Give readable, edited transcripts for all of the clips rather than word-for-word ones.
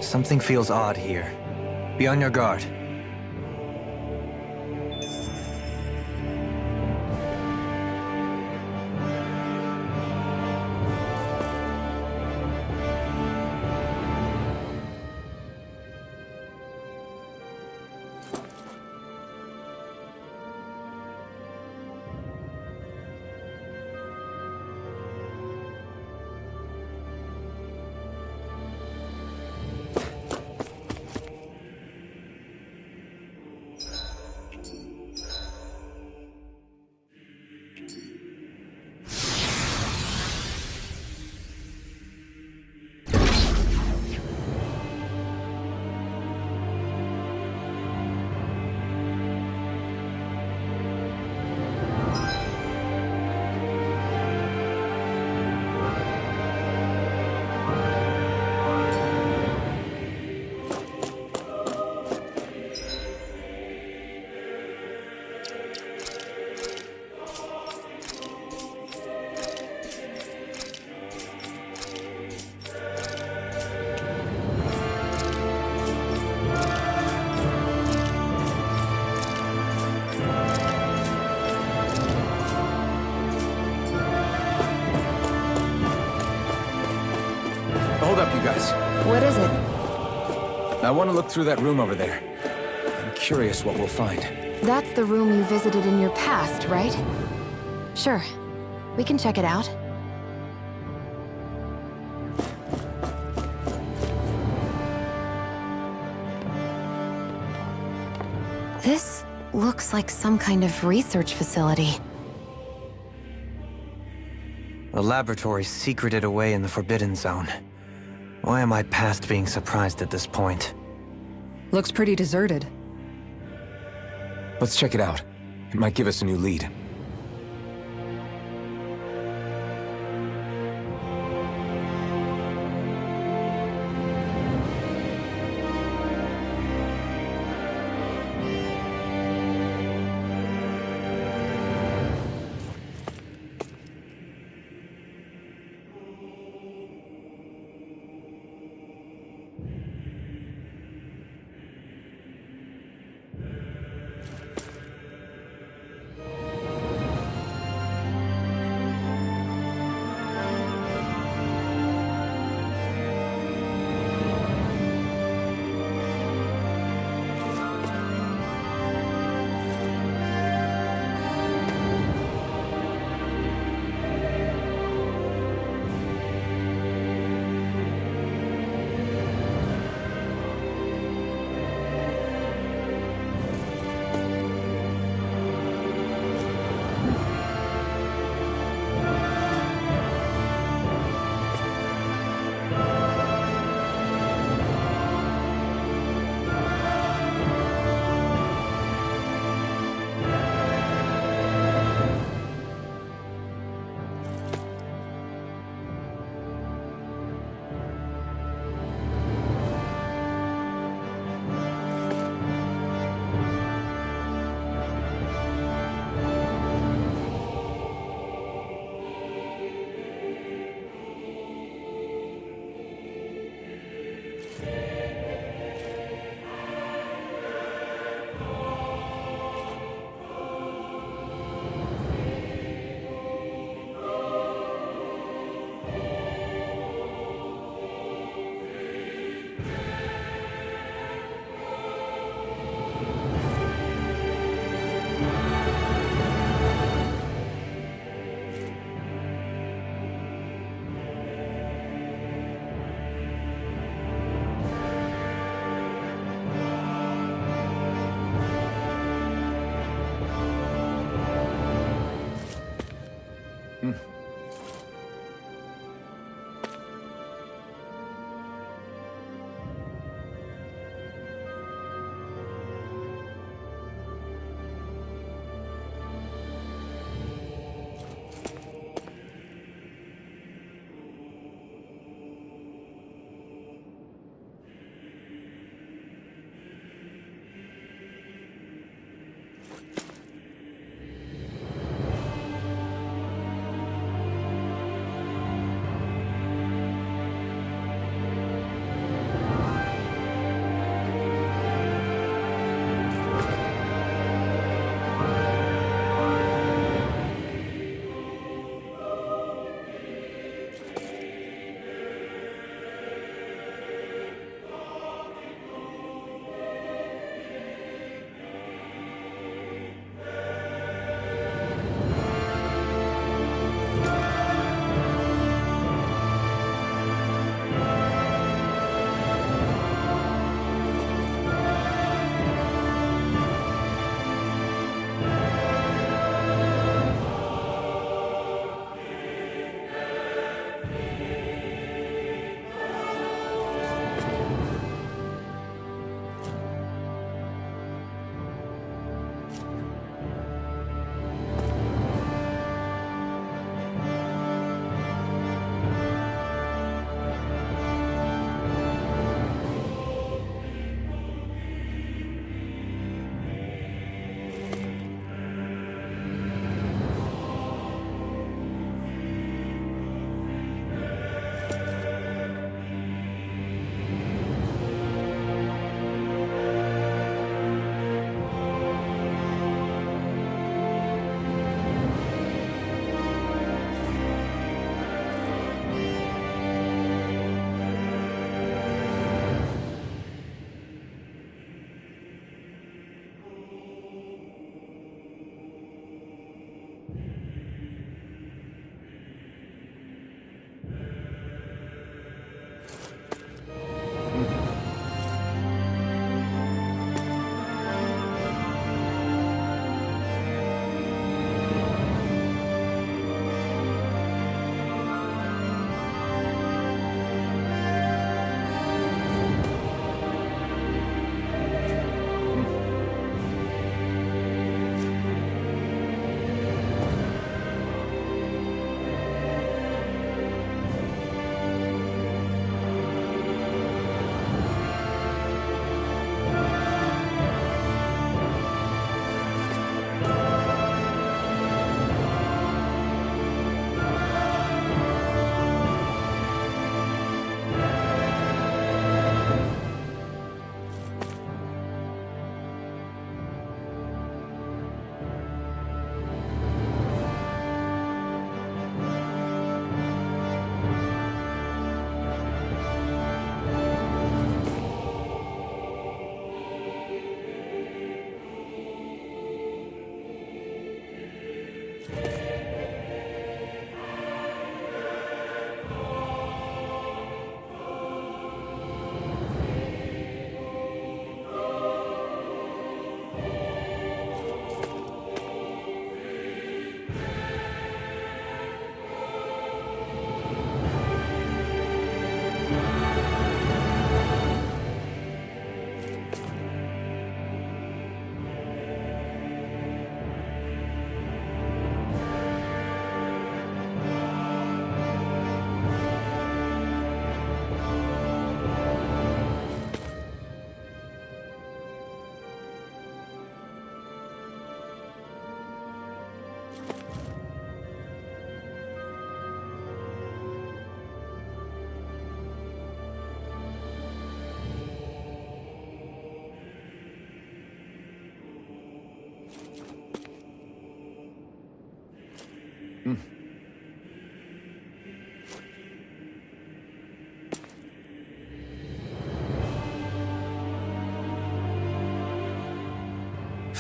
Something feels odd here. Be on your guard. Hold up, you guys. What is it? I want to look through that room over there. I'm curious what we'll find. That's the room you visited in your past, right? Sure. We can check it out. This looks like some kind of research facility. A laboratory secreted away in the Forbidden Zone. Why am I past being surprised at this point? Looks pretty deserted. Let's check it out. It might give us a new lead.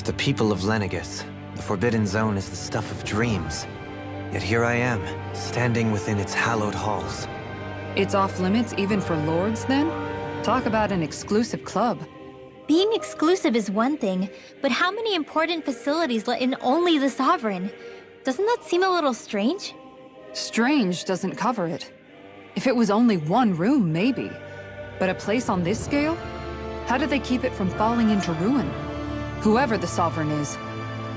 For the people of Lenegus, the Forbidden Zone is the stuff of dreams. Yet here I am, standing within its hallowed halls. It's off limits even for lords, then? Talk about an exclusive club. Being exclusive is one thing, but how many important facilities let in only the Sovereign? Doesn't that seem a little strange? Strange doesn't cover it. If it was only one room, maybe. But a place on this scale? How do they keep it from falling into ruin? Whoever the Sovereign is,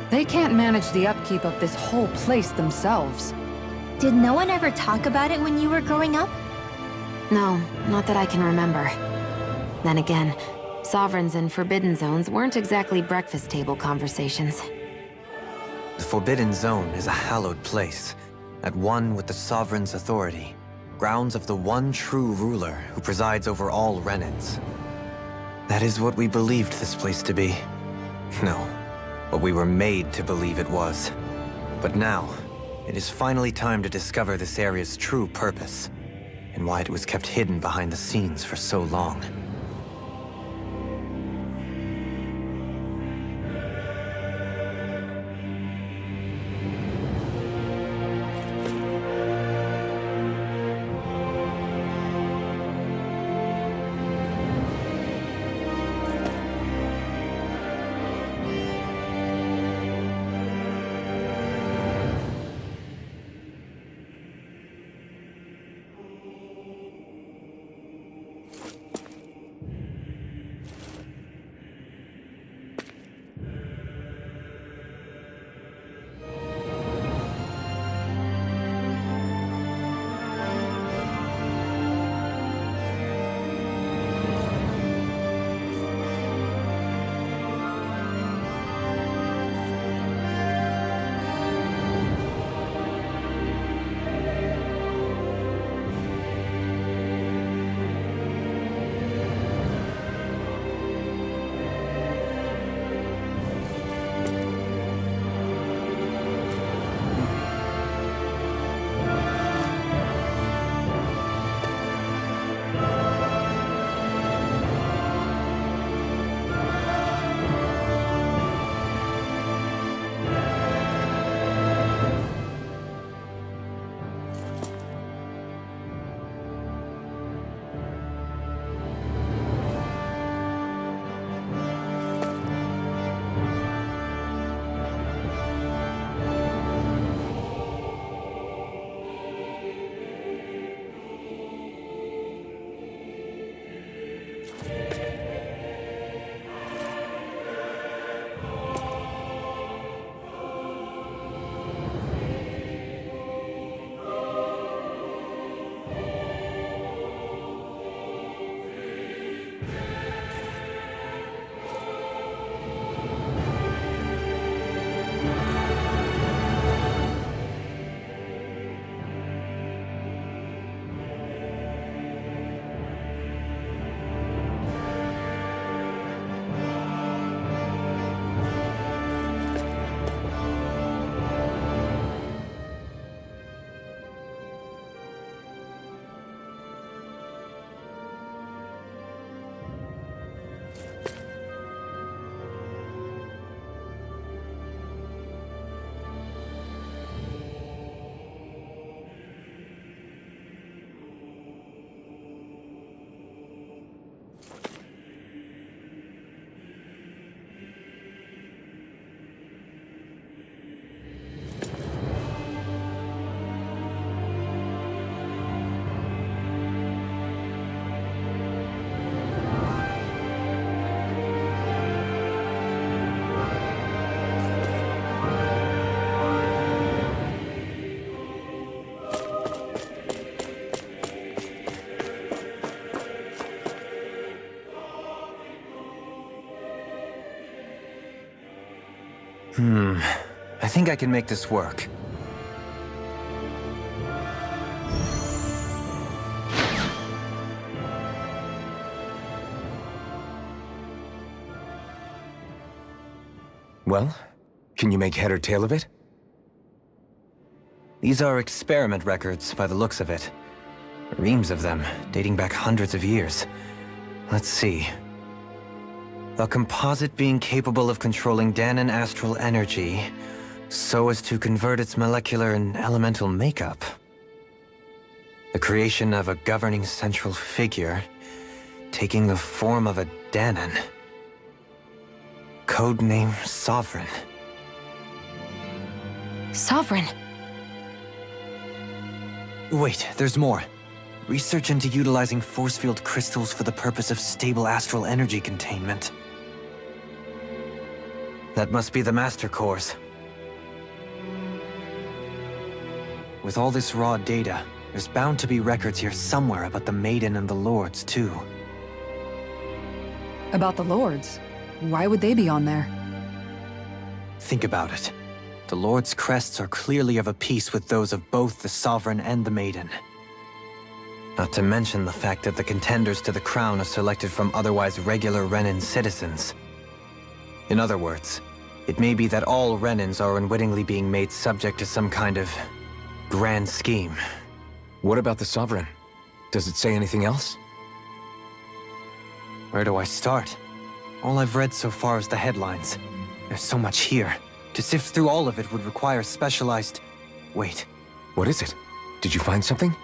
they can't manage the upkeep of this whole place themselves. Did no one ever talk about it when you were growing up? No, not that I can remember. Then again, Sovereigns and Forbidden Zones weren't exactly breakfast table conversations. The Forbidden Zone is a hallowed place, at one with the Sovereign's authority, grounds of the one true ruler who presides over all Renans. That is what we believed this place to be. No, what we were made to believe it was. But now, it is finally time to discover this area's true purpose, and why it was kept hidden behind the scenes for so long. think I can make this work. Well, can you make head or tail of it? These are experiment records, by the looks of it. Reams of them, dating back hundreds of years. Let's see. A composite being capable of controlling Dahnan astral energy so as to convert its molecular and elemental makeup. The creation of a governing central figure, taking the form of a Dahnan. Codename Sovereign. Sovereign. Wait, there's more. Research into utilizing force field crystals for the purpose of stable astral energy containment. That must be the Master Cores. With all this raw data, there's bound to be records here somewhere about the Maiden and the Lords, too. About the Lords? Why would they be on there? Think about it. The Lord's crests are clearly of a piece with those of both the Sovereign and the Maiden. Not to mention the fact that the contenders to the crown are selected from otherwise regular Renan citizens. In other words, it may be that all Renans are unwittingly being made subject to some kind of grand scheme. What about the Sovereign? Does it say anything else? Where do I start? All I've read so far is the headlines. There's so much here. To sift through all of it would require specialized... Wait, What is it? Did you find something?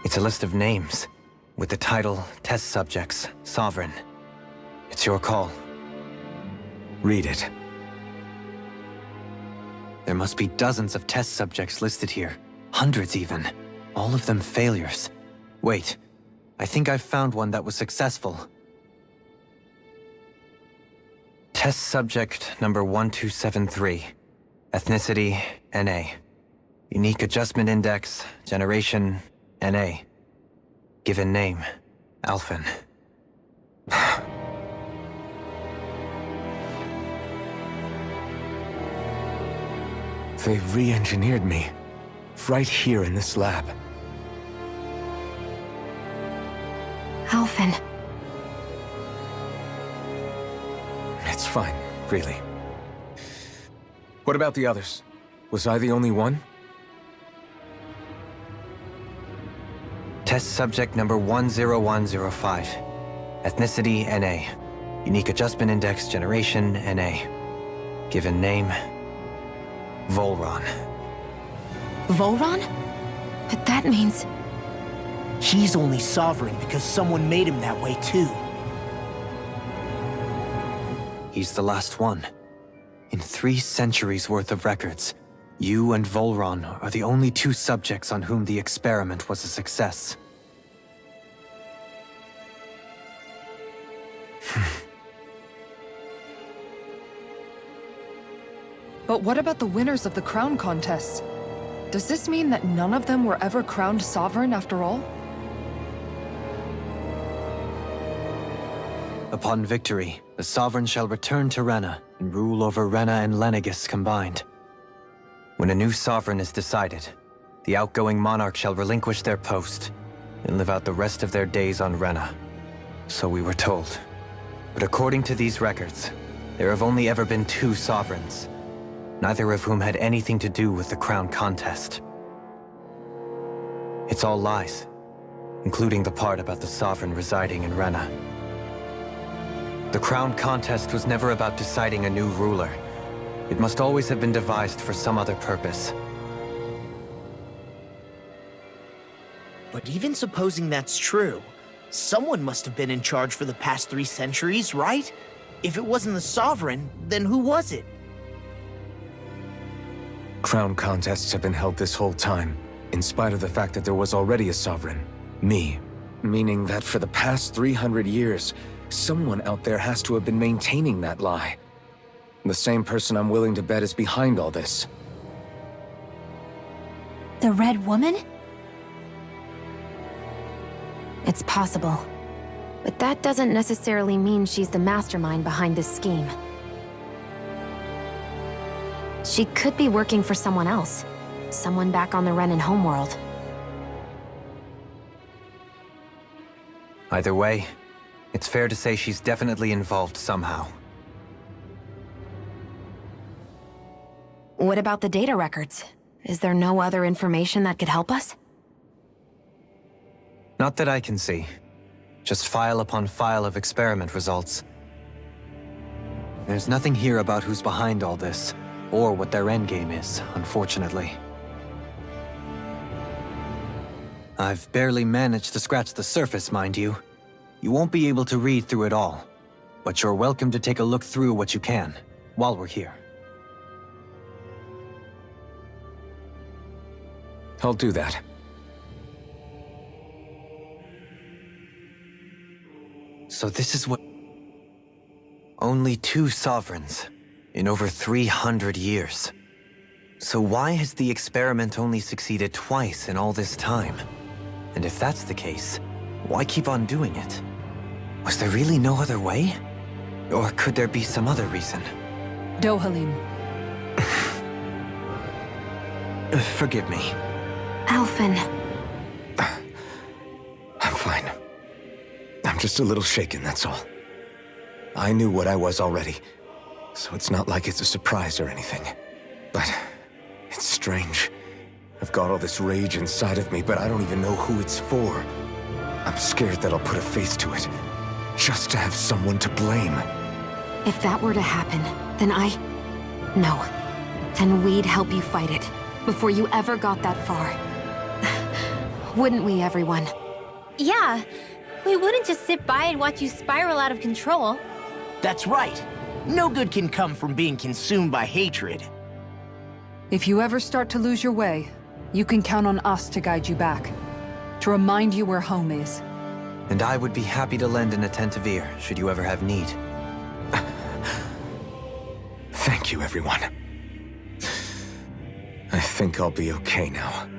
it's a list of names, with the title Test Subjects, Sovereign. It's your call. Read it. There must be dozens of test subjects listed here. Hundreds even. All of them failures. Wait, I think I've found one that was successful. Test subject number 1273. Ethnicity, NA. Unique adjustment index, generation, NA. Given name, Alphen. They re-engineered me. Right here in this lab. Alphen. It's fine, really. What about the others? Was I the only one? Test subject number 10105. Ethnicity, NA. Unique adjustment index, generation, NA. Given name, Volron. Volron? But that means... He's only sovereign because someone made him that way too. He's the last one. In 3 centuries worth of records, you and Volron are the only 2 subjects on whom the experiment was a success. But what about the winners of the crown contests? Does this mean that none of them were ever crowned sovereign after all? Upon victory, the Sovereign shall return to Rena and rule over Rena and Lenegis combined. When a new Sovereign is decided, the outgoing monarch shall relinquish their post and live out the rest of their days on Rena. So we were told. But according to these records, there have only ever been 2 Sovereigns, neither of whom had anything to do with the crown contest. It's all lies, including the part about the Sovereign residing in Rena. The crown contest was never about deciding a new ruler. It must always have been devised for some other purpose. But even supposing that's true, someone must have been in charge for the past 3 centuries, right? If it wasn't the Sovereign, then who was it? Crown contests have been held this whole time, in spite of the fact that there was already a Sovereign. Me. Meaning that for the past 300 years, someone out there has to have been maintaining that lie. The same person I'm willing to bet is behind all this. The Red Woman? It's possible. But that doesn't necessarily mean she's the mastermind behind this scheme. She could be working for someone else. Someone back on the Renan homeworld. Either way, it's fair to say she's definitely involved somehow. What about the data records? Is there no other information that could help us? Not that I can see. Just file upon file of experiment results. There's nothing here about who's behind all this, or what their endgame is, unfortunately. I've barely managed to scratch the surface, mind you. You won't be able to read through it all, but you're welcome to take a look through what you can, while we're here. I'll do that. So this is what... Only 2 sovereigns, in over 300 years. So why has the experiment only succeeded twice in all this time? And if that's the case, why keep on doing it? Was there really no other way? Or could there be some other reason? Dohalim. Forgive me. Alphen. I'm fine. I'm just a little shaken, that's all. I knew what I was already, so it's not like it's a surprise or anything. But it's strange. I've got all this rage inside of me, but I don't even know who it's for. I'm scared that I'll put a face to it, just to have someone to blame. If that were to happen, then No. Then we'd help you fight it, before you ever got that far. Wouldn't we, everyone? Yeah, we wouldn't just sit by and watch you spiral out of control. That's right. No good can come from being consumed by hatred. If you ever start to lose your way, you can count on us to guide you back. To remind you where home is. And I would be happy to lend an attentive ear, should you ever have need. Thank you, everyone. I think I'll be okay now.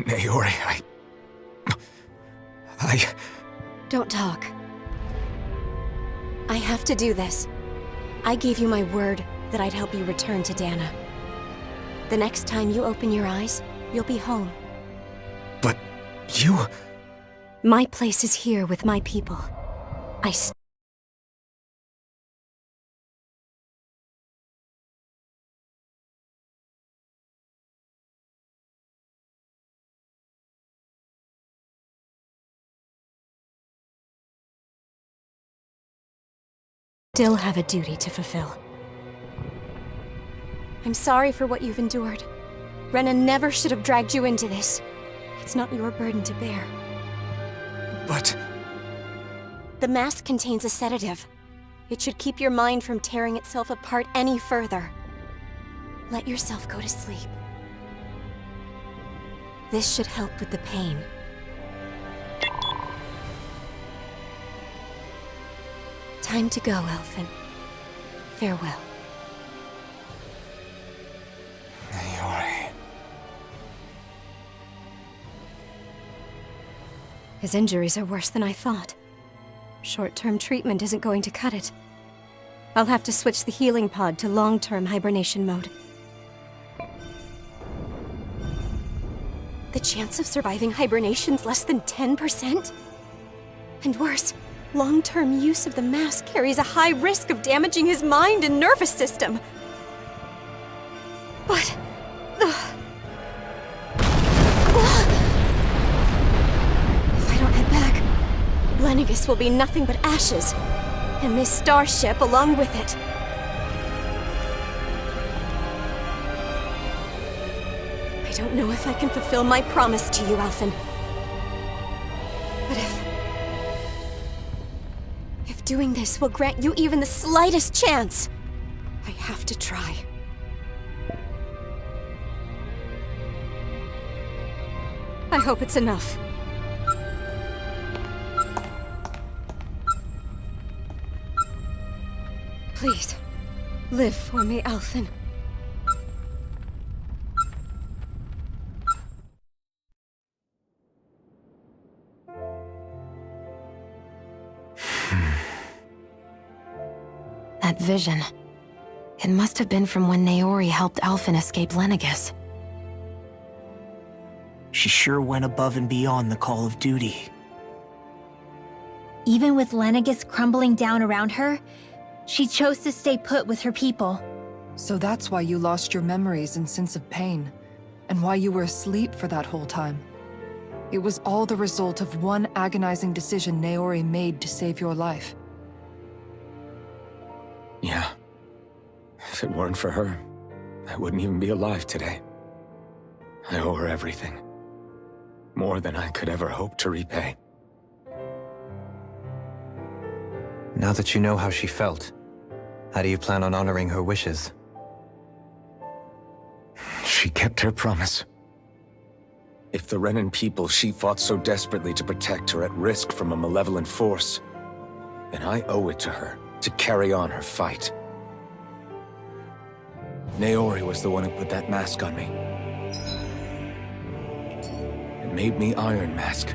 Naori, Don't talk. I have to do this. I gave you my word that I'd help you return to Dana. The next time you open your eyes, you'll be home. But you... My place is here with my people. I still have a duty to fulfill. I'm sorry for what you've endured. Renan never should have dragged you into this. It's not your burden to bear. But... The mask contains a sedative. It should keep your mind from tearing itself apart any further. Let yourself go to sleep. This should help with the pain. Time to go, Elfin. Farewell. Naori... His injuries are worse than I thought. Short-term treatment isn't going to cut it. I'll have to switch the healing pod to long-term hibernation mode. The chance of surviving hibernation's less than 10%? And worse, long-term use of the mask carries a high risk of damaging his mind and nervous system. But... If I don't head back, Lenegis will be nothing but ashes, and this starship along with it. I don't know if I can fulfill my promise to you, Alphen. But if doing this will grant you even the slightest chance, I have to try. I hope it's enough. Please, live for me, Alphen. That vision. It must have been from when Naori helped Alphen escape Lenegis. She sure went above and beyond the call of duty. Even with Lenegis crumbling down around her, she chose to stay put with her people. So that's why you lost your memories and sense of pain, and why you were asleep for that whole time. It was all the result of one agonizing decision Naori made to save your life. Yeah. If it weren't for her, I wouldn't even be alive today. I owe her everything. More than I could ever hope to repay. Now that you know how she felt, how do you plan on honoring her wishes? She kept her promise. If the Renan people she fought so desperately to protect are at risk from a malevolent force, then I owe it to her to carry on her fight. Naori was the one who put that mask on me. It made me Iron Mask.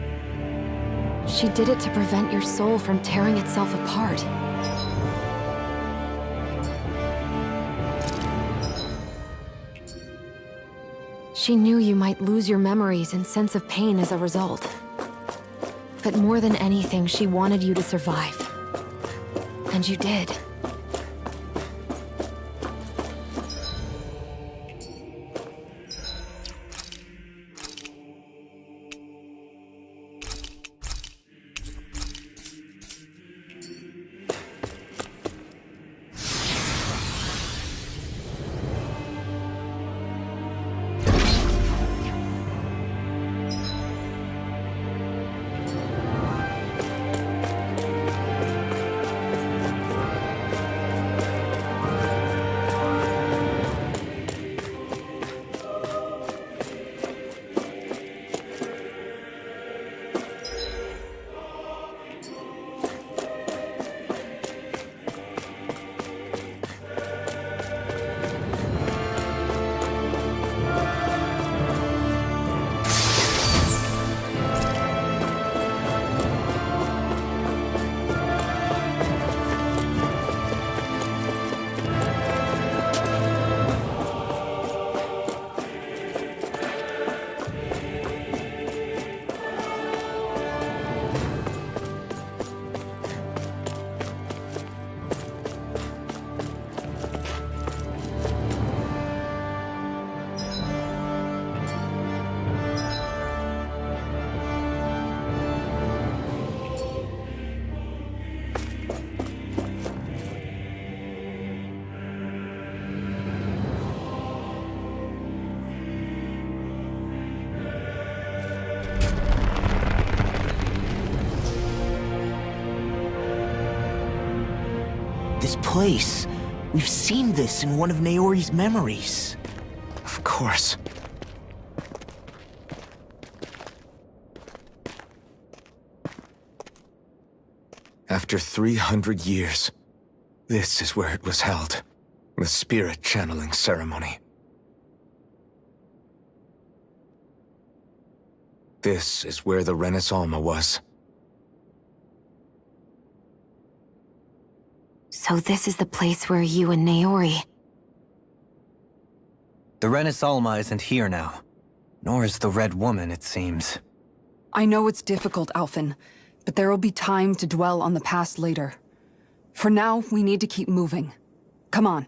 She did it to prevent your soul from tearing itself apart. She knew you might lose your memories and sense of pain as a result. But more than anything, she wanted you to survive. And you did. This place. We've seen this in one of Naori's memories. Of course. After 300 years, this is where it was held. The spirit channeling ceremony. This is where the Renis Alma was. So this is the place where you and Naori... The Renis Alma isn't here now. Nor is the Red Woman, it seems. I know it's difficult, Alphen, but there will be time to dwell on the past later. For now, we need to keep moving. Come on.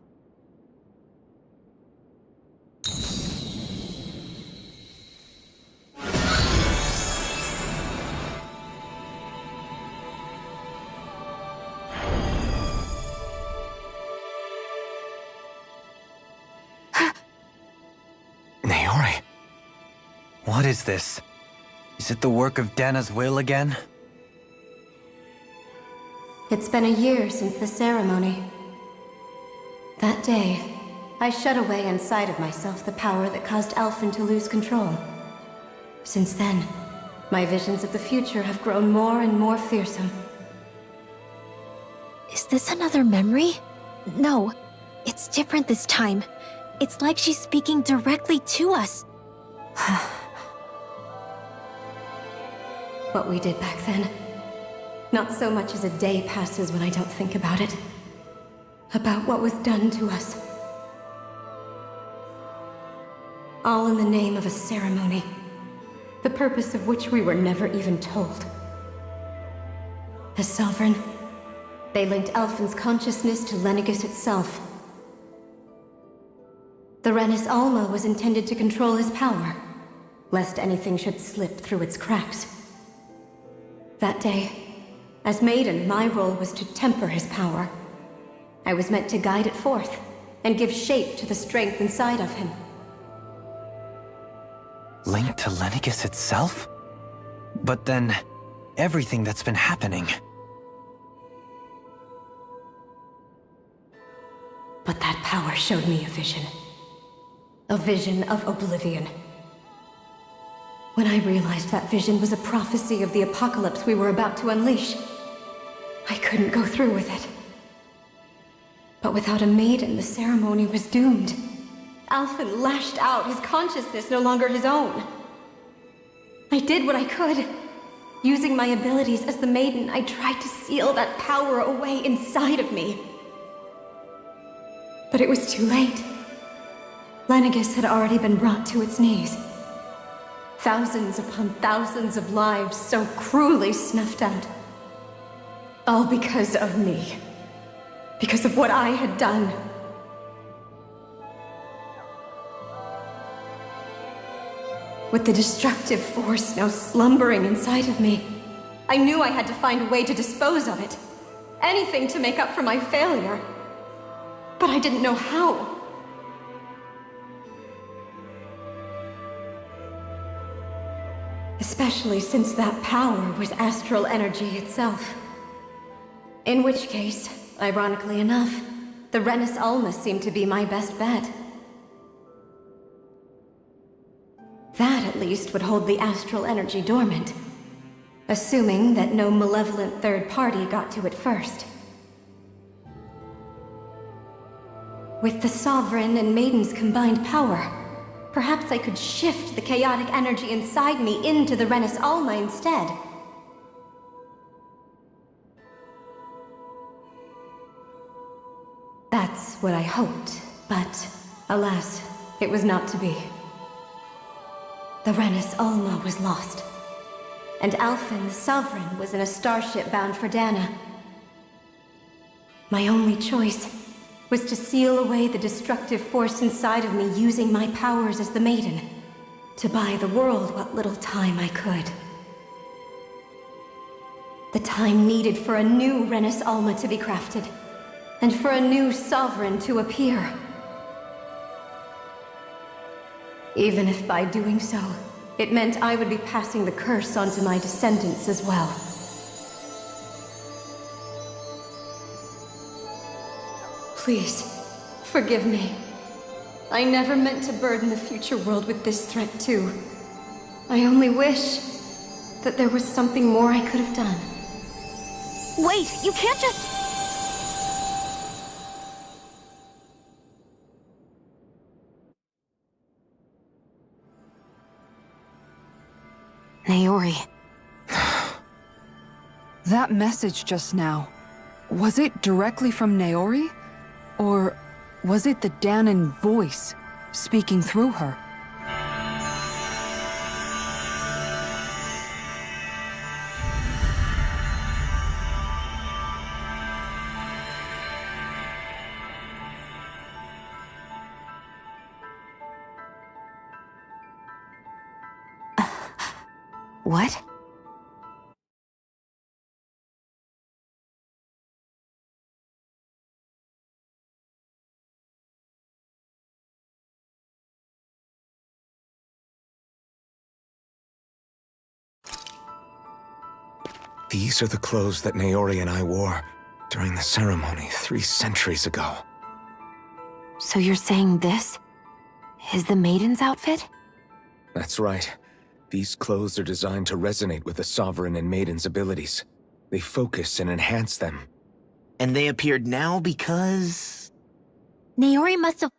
Naori. What is this? Is it the work of Dana's will again? It's been a year since the ceremony. That day, I shut away inside of myself the power that caused Alphen to lose control. Since then, my visions of the future have grown more and more fearsome. Is this another memory? No, it's different this time. It's like she's speaking directly to us. What we did back then. Not so much as a day passes when I don't think about it. About what was done to us. All in the name of a ceremony. The purpose of which we were never even told. As Sovereign, they linked Alphen's consciousness to Lenegis itself. The Renis Alma was intended to control his power, lest anything should slip through its cracks. That day, as Maiden, my role was to temper his power. I was meant to guide it forth, and give shape to the strength inside of him. Linked to Lenegis itself? But then, everything that's been happening... But that power showed me a vision. A vision of oblivion. When I realized that vision was a prophecy of the apocalypse we were about to unleash, I couldn't go through with it. But without a maiden, the ceremony was doomed. Alphen lashed out, his consciousness no longer his own. I did what I could. Using my abilities as the maiden, I tried to seal that power away inside of me. But it was too late. Lenegis had already been brought to its knees. Thousands upon thousands of lives so cruelly snuffed out. All because of me. Because of what I had done. With the destructive force now slumbering inside of me, I knew I had to find a way to dispose of it. Anything to make up for my failure. But I didn't know how. Especially since that power was astral energy itself. In which case, ironically enough, the Renis Alma seemed to be my best bet. That, at least, would hold the astral energy dormant. Assuming that no malevolent third party got to it first. With the Sovereign and Maiden's combined power, perhaps I could shift the chaotic energy inside me into the Renis Alma instead. That's what I hoped, but alas, it was not to be. The Renis Alma was lost, and Alphen, the Sovereign, was in a starship bound for Dana. My only choice was to seal away the destructive force inside of me using my powers as the Maiden, to buy the world what little time I could. The time needed for a new Renis Alma to be crafted, and for a new Sovereign to appear. Even if by doing so, it meant I would be passing the curse on to my descendants as well. Please, forgive me. I never meant to burden the future world with this threat too. I only wish that there was something more I could have done. Wait, you can't just... Naori. That message just now, was it directly from Naori? Or was it the Dahnan voice speaking through her? What? These are the clothes that Naori and I wore during the ceremony 3 centuries ago. So you're saying this is the Maiden's outfit? That's right. These clothes are designed to resonate with the Sovereign and Maiden's abilities. They focus and enhance them. And they appeared now because... Naori must have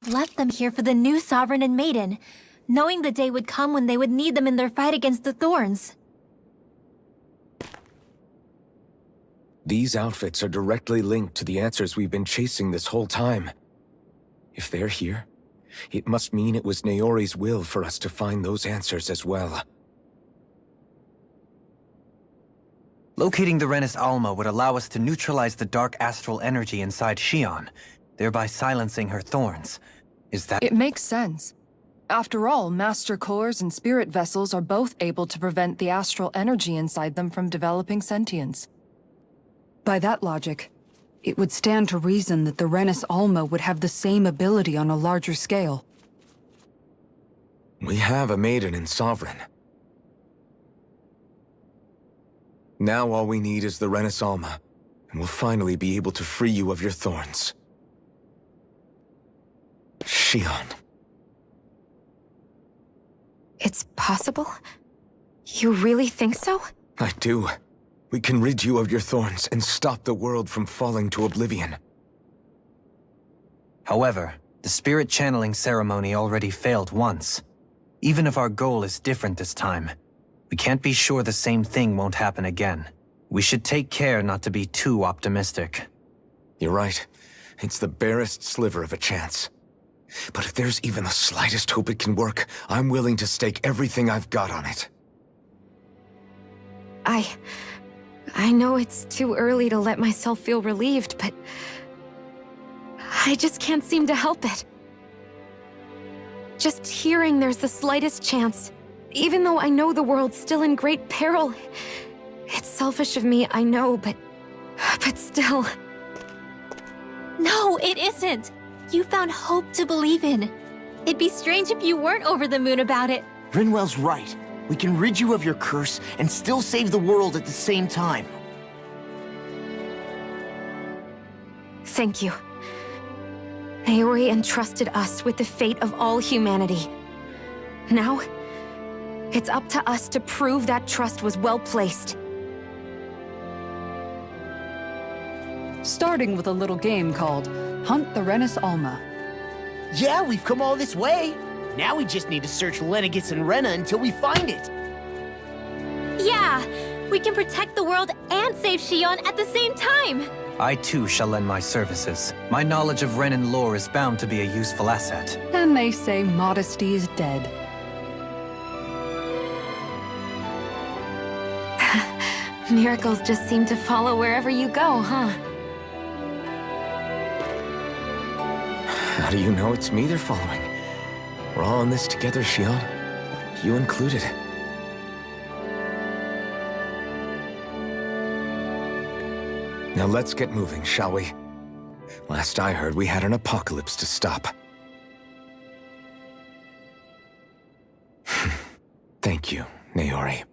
left them here for the new Sovereign and Maiden, knowing the day would come when they would need them in their fight against the Thorns. These outfits are directly linked to the answers we've been chasing this whole time. If they're here, it must mean it was Naori's will for us to find those answers as well. Locating the Renis Alma would allow us to neutralize the dark astral energy inside Shion, thereby silencing her thorns. Is that— It makes sense. After all, Master Cores and Spirit Vessels are both able to prevent the astral energy inside them from developing sentience. By that logic, it would stand to reason that the Renis Alma would have the same ability on a larger scale. We have a Maiden and Sovereign. Now all we need is the Renis Alma, and we'll finally be able to free you of your thorns. Shion. It's possible? You really think so? I do. We can rid you of your thorns and stop the world from falling to oblivion. However, the spirit channeling ceremony already failed once. Even if our goal is different this time, we can't be sure the same thing won't happen again. We should take care not to be too optimistic. You're right. It's the barest sliver of a chance. But if there's even the slightest hope it can work, I'm willing to stake everything I've got on it. I know it's too early to let myself feel relieved, but I just can't seem to help it. Just hearing there's the slightest chance, even though I know the world's still in great peril. It's selfish of me, I know, but still. No, it isn't! You found hope to believe in. It'd be strange if you weren't over the moon about it. Rinwell's right. We can rid you of your curse and still save the world at the same time. Thank you. Naori entrusted us with the fate of all humanity. Now, it's up to us to prove that trust was well placed. Starting with a little game called Hunt the Renis Alma. Yeah, we've come all this way. Now we just need to search Lenegis and Rena until we find it. Yeah! We can protect the world and save Shion at the same time! I too shall lend my services. My knowledge of Renan lore is bound to be a useful asset. And they say modesty is dead. Miracles just seem to follow wherever you go, huh? How do you know it's me they're following? We're all in this together, Shion. You included. Now let's get moving, shall we? Last I heard, we had an apocalypse to stop. Thank you, Naori.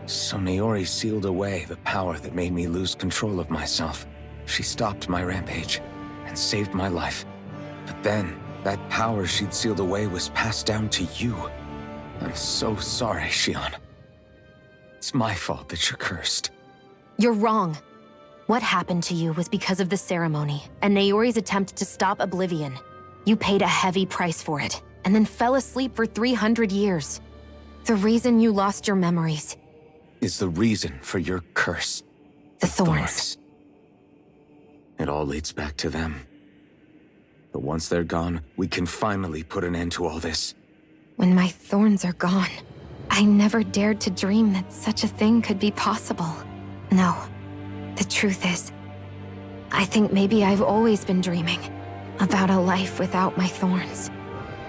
So Naori sealed away the power that made me lose control of myself. She stopped my rampage and saved my life. But then, that power she'd sealed away was passed down to you. I'm so sorry, Shion. It's my fault that you're cursed. You're wrong. What happened to you was because of the ceremony, and Naori's attempt to stop Oblivion. You paid a heavy price for it, and then fell asleep for 300 years. The reason you lost your memories Is the reason for your curse. the thorns. It all leads back to them. But once they're gone, we can finally put an end to all this. When my thorns are gone, I never dared to dream that such a thing could be possible. No, the truth is, I think maybe I've always been dreaming about a life without my thorns.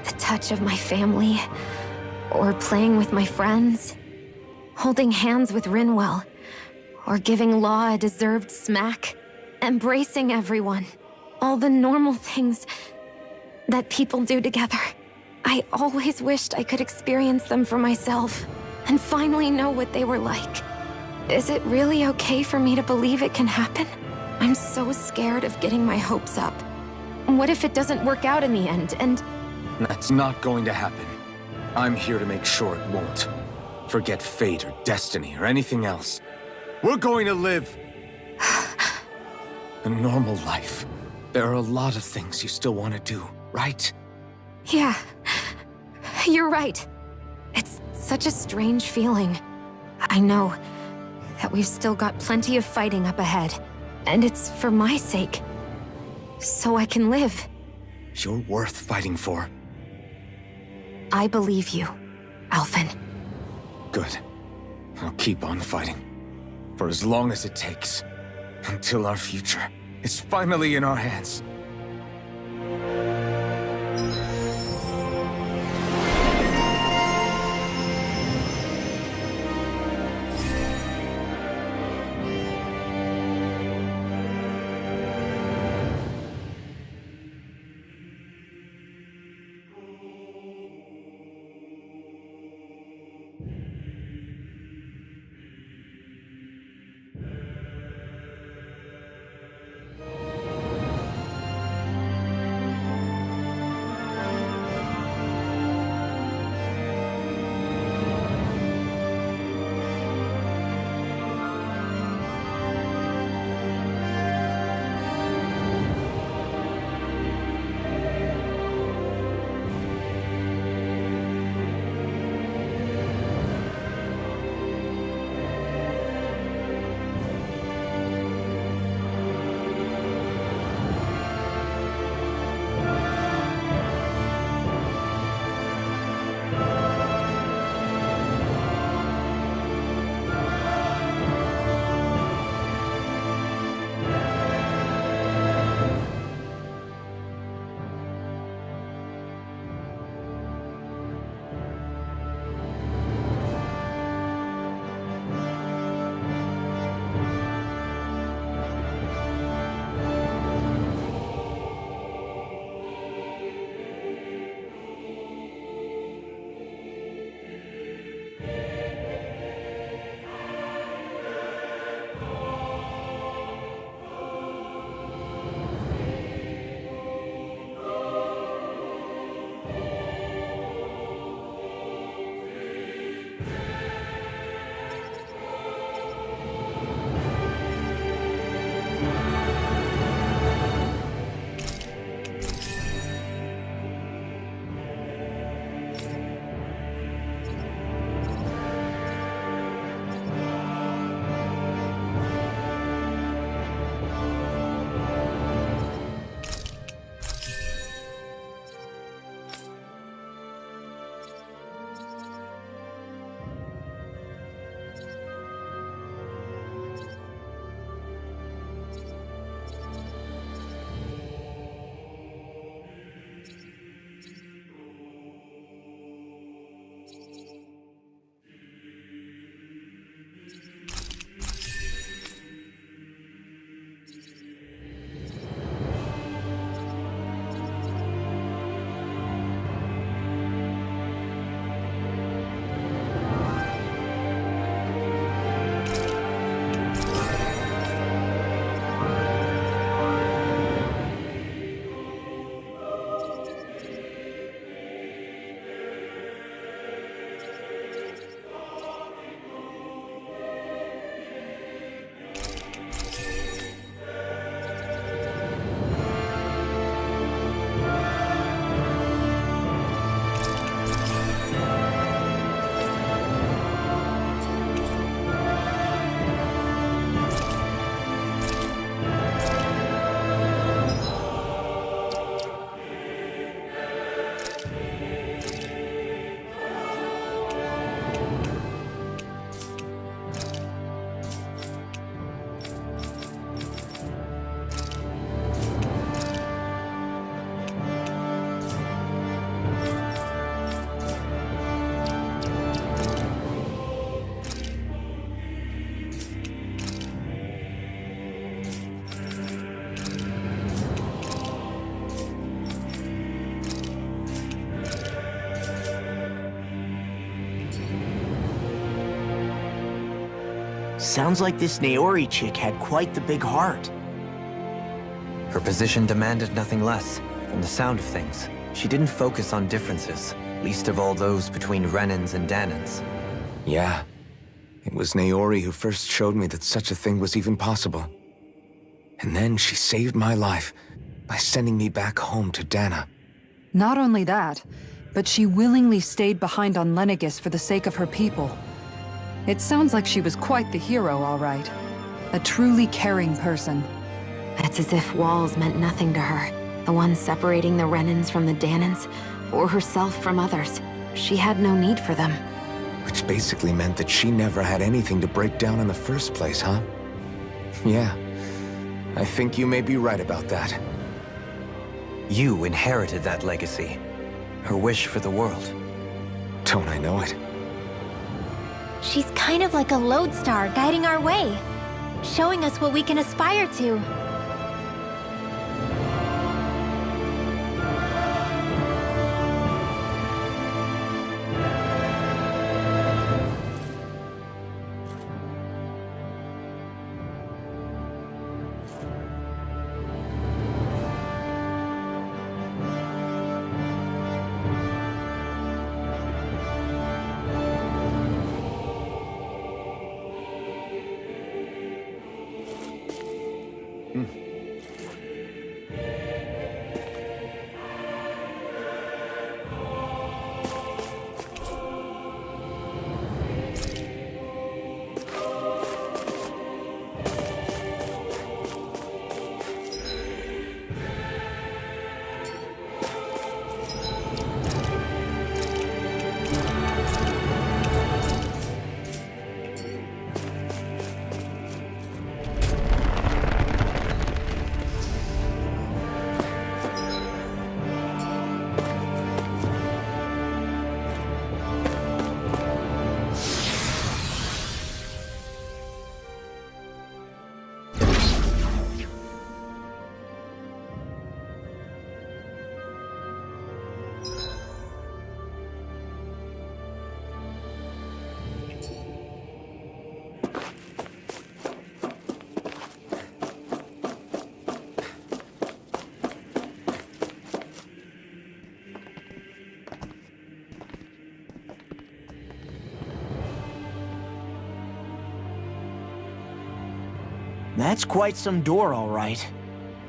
The touch of my family, or playing with my friends, holding hands with Rinwell, or giving Law a deserved smack, embracing everyone. All the normal things that people do together. I always wished I could experience them for myself, and finally know what they were like. Is it really okay for me to believe it can happen? I'm so scared of getting my hopes up. What if it doesn't work out in the end, and... That's not going to happen. I'm here to make sure it won't. Forget fate or destiny or anything else. We're going to live a normal life. There are a lot of things you still want to do, right? Yeah, you're right. It's such a strange feeling. I know that we've still got plenty of fighting up ahead, and it's for my sake. So I can live. You're worth fighting for. I believe you, Alphen. Good. I'll keep on fighting. For as long as it takes. Until our future is finally in our hands. Sounds like this Naori chick had quite the big heart. Her position demanded nothing less. From the sound of things, she didn't focus on differences, least of all those between Renans and Danans. Yeah. It was Naori who first showed me that such a thing was even possible. And then she saved my life by sending me back home to Dana. Not only that, but she willingly stayed behind on Lenegis for the sake of her people. It sounds like she was quite the hero, all right. A truly caring person. It's as if walls meant nothing to her. The ones separating the Renans from the Danans, or herself from others. She had no need for them. Which basically meant that she never had anything to break down in the first place, huh? Yeah, I think you may be right about that. You inherited that legacy. Her wish for the world. Don't I know it? She's kind of like a lodestar guiding our way, showing us what we can aspire to. That's quite some door, all right.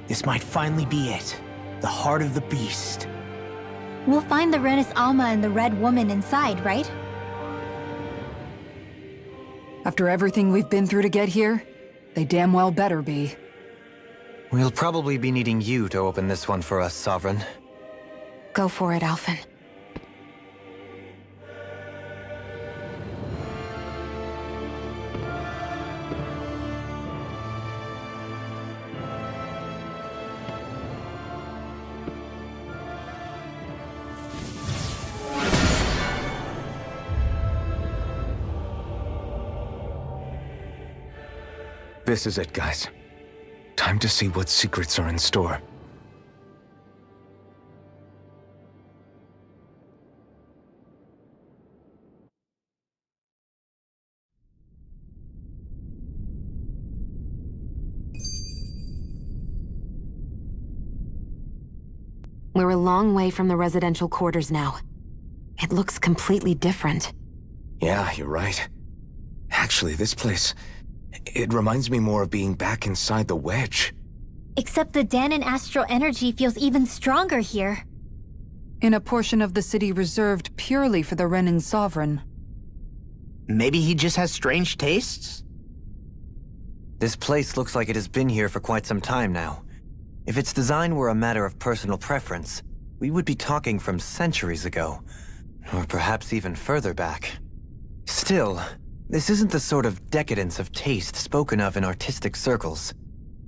This might finally be it. The heart of the beast. We'll find the Renis Alma and the Red Woman inside, right? After everything we've been through to get here, they damn well better be. We'll probably be needing you to open this one for us, Sovereign. Go for it, Alphen. This is it, guys. Time to see what secrets are in store. We're a long way from the residential quarters now. It looks completely different. Yeah, you're right. Actually, this place... it reminds me more of being back inside the Wedge. Except the Danan astral energy feels even stronger here. In a portion of the city reserved purely for the Renin Sovereign. Maybe he just has strange tastes? This place looks like it has been here for quite some time now. If its design were a matter of personal preference, we would be talking from centuries ago. Or perhaps even further back. Still, this isn't the sort of decadence of taste spoken of in artistic circles.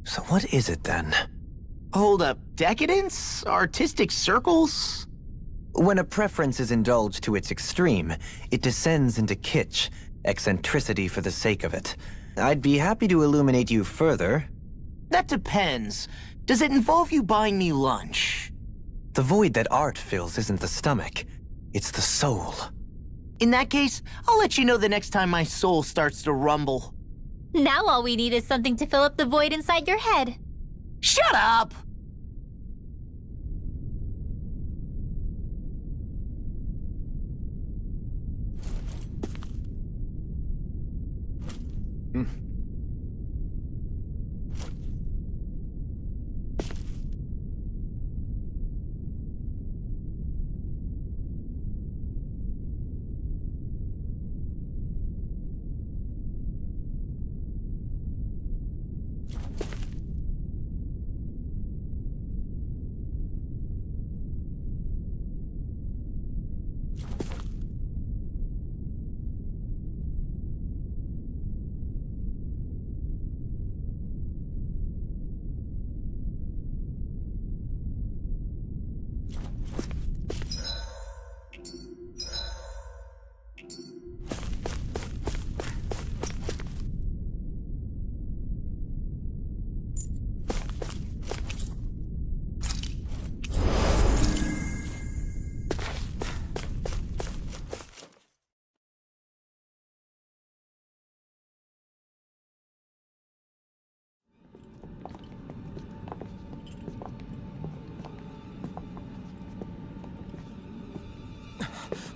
So what is it then? Hold up, decadence? Artistic circles? When a preference is indulged to its extreme, it descends into kitsch, eccentricity for the sake of it. I'd be happy to illuminate you further. That depends. Does it involve you buying me lunch? The void that art fills isn't the stomach, it's the soul. In that case, I'll let you know the next time my soul starts to rumble. Now all we need is something to fill up the void inside your head. Shut up!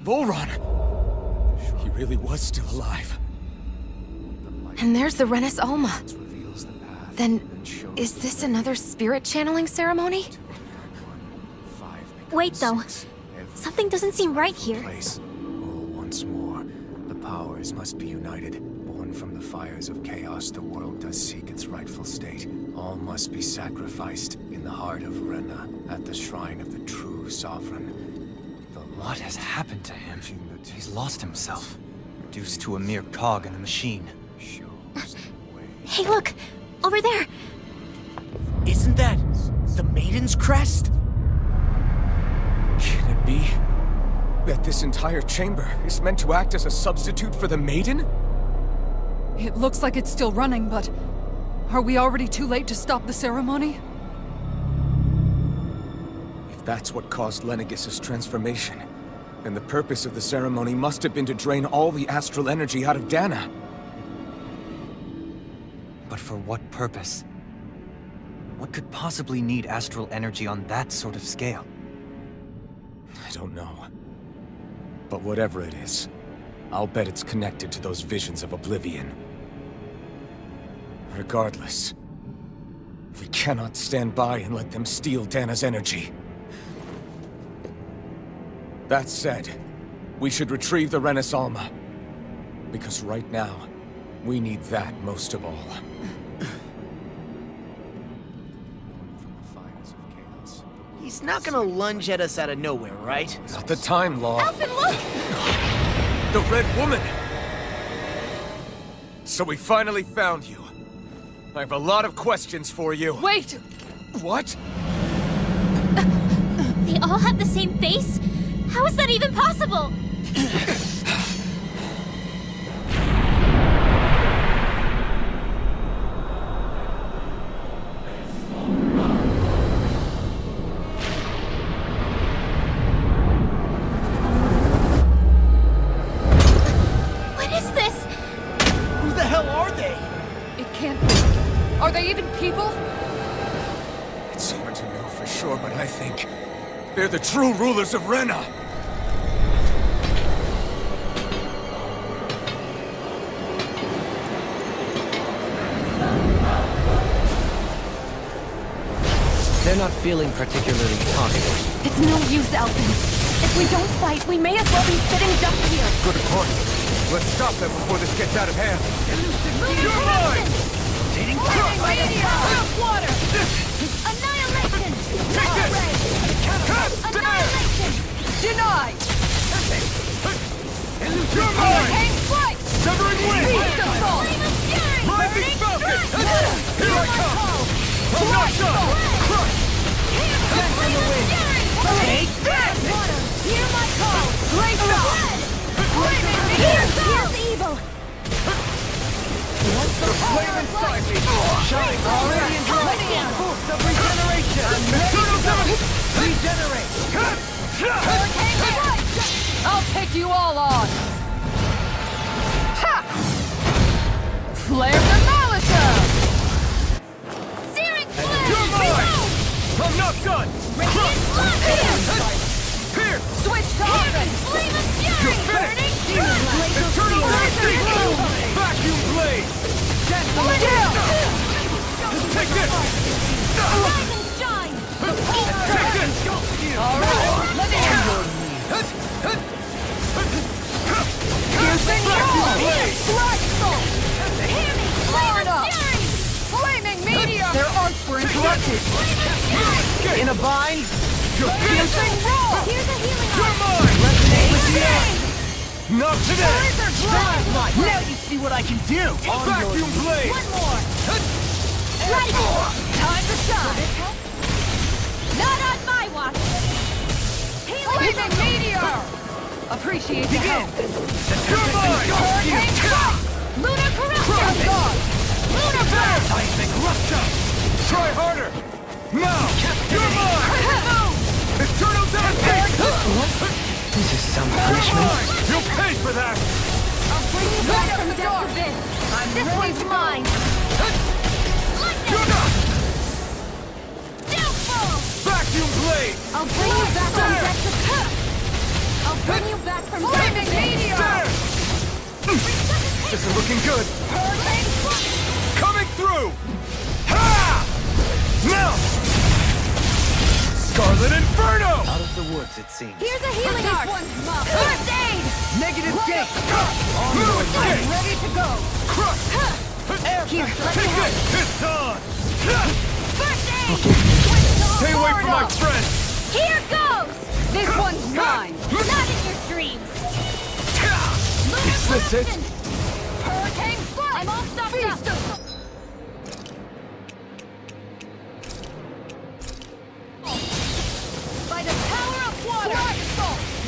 Volron! He really was still alive. And there's the Renis Alma. Then, is this another spirit channeling ceremony? Wait, though. Something doesn't seem right here. Place. Oh, once more. The powers must be united. Born from the fires of chaos, the world does seek its rightful state. All must be sacrificed in the heart of Rena, at the shrine of the true sovereign. What has happened to him? He's lost himself, reduced to a mere cog in the machine. Hey, look! Over there! Isn't that the Maiden's crest? Can it be that this entire chamber is meant to act as a substitute for the Maiden? It looks like it's still running, but are we already too late to stop the ceremony? If that's what caused Lenegis' transformation, then the purpose of the ceremony must have been to drain all the astral energy out of Dana. But for what purpose? What could possibly need astral energy on that sort of scale? I don't know. But whatever it is, I'll bet it's connected to those visions of oblivion. Regardless, we cannot stand by and let them steal Dana's energy. That said, we should retrieve the Renis Alma. Because right now, we need that most of all. He's not gonna lunge at us out of nowhere, right? Not the time, Law. Alphen, look! The Red Woman! So we finally found you. I have a lot of questions for you. Wait! What? They all have the same face? How is that even possible? What is this? Who the hell are they? It can't be. Are they even people? It's hard to know for sure, but I think they're the true rulers of Rena. They're not feeling particularly confident. It's no use, Alphen. If we don't fight, we may as well be sitting ducks here. Good point. Let's stop them before this gets out of hand. You're mine! Water! Annihilation! Take this! Annihilation! Denied! You're mine! Hang flight! Severing wind! Beast assault! Flame of fury! Rising Falcon! Here I come! I'm not done! Crush! Flame of fury! Take this! Water! Hear my call! Great job! Here's evil! The flame inside me shines already in Millennium! Boost of regeneration! Regenerate! Hurricane strike! I'll take you all on! Ha! Flare the Malisa! Searing You're flame! mine! I'm not done! Radiant blast! Here! Switch to offense! Flame of fury! You're finished! Burning Eternal Laser Mercy! Blue! Vacuum Blade! Their arts were interrupted. In a bind? Piercing roll! Here's a healing Come arc. on! Resonate with the end! Not today! Now you see what I can do! Vacuum blade! One more. Right. Time to shine! Not on my watch. Flaming meteor! Appreciate the help. Come on! Hurricane strike! Lunar corruption. Lunar burst! Seismic rupture! Try harder! Now! You're mine! Eternal devastation! This is some punishment. You'll pay for that! I'll bring you back from death abyss. This one's mine. You're not! Downfall. Vacuum blade! I'll bring you back from death abyss. I'll bring you back from death Flaming abyss. meteor! This is looking good! Hurricane strike. Coming through! Ha! Now! Scarlet Inferno! Out of the woods, it seems. Here's a healing This arc. one's mine. First aid. Negative gate! Onward I'm gate! ready to go. Crush! Here, let me Take help. it! It's on! First aid. Stay away from my friend! Here goes. This one's mine. Not in your dreams. Lunar Is this it? corruption. Hurricane strike. I'm all stocked up. By the power of water.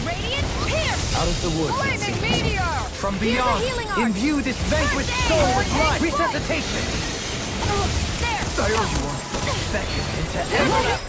Radiant pierce. Out of the woods, it Flaming seems. meteor! From Here's a beyond, healing arc. imbue this vanquished First soul aid. with life! Right. Resuscitation! There. I owe you one. Beckoned into ever...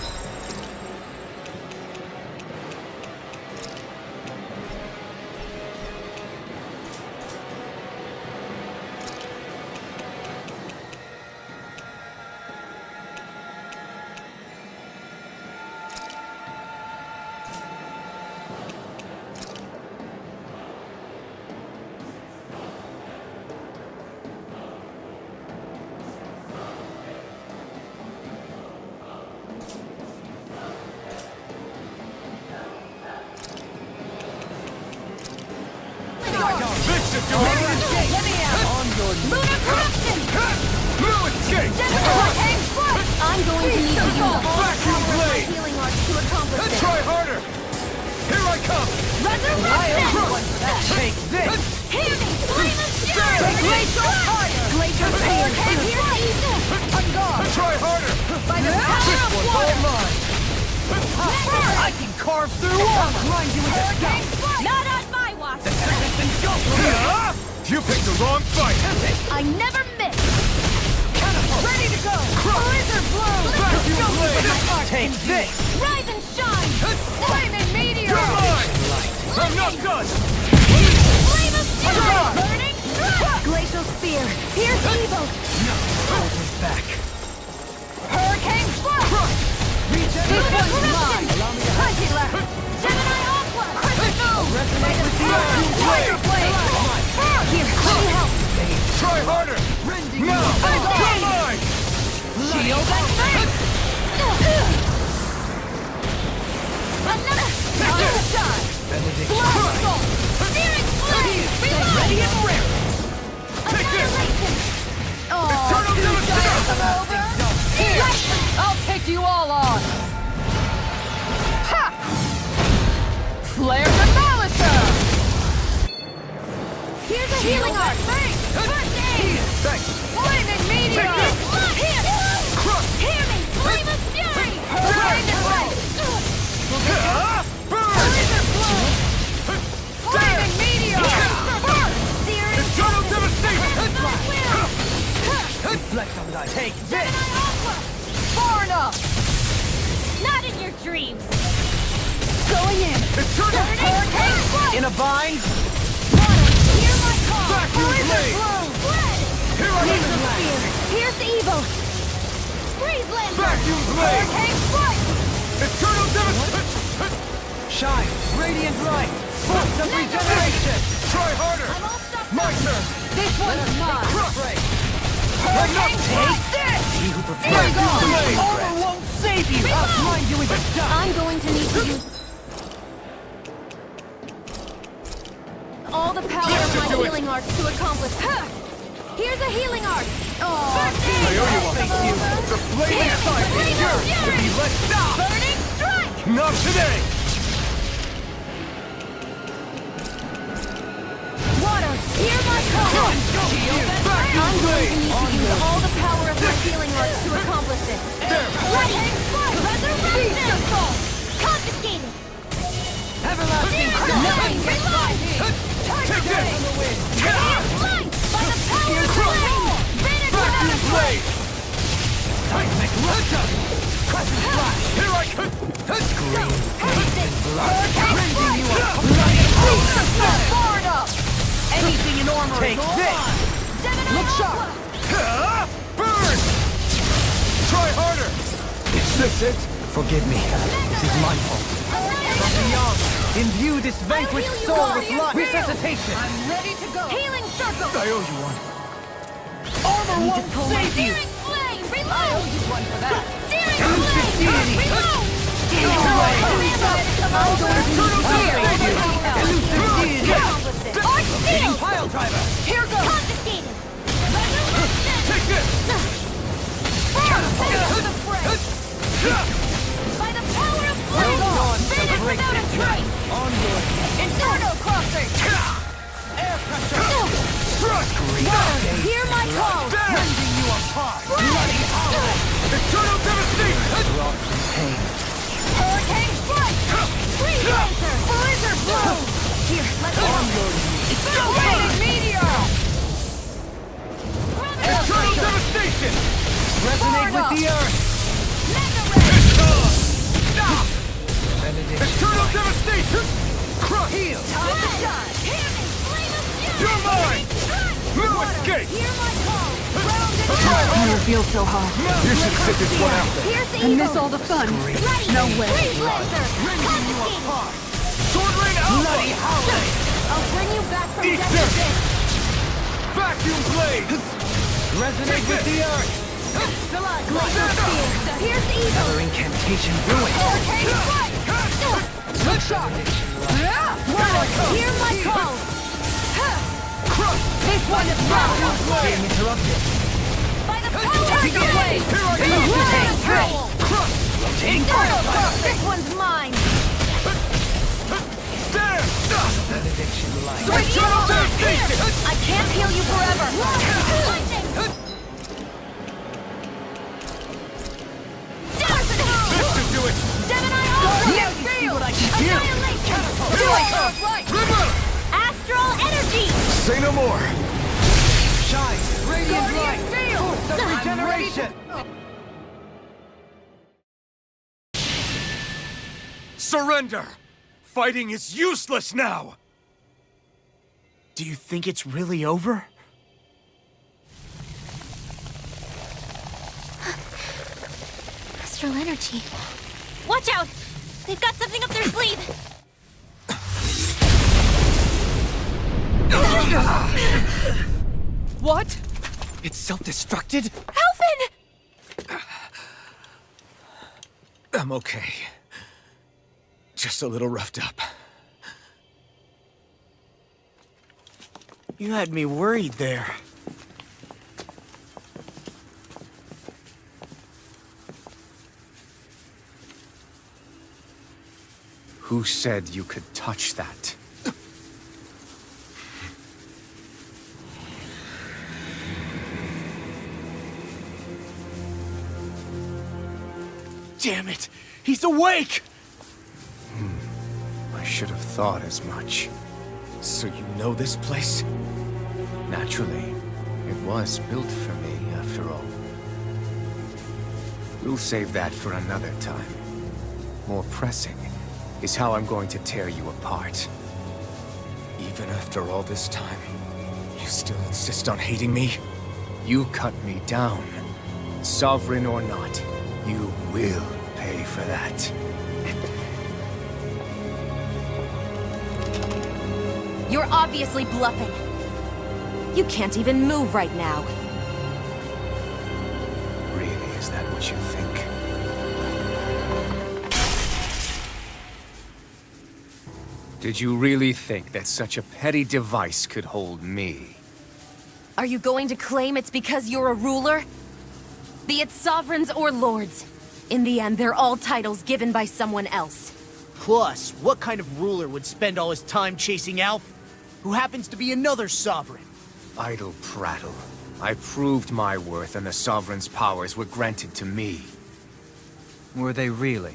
Lunar corruption. No escape! Hurricane strike. I'm going to need to use all the Vacuum power of my blade. healing arts to accomplish this. Try harder! Here I come! Resurrection. Take this! Hear me. Flame of fury. Glacial fire! Glacial fire! Hurricane here's evil. On guard! Try harder! By the power This of one's all water! mine! I can carve through armor! Grind you into Hurricane dust! strike. Not on my watch. Huh? You picked the wrong fight! I never miss. Ready to go! Blizzard blow. Vacuum blade! Take this! Rise and shine. Flaming meteor! You're mine! I'm not done! Flame of fury. God. Burning strike. Glacial spear. Here's evil. Hold me back! Hurricane strike! This one's mine. Plenty left. Gemini Aqua. Crystal. Resonate with the vacuum Fire blade! blade! Here, let me help. Try harder! Now! You're mine! Shield and face! Another. Time to shine! Blood soul. Searing flame. Reload. Ready and rare! Annihilation. Eternal devastation! Here! I'll take you all on! Ha! Flare Demolisher! Here's a healing arc. First aid. Thanks! Flaming meteor! Here. Hear me. Flame of fury. Hurricane strike! Burn! Flaming meteor! Searing Eternal devastation! will. Reflect on that. Take this! Gemini Aqua. Far enough! Not in your dreams. Going in! Eternal Hurricane strike. In a bind? Hear my call. Vacuum blade! Fled. Here I Glacial am! spear. Here's the evil. Freeze Lancer. Vacuum blade! Hurricane strike. Eternal devastation! Shine! Radiant light! Force of regeneration! Try harder! I'm all stuck. My turn! This one's mine! Crush! Hurricane strike! This! Vacuum blade! Armor won't save you! I'll blind you with the dust! I'm going to need to use all the power This of should my do it. healing arts to accomplish. Here's a healing arc. I owe you one. Thank you. The Not today! Water, hear my call! I'm going to need to use all the power of my healing arts to accomplish this. Ready! Resurrection! Confiscated! Everlasting Nothing gets by me! Take this! Flight! By the power of the flame! Vanish without a trace! Cosmic Launcher! Crescent Flash! Here I come! Hurricane Strike! Forward up! Anything in armor Take is this! on! Look sharp! Burn! Try harder! Is this it? Forgive me. This is my fault. Imbue this vanquished heal you soul all. with life. Resuscitation! I'm ready to go! Healing circle! I owe you one. Armor won't save you! Searing flame! I Reload! owe you one for that! Searing flame! Reload! Hitting pile driver! Here goes! Confiscated! Resurrection! Take this! By the power of flame! Vanish without a trace! Onward! Inferno crossing! Air pressure! Hear my call! Rending you apart! Bloody Eternal devastation! Wrought with pain. Hurricane strike! Freeze laser! Blizzard blow! Here, let me know! Accelerated meteor! Eternal devastation! Resonate with the earth! Mega ray! Benediction. Eternal devastation! Crush! Heal! Time to shine! Healing flame of fury! You're mine! Strike! No escape! Hear my call! Ground and Try power! You feel so hard. You should sit this one out. Here's the And evil! miss all the fun. Ready! No way. Freeze laser! Confiscated! Sword Rain Bloody Alpha! howling! I'll bring you back from Eat death this! to this! Vacuum blade! Resonate with the earth! Glacial spear! Here's the evil! Another incantation ruined! Hurricane strike! Look sharp! Hear my call! This one is wrong! Being interrupted! By the power of the blade! Rotating This one's mine! There! benediction light! Eternal devastation! I can't heal you forever! Lightning! This should do it! Gemini Ultra! See what I can do! Annihilation! Do it! Right! River! Astral Energy! Say no more! Shine! Radiant light! Field! Force of regeneration! Surrender! Fighting is useless now! Do you think it's really over? Astral Energy. Watch out! They've got something up their sleeve! What? It's self-destructed? Alphen! I'm okay. Just a little roughed up. You had me worried there. Who said you could touch that? Damn it! He's awake! I should have thought as much. So you know this place? Naturally. It was built for me, after all. We'll save that for another time. More pressing is how I'm going to tear you apart. Even after all this time, you still insist on hating me? You cut me down. Sovereign or not, you will pay for that. You're obviously bluffing. You can't even move right now. Really, is that what you think? Did you really think that such a petty device could hold me? Are you going to claim it's because you're a ruler? Be it sovereigns or lords. In the end, they're all titles given by someone else. Plus, what kind of ruler would spend all his time chasing Alphen, who happens to be another sovereign? Idle prattle. I proved my worth and the Sovereign's powers were granted to me. Were they really?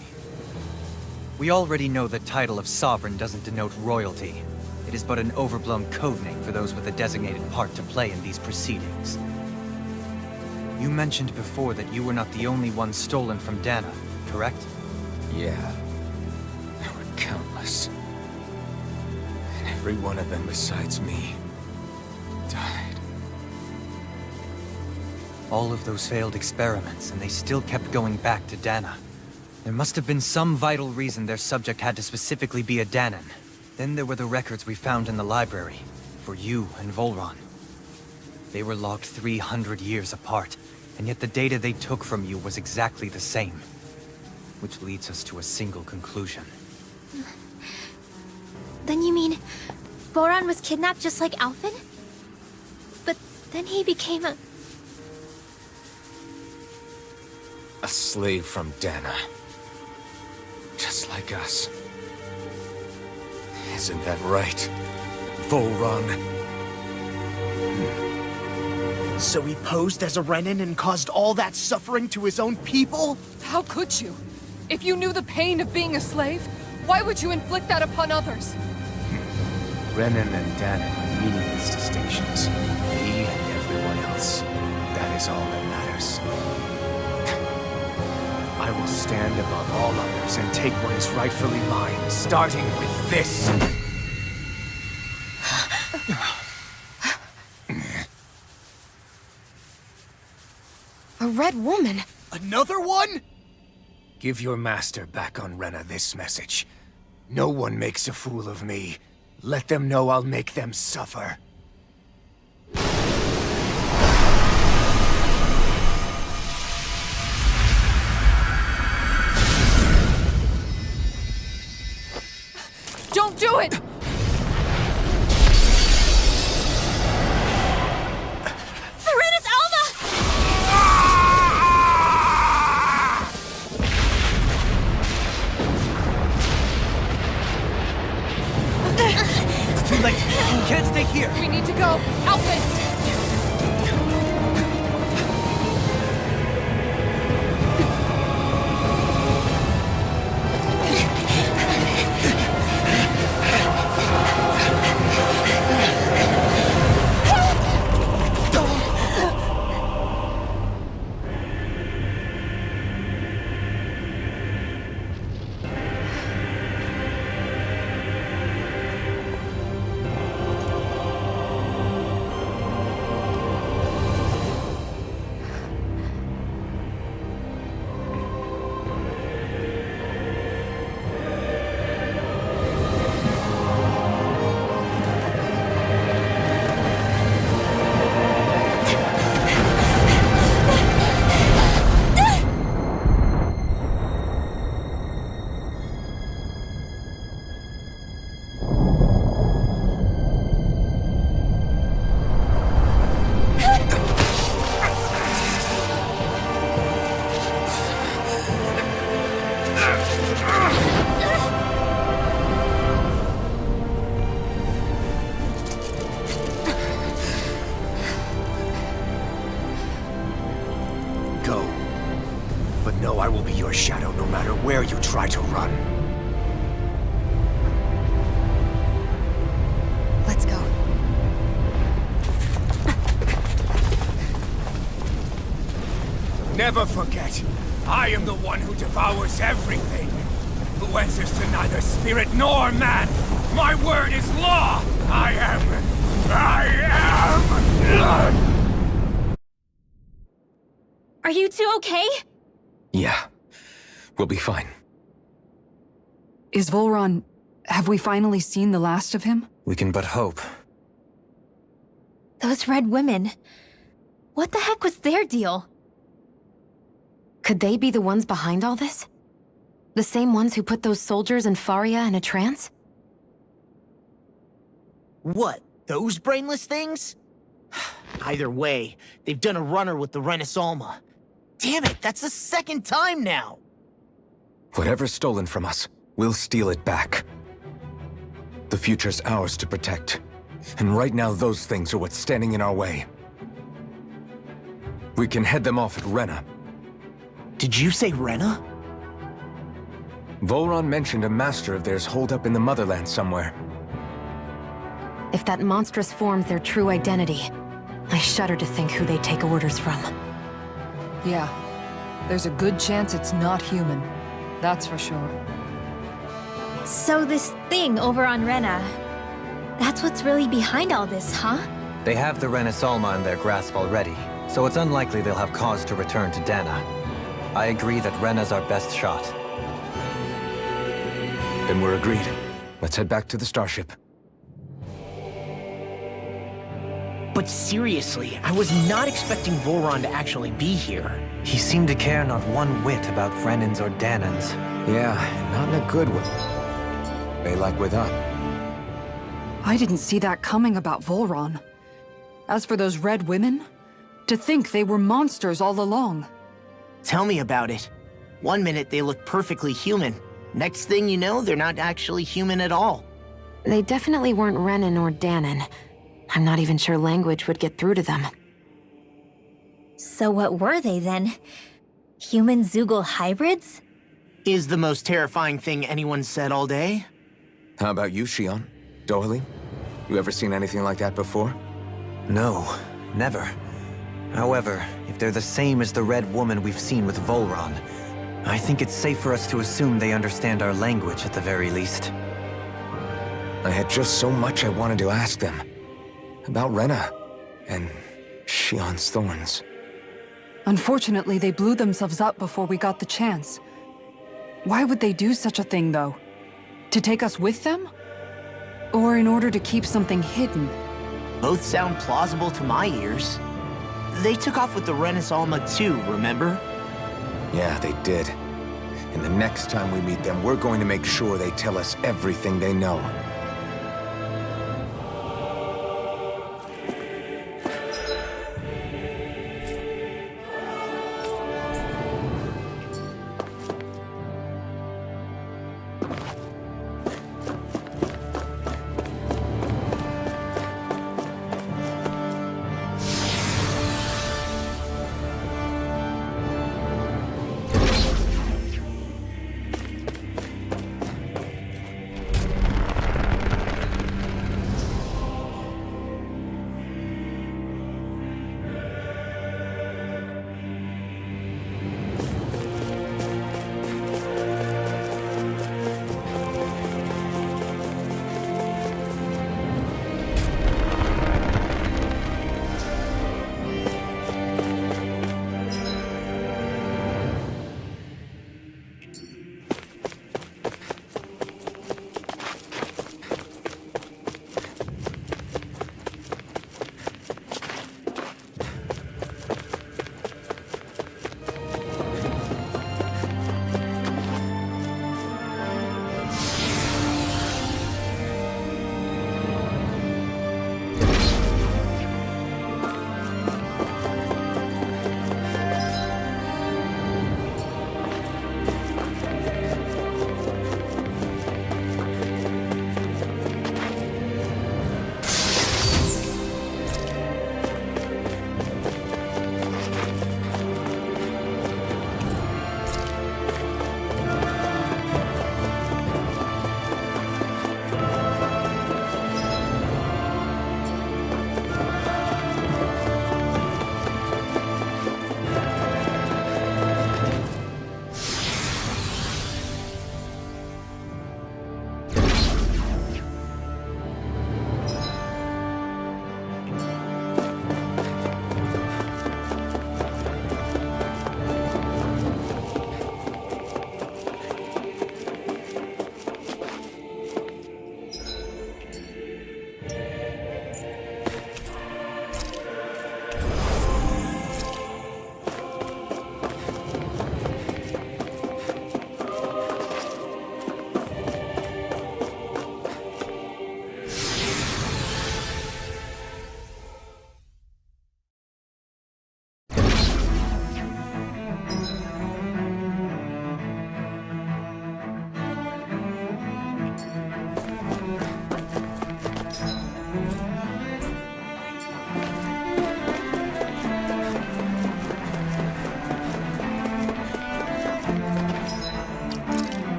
We already know the title of Sovereign doesn't denote royalty. It is but an overblown codename for those with a designated part to play in these proceedings. You mentioned before that you were not the only one stolen from Dana, correct? Yeah. There were countless. And every one of them besides me died. All of those failed experiments, and they still kept going back to Dana. There must have been some vital reason their subject had to specifically be a Danan. Then there were the records we found in the library, for you and Volron. They were logged 300 years apart, and yet the data they took from you was exactly the same. Which leads us to a single conclusion. Then you mean Boran was kidnapped just like Alphen? But then he became a... A slave from Dana. Just like us. Isn't that right, Volron? So he posed as a Renan and caused all that suffering to his own people? How could you? If you knew the pain of being a slave, why would you inflict that upon others? Renan and Dana are meaningless distinctions. Me and everyone else. That is all that matters. I will stand above all others and take what is rightfully mine, starting with this. A red woman? Another one? Give your master back on Rena this message. No one makes a fool of me. Let them know I'll make them suffer. Don't do it! Serenus Alva! It's too late! You can't stay here! We need to go! Alphen! Go. But know I will be your shadow no matter where you try to run. Let's go. Never forget, I am the one who devours everything. Who answers to neither spirit nor man. My word is law. I am. Are you two okay? Yeah. We'll be fine. Is Volron... have we finally seen the last of him? We can but hope. Those red women. What the heck was their deal? Could they be the ones behind all this? The same ones who put those soldiers in Faria in a trance? What, those brainless things? Either way, they've done a runner with the Renus Alma. Damn it, that's the second time now! Whatever's stolen from us, we'll steal it back. The future's ours to protect. And right now, those things are what's standing in our way. We can head them off at Rena. Did you say Rena? Volron mentioned a master of theirs holed up in the Motherland somewhere. If that monstrous form's their true identity, I shudder to think who they take orders from. Yeah. There's a good chance it's not human. That's for sure. So this thing over on Rena, that's what's really behind all this, huh? They have the Renis Alma in their grasp already, so it's unlikely they'll have cause to return to Dana. I agree that Rena's our best shot. Then we're agreed. Let's head back to the starship. But seriously, I was not expecting Volron to actually be here. He seemed to care not one whit about Renans or Danans. Yeah, not in a good way. They like with us. I didn't see that coming about Volron. As for those red women, to think they were monsters all along. Tell me about it. One minute they look perfectly human. Next thing you know, they're not actually human at all. They definitely weren't Renan or Danan. I'm not even sure language would get through to them. So what were they then? Human Zoogle hybrids? Is the most terrifying thing anyone said all day? How about you, Shion? Dohalim? You ever seen anything like that before? No, never. However, if they're the same as the Red Woman we've seen with Volron, I think it's safe for us to assume they understand our language at the very least. I had just so much I wanted to ask them. About Rena, and Shion's thorns. Unfortunately, they blew themselves up before we got the chance. Why would they do such a thing, though? To take us with them? Or in order to keep something hidden? Both sound plausible to my ears. They took off with the Renis Alma too, remember? Yeah, they did. And the next time we meet them, we're going to make sure they tell us everything they know.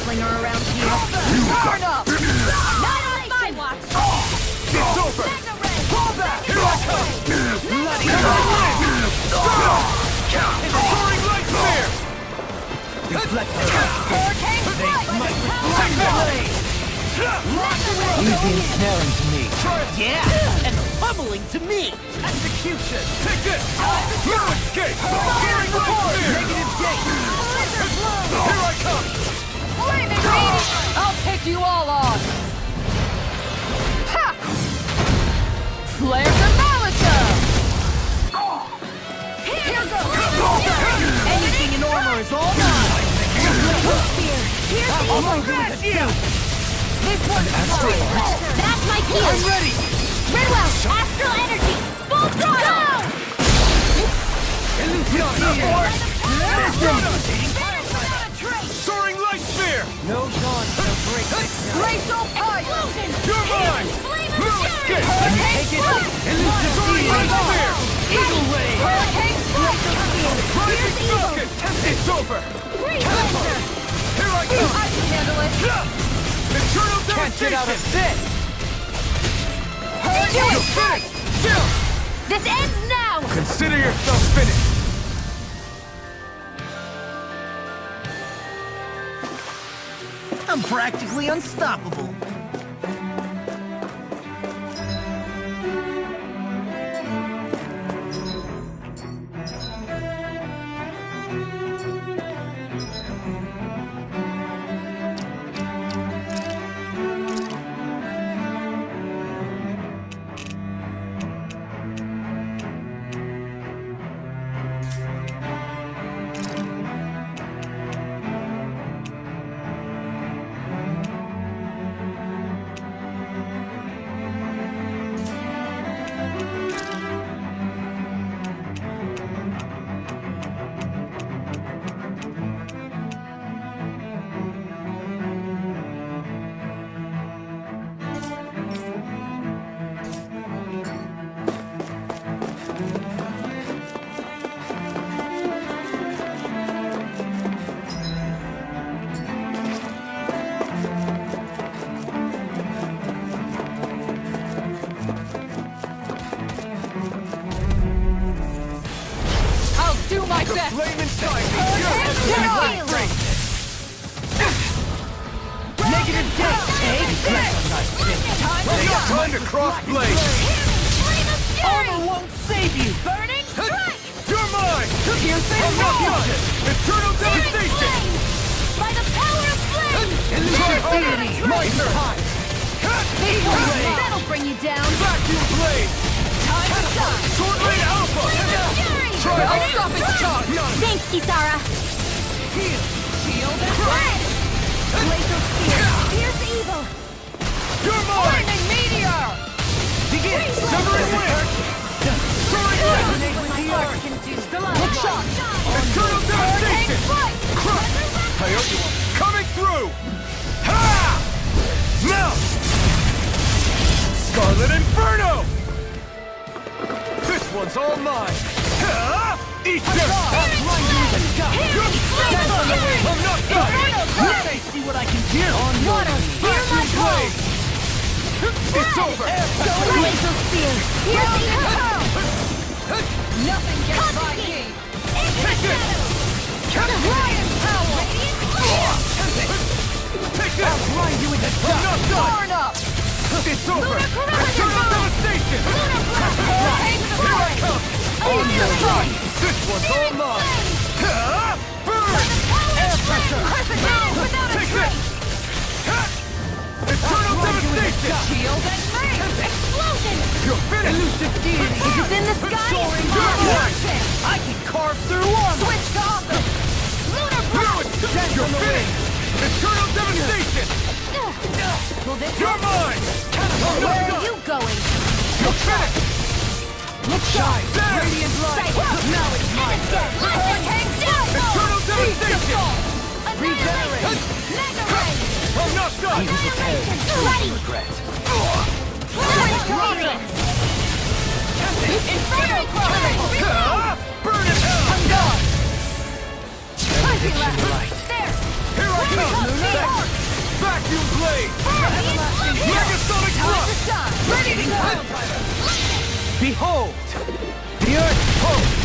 gunslinger around here. Burn up! Not on my watch! It's over! Mega Ray! Fall back! Here I come! Bloody hell! It's a soaring light spear! Hurricane Strike! Take that! Easy ensnaring to me. Yeah, and pummeling to me. Execution! Take this! No escape! Soaring light spear! Negative gate. Here I come! Flaming meteor! I'll take you all on! Ha! Flare the Molotov! Here goes! Anything in armor is all mine. Here's the evil! This one's That's my cue! I'm ready! Very well! Astral energy! Full throttle! Soaring light spear! No dawn shall break this night. Glacial Ice! Explosion! You're mine! Flame No of escape! fury! Take it! Soaring light spear! Eagle ray! Hurricane Strike! Rising Here's evil! falcon! It's over! Freeze laser! Here I go! I can handle it! Eternal Can't get out of devastation! this! You're finished! Still! This ends now! Consider yourself finished! I'm practically unstoppable. I'll do my best! Flame inside me! Hurricane Break! Negative gate! Take this! Time to cross blade! Flame of fury! Armor won't save you! Burning strike! You're mine! Piercing I'm not wall! done! Eternal Searing devastation! flame! By the power of flame! Try harder! Deity! My turn! That'll bring you down! Vacuum blade! Time to shine! Sword blade alpha! Flame of fury! Try I'll harder! stop its charge! Thanks, Kisara! Shield and Red! Laser spear! Fierce evil! You're mine! Flaming meteor! Begin! Severing wind! Soaring light! Resonate with the earth! Hook shot! Eternal devastation! Strike! Crush! Coyote coming through! Ha! Now! Scarlet Inferno! This one's all mine! Ha! Eat this! You're I'm not done! Let me see what I can do! Water! Hear my call! It's over! Laser spear! Here's evil! Nothing gets by me! Take this! Lion power! Take this! I'm not done! Burn up! It's over! Corona Eternal Bomb! devastation! Lunar blast! Here I come! On your side! This one's all mine! Ha! Burn! Air pressure! Down without a Take trace! this! Eternal devastation! Shield and ring! Explosion! You're finished! Is it in the sky? You're mine! I can carve through armor! Switch to offense! Lunar You're blast! finished! Eternal devastation! You're mine! I'm not Where are done! you going? You're finished! Look shine! There! Radiant light! Now it's mine! Hurricane down! Eternal devastation! Annihilate! Mega ray! I'm not done! Annihilation! Ready! Regret. Flash grenade! Inferno crawler! Ha! Burn in hell! Punching left! There! Here I come! Luna! shine! Ready to go! Behold! The Earth pulse!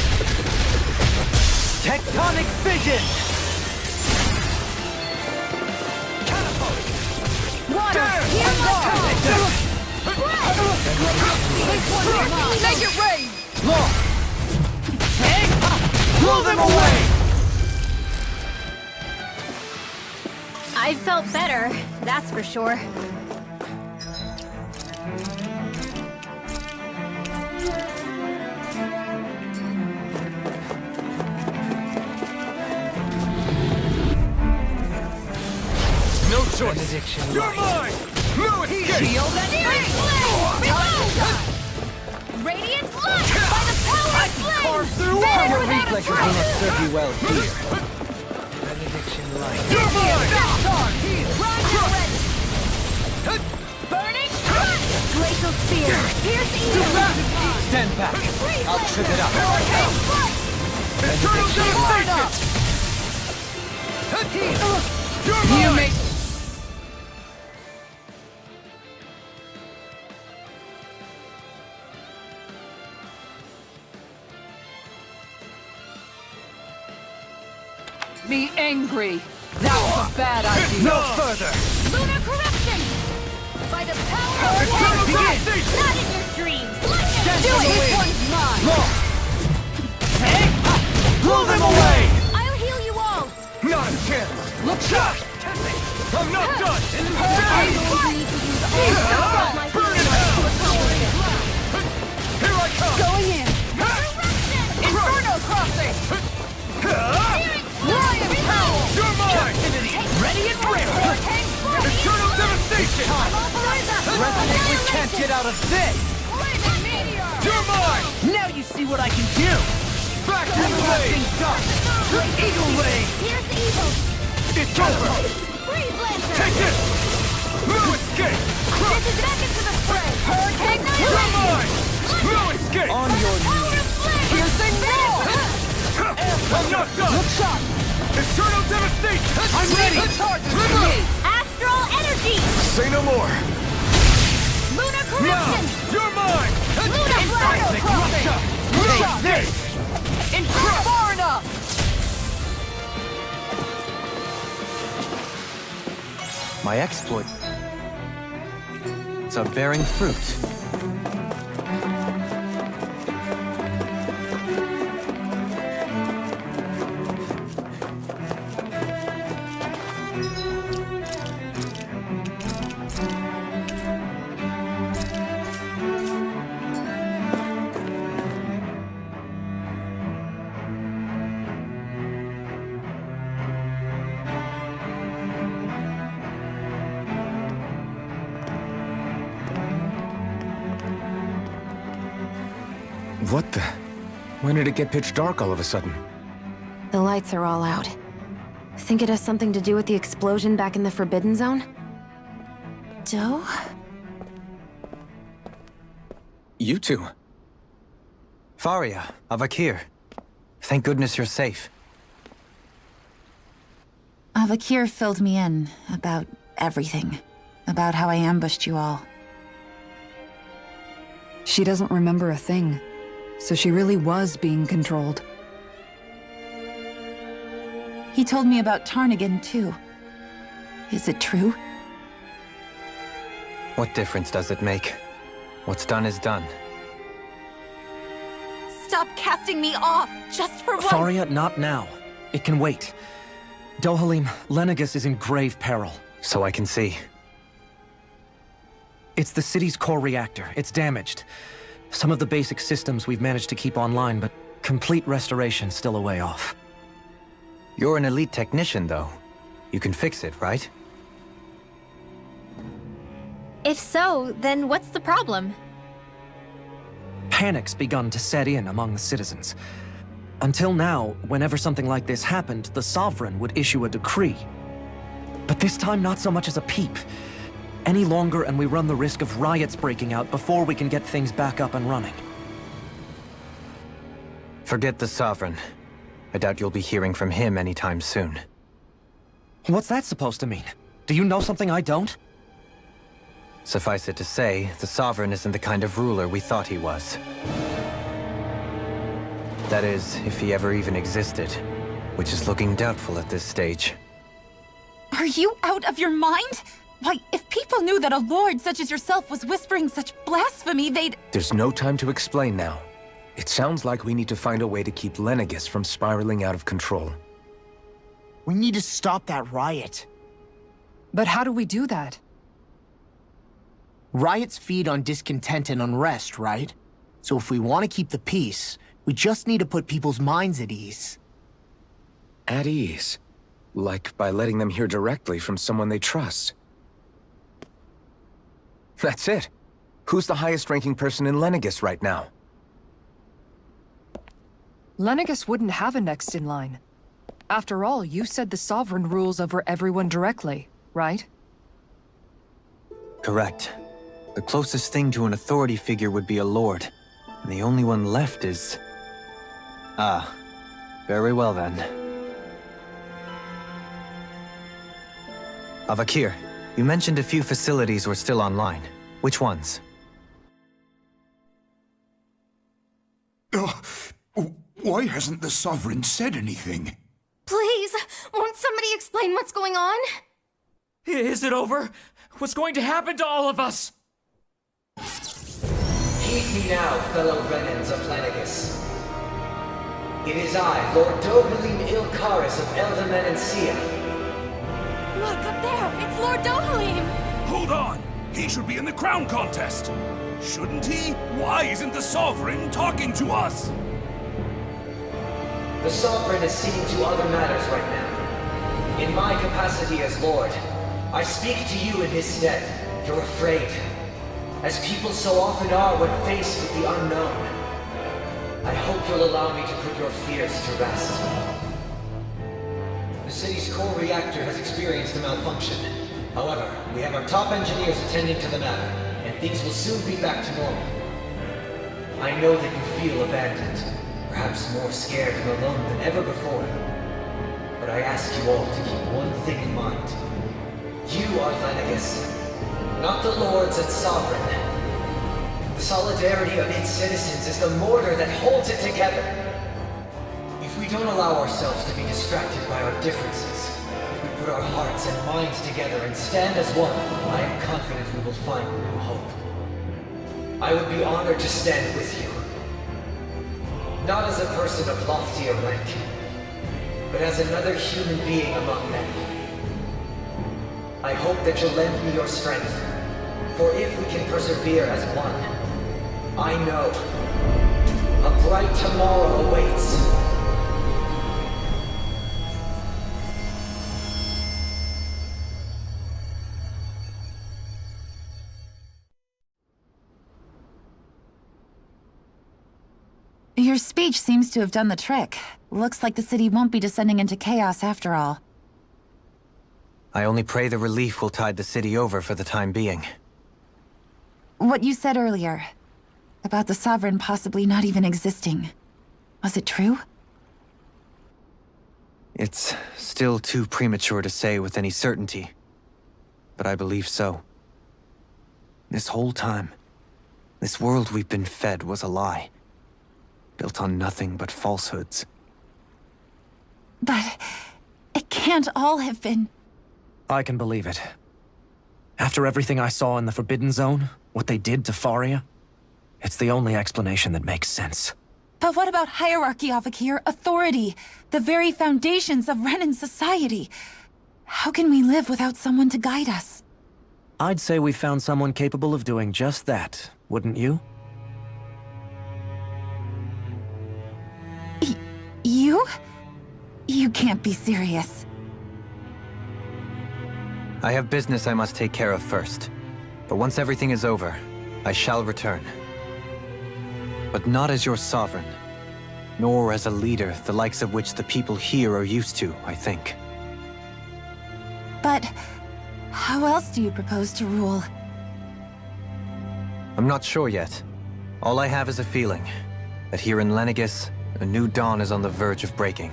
Tectonic vision! Catapult! Water! Hear my call! Make it rain! Law! Blow them away! I felt better, that's for sure. No choice! You're mine! No escape! Shield and Searing flame! Radiant light! By the power of flame! Carve through all Better your without a reflexes will trace! not serve you well here. Benediction light. You're mine! Run and ready! Burning crunch! Glacial spear! Pierce evil! Stand back! I'll trip it up. Hurricane strike! Eternal devastation! You're mine! You make... Be angry. That was a bad idea. No further! Lunar corruption! By the power of Eternal flame! devastation! Not in your dreams! Lightning! Do it! This one's mine! Law! Blow them away! I'll heal you all! Not a chance! Look shot! I'm not done! I don't need to use all my Burn in hell! Here I come! Going in! corruption! Inferno crossing! Lion power! You're mine! Ready and ready! Hurricane strike! Eternal devastation! Resonate, we can't get out of this! You're mine! Now you see what I can do! Back in the lane! Eagle Ray! Here's the evil! It's over! Freeze Lancer! Take this! No escape! Crush! This is back into the fray! Hurricane You're Annihilation! mine! No escape! On your power of flame! Piercing roar! I'm not done! Look sharp! Eternal devastation! I'm ready! Charge me! Astral energy! Say no more! Lunar Now! corruption! You're mine! Lunar Inferno flame! crossing! Take this! Far enough! My exploits are bearing fruit. What the? When did it get pitch dark all of a sudden? The lights are all out. Think it has something to do with the explosion back in the Forbidden Zone? Doe? You two. Faria, Avakir. Thank goodness you're safe. Avakir filled me in about everything. About how I ambushed you all. She doesn't remember a thing, so she really was being controlled. He told me about Tarnigan, too. Is it true? What difference does it make? What's done is done. Stop casting me off, just for once! Faria, not now. It can wait. Dohalim, Lenegus is in grave peril. So I can see. It's the city's core reactor. It's damaged. Some of the basic systems we've managed to keep online, but complete restoration's still a way off. You're an elite technician, though. You can fix it, right? If so, then what's the problem? Panic's begun to set in among the citizens. Until now, whenever something like this happened, the Sovereign would issue a decree. But this time, not so much as a peep. Any longer, and we run the risk of riots breaking out before we can get things back up and running. Forget the Sovereign. I doubt you'll be hearing from him anytime soon. What's that supposed to mean? Do you know something I don't? Suffice it to say, the Sovereign isn't the kind of ruler we thought he was. That is, if he ever even existed, which is looking doubtful at this stage. Are you out of your mind? Why, if people knew that a lord such as yourself was whispering such blasphemy, they'd... There's no time to explain now. It sounds like we need to find a way to keep Lenegis from spiraling out of control. We need to stop that riot. But how do we do that? Riots feed on discontent and unrest, right? So if we want to keep the peace, we just need to put people's minds at ease. At ease? Like by letting them hear directly from someone they trust. That's it. Who's the highest-ranking person in Lenegis right now? Lenegis wouldn't have a next in line. After all, you said the Sovereign rules over everyone directly, right? Correct. The closest thing to an authority figure would be a lord, and the only one left is... Ah, very well then. Avakir, you mentioned a few facilities were still online. Which ones? Why hasn't the Sovereign said anything? Please, won't somebody explain what's going on? Is it over? What's going to happen to all of us? Heed me now, fellow Renans of Lenegis. It is I, Lord Dohalim Ilkaris of Eldaman and Sia. Look, up there! It's Lord Dohalim! Hold on! He should be in the crown contest! Shouldn't he? Why isn't the Sovereign talking to us? The Sovereign is seeing to other matters right now. In my capacity as Lord, I speak to you in his stead. You're afraid, as people so often are when faced with the unknown. I hope you'll allow me to put your fears to rest. The city's core reactor has experienced a malfunction. However, we have our top engineers attending to the matter, and things will soon be back to normal. I know that you feel abandoned, perhaps more scared and alone than ever before. But I ask you all to keep one thing in mind. You are Lenegis, not the Lords and Sovereign. The solidarity of its citizens is the mortar that holds it together. If we don't allow ourselves to be distracted by our differences, if we put our hearts and minds together and stand as one, I am confident we will find new hope. I would be honored to stand with you. Not as a person of loftier rank, but as another human being among many. I hope that you'll lend me your strength, for if we can persevere as one, I know a bright tomorrow awaits. Your speech seems to have done the trick. Looks like the city won't be descending into chaos after all. I only pray the relief will tide the city over for the time being. What you said earlier, about the Sovereign possibly not even existing, was it true? It's still too premature to say with any certainty, but I believe so. This whole time, this world we've been fed was a lie, built on nothing but falsehoods. But it can't all have been... I can believe it. After everything I saw in the Forbidden Zone, what they did to Faria, it's the only explanation that makes sense. But what about hierarchy, Avakir? Authority? The very foundations of Renan society? How can we live without someone to guide us? I'd say we found someone capable of doing just that, wouldn't you? You? You can't be serious. I have business I must take care of first. But once everything is over, I shall return. But not as your sovereign, nor as a leader the likes of which the people here are used to, I think. But how else do you propose to rule? I'm not sure yet. All I have is a feeling that here in Lenegis, a new dawn is on the verge of breaking.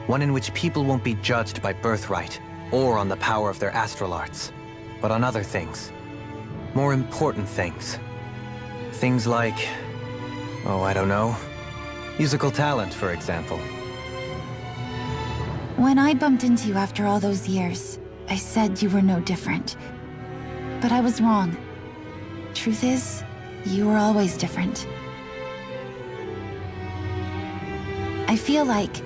One in which people won't be judged by birthright, or on the power of their astral arts, but on other things, More important things. Things like, oh, I don't know, musical talent, for example. When I bumped into you after all those years, I said you were no different. But I was wrong. Truth is, you were always different. I feel like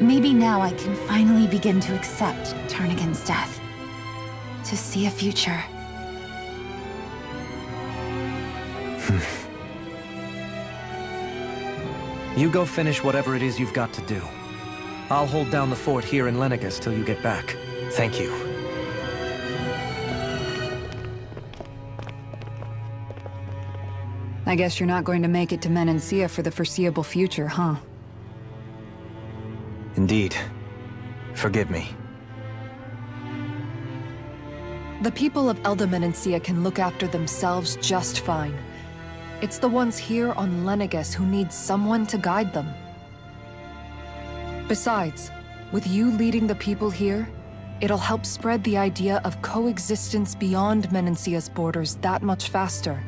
maybe now I can finally begin to accept Tarnigan's death. To see a future. You go finish whatever it is you've got to do. I'll hold down the fort here in Lenegus till you get back. Thank you. I guess you're not going to make it to Menancia for the foreseeable future, huh? Indeed. Forgive me. The people of Elda Menancia can look after themselves just fine. It's the ones here on Lenegus who need someone to guide them. Besides, with you leading the people here, it'll help spread the idea of coexistence beyond Menancia's borders that much faster.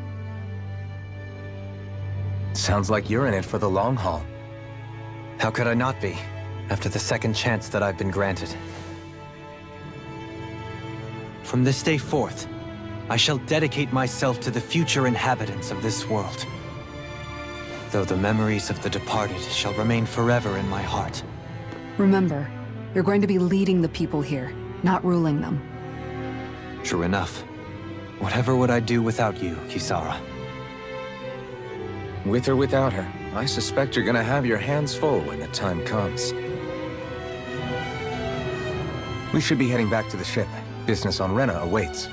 Sounds like you're in it for the long haul. How could I not be, after the second chance that I've been granted? From this day forth, I shall dedicate myself to the future inhabitants of this world. Though the memories of the departed shall remain forever in my heart. Remember, you're going to be leading the people here, not ruling them. True enough. Whatever would I do without you, Kisara? With or without her, I suspect you're gonna have your hands full when the time comes. We should be heading back to the ship. Business on Rena awaits.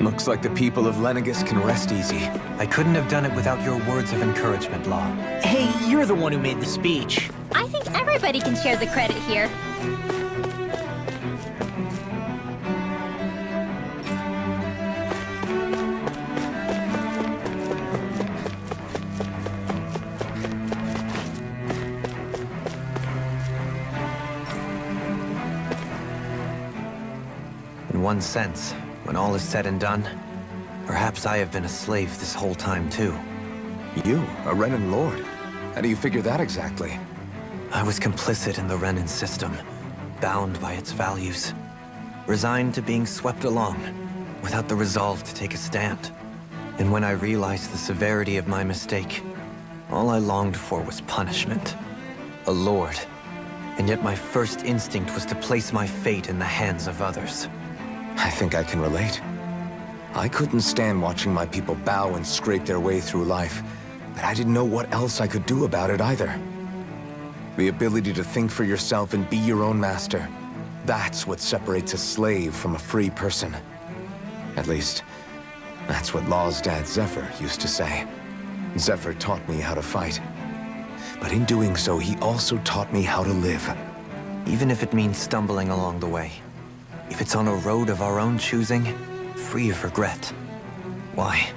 Looks like the people of Lenegus can rest easy. I couldn't have done it without your words of encouragement, Law. Hey, you're the one who made the speech. I think everybody can share the credit here. In one sense, when all is said and done, perhaps I have been a slave this whole time too. You, a Renan Lord? How do you figure that exactly? I was complicit in the Renan system, bound by its values, resigned to being swept along, without the resolve to take a stand. And when I realized the severity of my mistake, all I longed for was punishment. A lord. And yet my first instinct was to place my fate in the hands of others. I think I can relate. I couldn't stand watching my people bow and scrape their way through life, but I didn't know what else I could do about it either. The ability to think for yourself and be your own master, that's what separates a slave from a free person. At least, that's what Law's dad Zephyr used to say. Zephyr taught me how to fight. But in doing so, he also taught me how to live. Even if it means stumbling along the way. If it's on a road of our own choosing, free of regret. Why,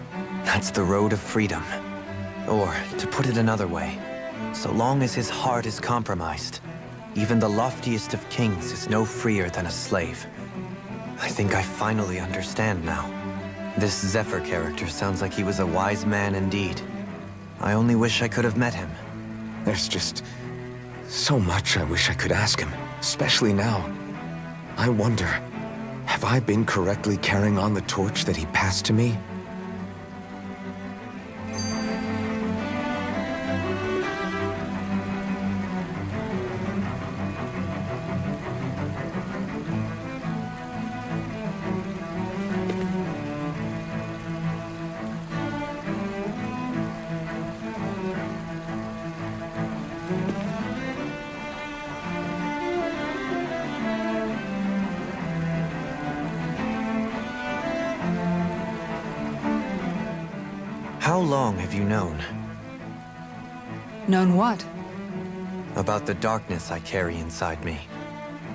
that's the road of freedom. Or, to put it another way, so long as his heart is compromised, even the loftiest of kings is no freer than a slave. I think I finally understand now. This Zephyr character sounds like he was a wise man indeed. I only wish I could have met him. There's just so much I wish I could ask him, especially now. I wonder, have I been correctly carrying on the torch that he passed to me? long have you known? Known what? About the darkness I carry inside me.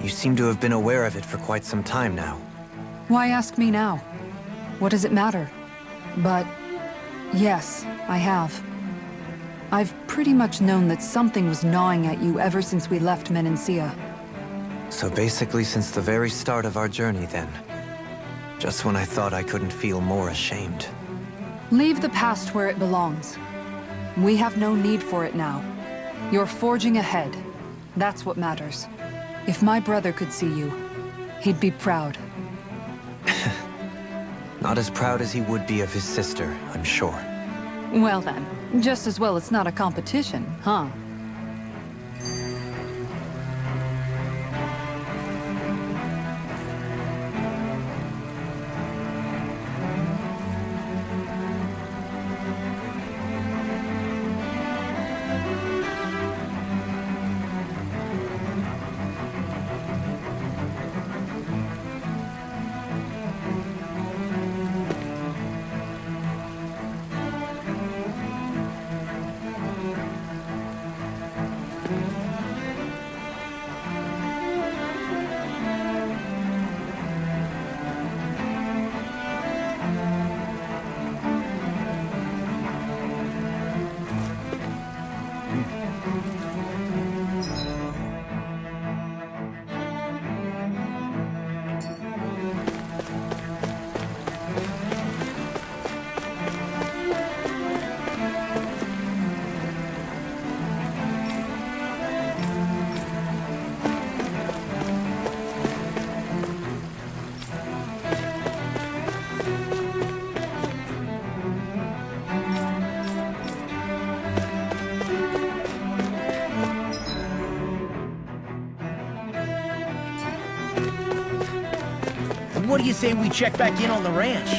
You seem to have been aware of it for quite some time now. Why ask me now? What does it matter? But yes, I have. I've pretty much known that something was gnawing at you ever since we left Menancia. So basically since the very start of our journey then. Just when I thought I couldn't feel more ashamed. Leave the past where it belongs. We have no need for it now. You're forging ahead. That's what matters. If my brother could see you, he'd be proud. Not as proud as he would be of his sister, I'm sure. Well then, just as well it's not a competition, huh? What do you say we check back in on the ranch?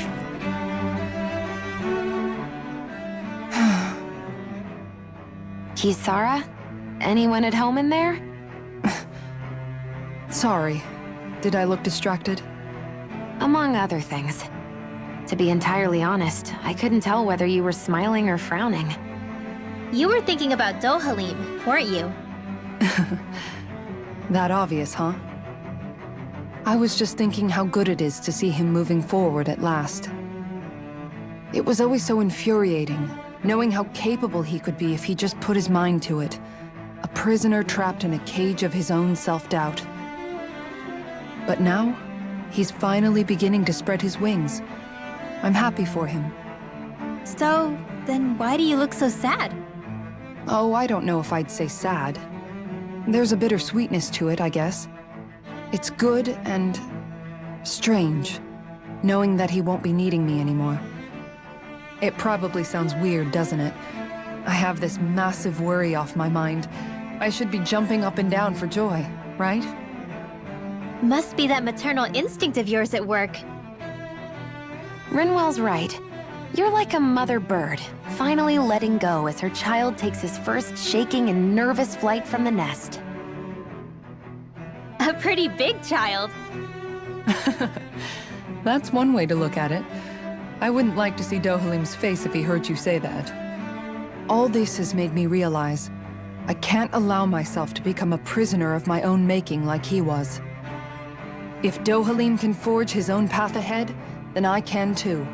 Kisara? Anyone at home in there? Sorry. Did I look distracted? Among other things. To be entirely honest, I couldn't tell whether you were smiling or frowning. You were thinking about Dohalim, weren't you? That obvious, huh? I was just thinking how good it is to see him moving forward at last. It was always so infuriating, knowing how capable he could be if he just put his mind to it. A prisoner trapped in a cage of his own self-doubt. But now, he's finally beginning to spread his wings. I'm happy for him. So, then why do you look so sad? Oh, I don't know if I'd say sad. There's a bittersweetness to it, I guess. It's good and strange, knowing that he won't be needing me anymore. It probably sounds weird, doesn't it? I have this massive worry off my mind. I should be jumping up and down for joy, right? Must be that maternal instinct of yours at work. Rinwell's right. You're like a mother bird, finally letting go as her child takes his first shaking and nervous flight from the nest. A pretty big child. That's one way to look at it. I wouldn't like to see Dohalim's face if he heard you say that. All this has made me realize I can't allow myself to become a prisoner of my own making like he was. If Dohalim can forge his own path ahead, then I can too.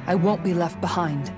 I won't be left behind.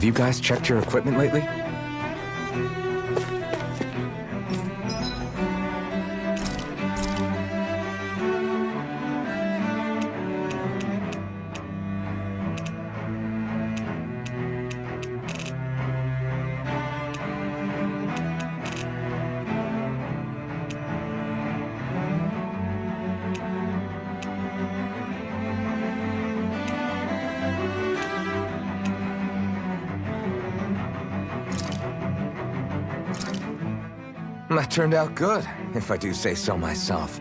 you guys checked your equipment lately? That turned out good, if I do say so myself.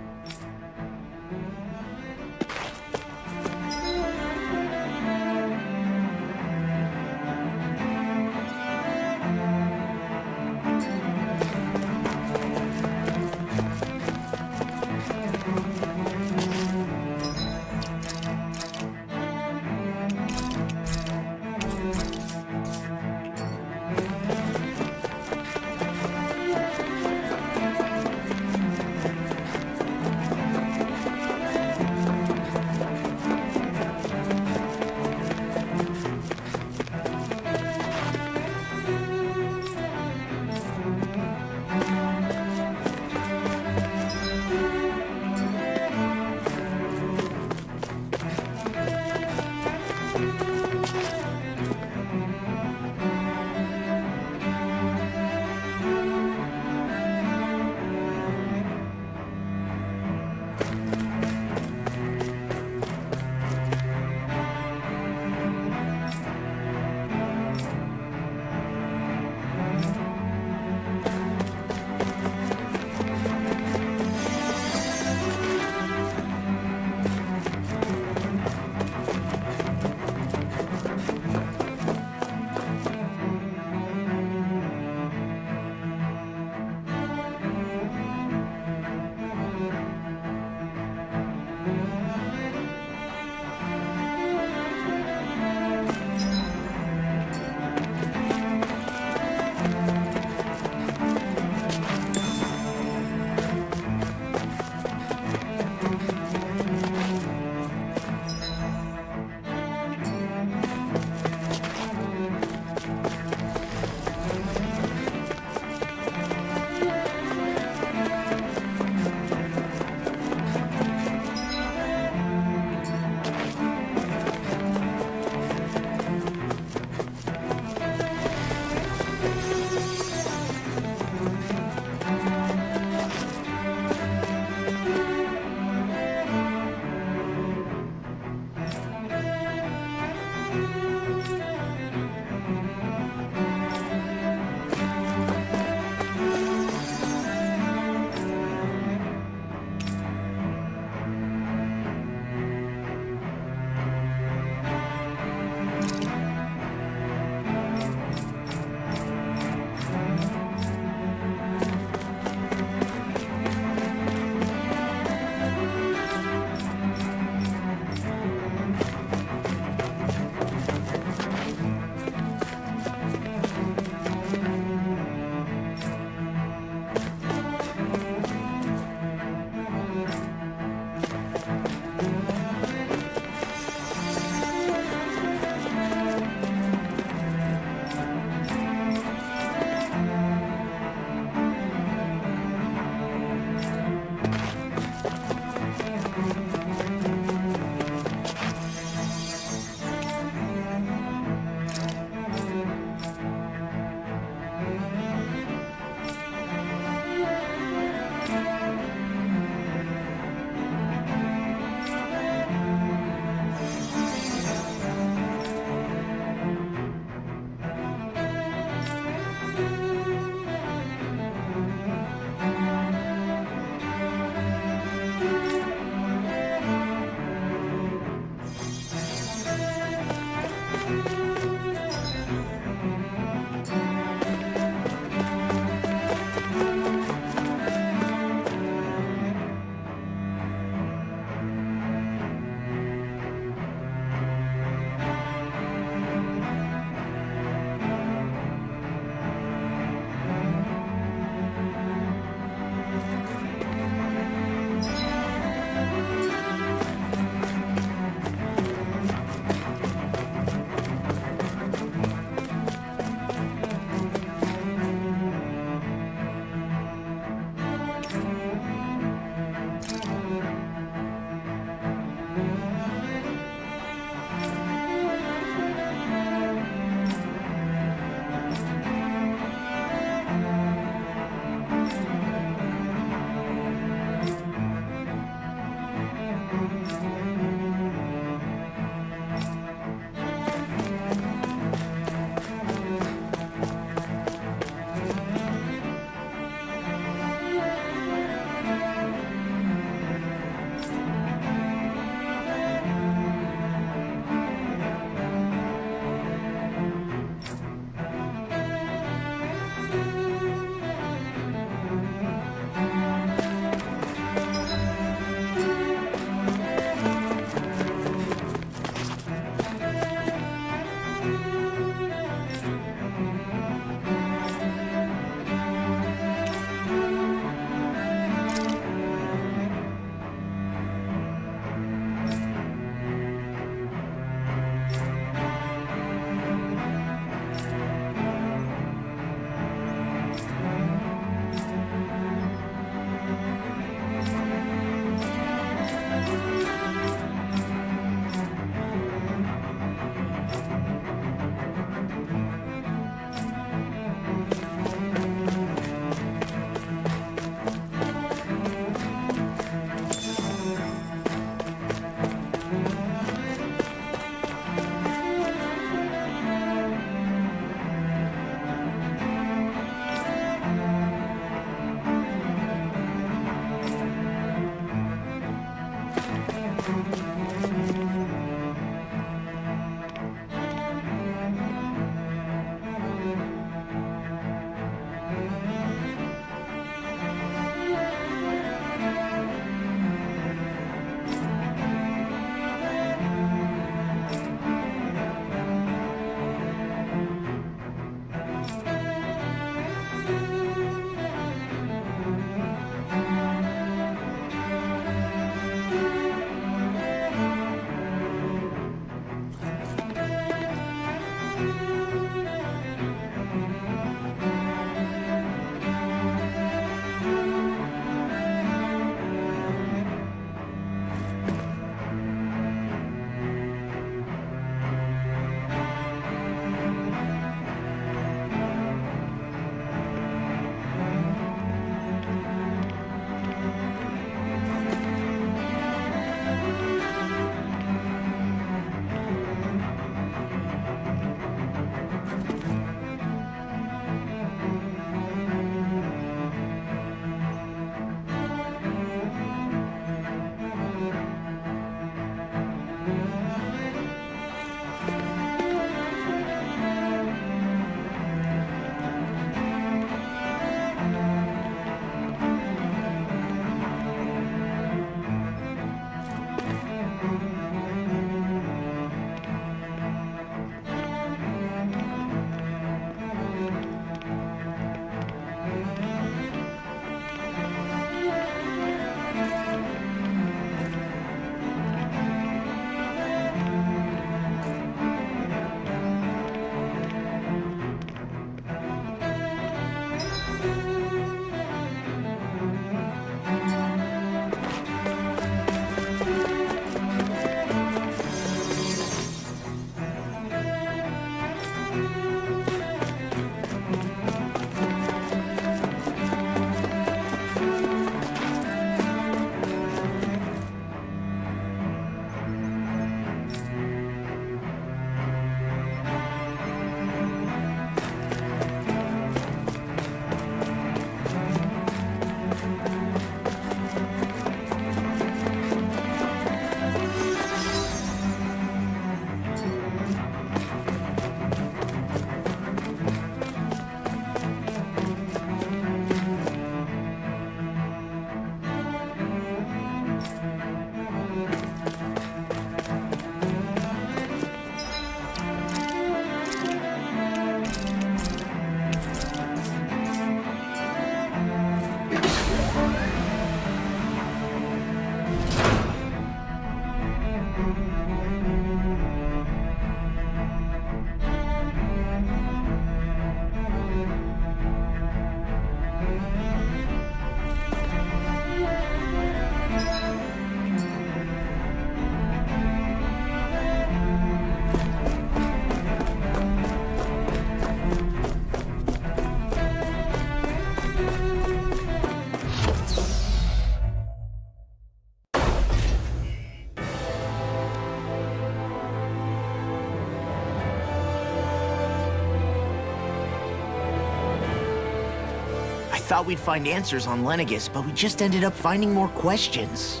thought we'd find answers on Lenegis, but we just ended up finding more questions.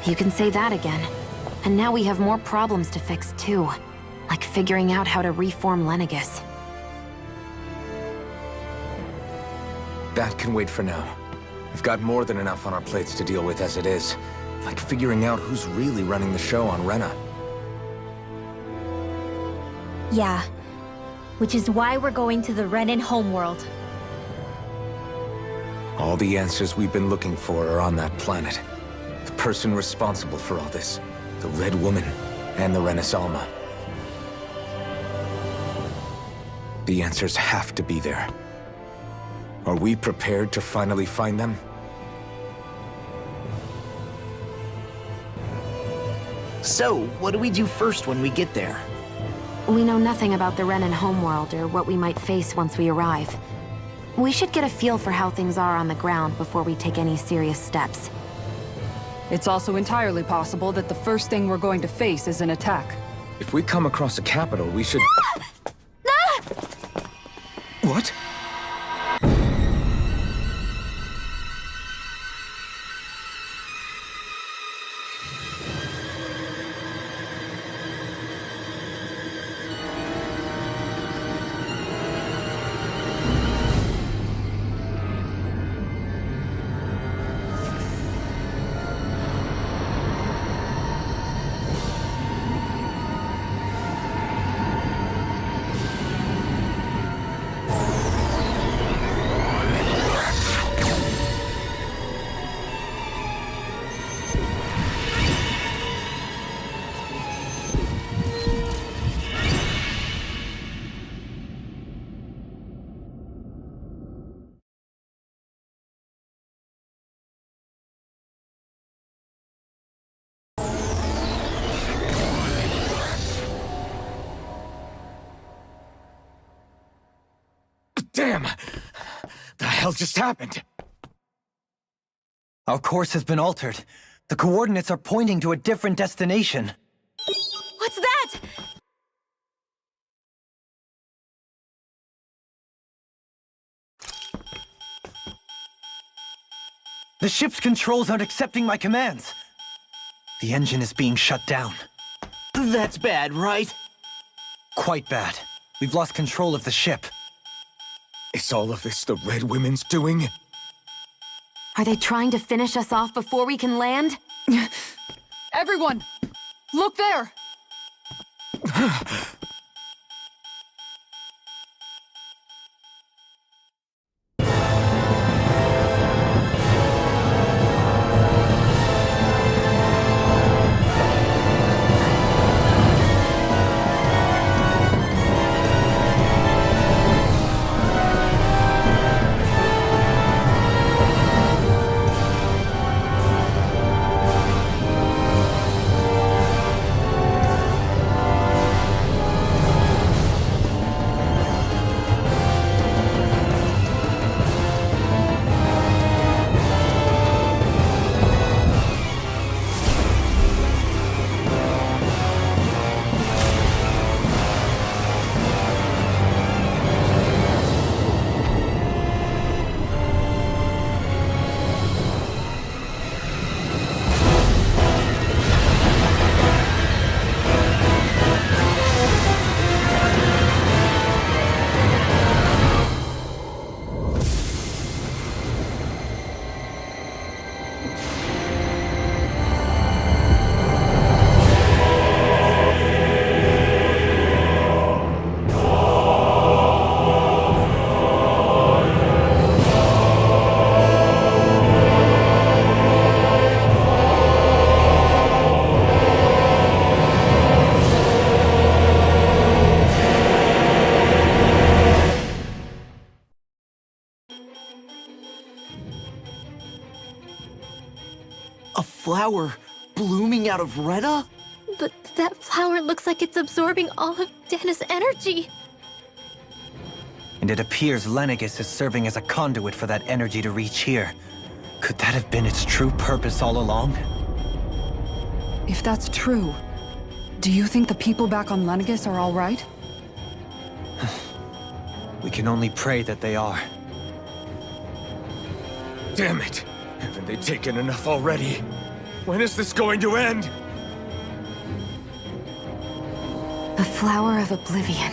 You can say that again. And now we have more problems to fix, too. Like figuring out how to reform Lenegis. That can wait for now. We've got more than enough on our plates to deal with as it is. Like figuring out who's really running the show on Rena. Yeah. Which is why we're going to the Renan homeworld. All the answers we've been looking for are on that planet. The person responsible for all this, the Red Woman, and the Renaissalma. The answers have to be there. Are we prepared to finally find them? So, what do we do first when we get there? We know nothing about the Renan homeworld or what we might face once we arrive. We should get a feel for how things are on the ground before we take any serious steps. It's also entirely possible that the first thing we're going to face is an attack. If we come across a capital, we should... What? Damn! The hell just happened? Our course has been altered. The coordinates are pointing to a different destination. What's that? The ship's controls aren't accepting my commands. The engine is being shut down. That's bad, right? Quite bad. We've lost control of the ship. Is all of this the Red Women's doing? Are they trying to finish us off before we can land? Everyone! Look there! A flower blooming out of Rena? But that flower looks like it's absorbing all of Dana's energy. And it appears Lenegis is serving as a conduit for that energy to reach here. Could that have been its true purpose all along? If that's true, do you think the people back on Lenegis are all right? We can only pray that they are. Damn it! Haven't they taken enough already? When is this going to end? The Flower of Oblivion.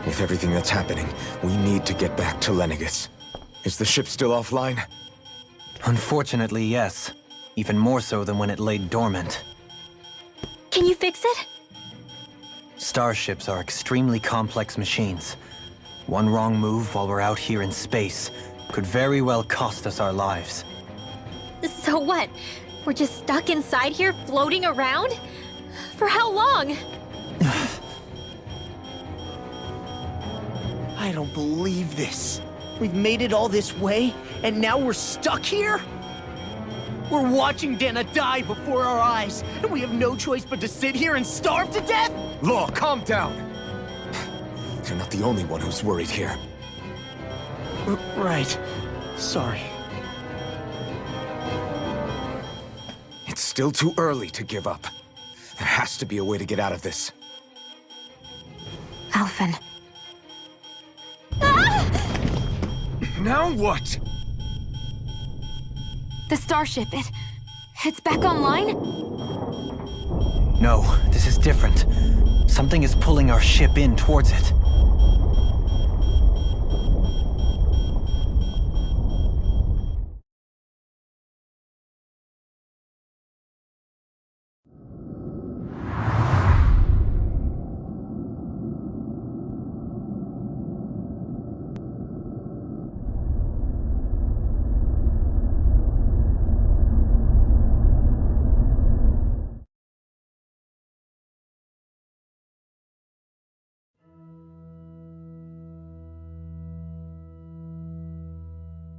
With everything that's happening, we need to get back to Lenegis. Is the ship still offline? Unfortunately, yes. Even more so than when it laid dormant. Can you fix it? Starships are extremely complex machines. One wrong move while we're out here in space could very well cost us our lives. So what? We're just stuck inside here, floating around? For how long? I don't believe this. We've made it all this way, and now we're stuck here? We're watching Dana die before our eyes, and we have no choice but to sit here and starve to death? Law, calm down! You're not the only one who's worried here. Right. Sorry. It's still too early to give up. There has to be a way to get out of this. Alphen. Now what? The starship, it's back online? No, this is different. Something is pulling our ship in towards it.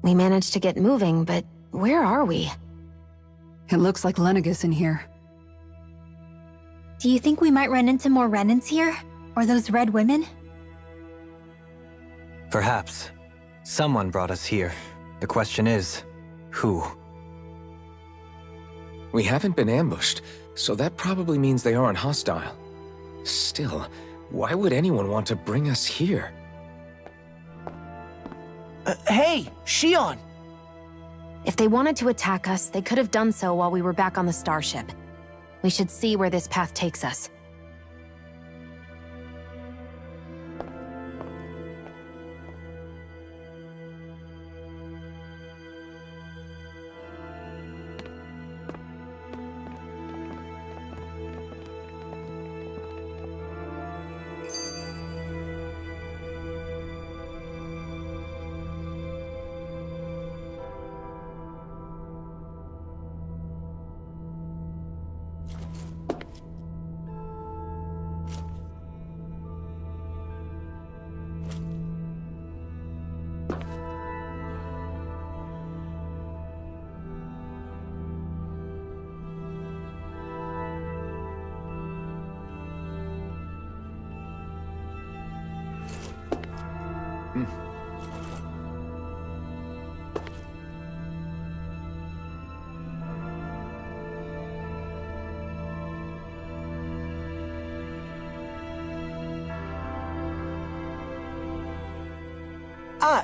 We managed to get moving, but where are we? It looks like Lenegis in here. Do you think we might run into more Renans here? Or those red women? Perhaps. Someone brought us here. The question is, who? We haven't been ambushed, so that probably means they aren't hostile. Still, why would anyone want to bring us here? Hey, Shion! If they wanted to attack us, they could have done so while we were back on the starship. We should see where this path takes us.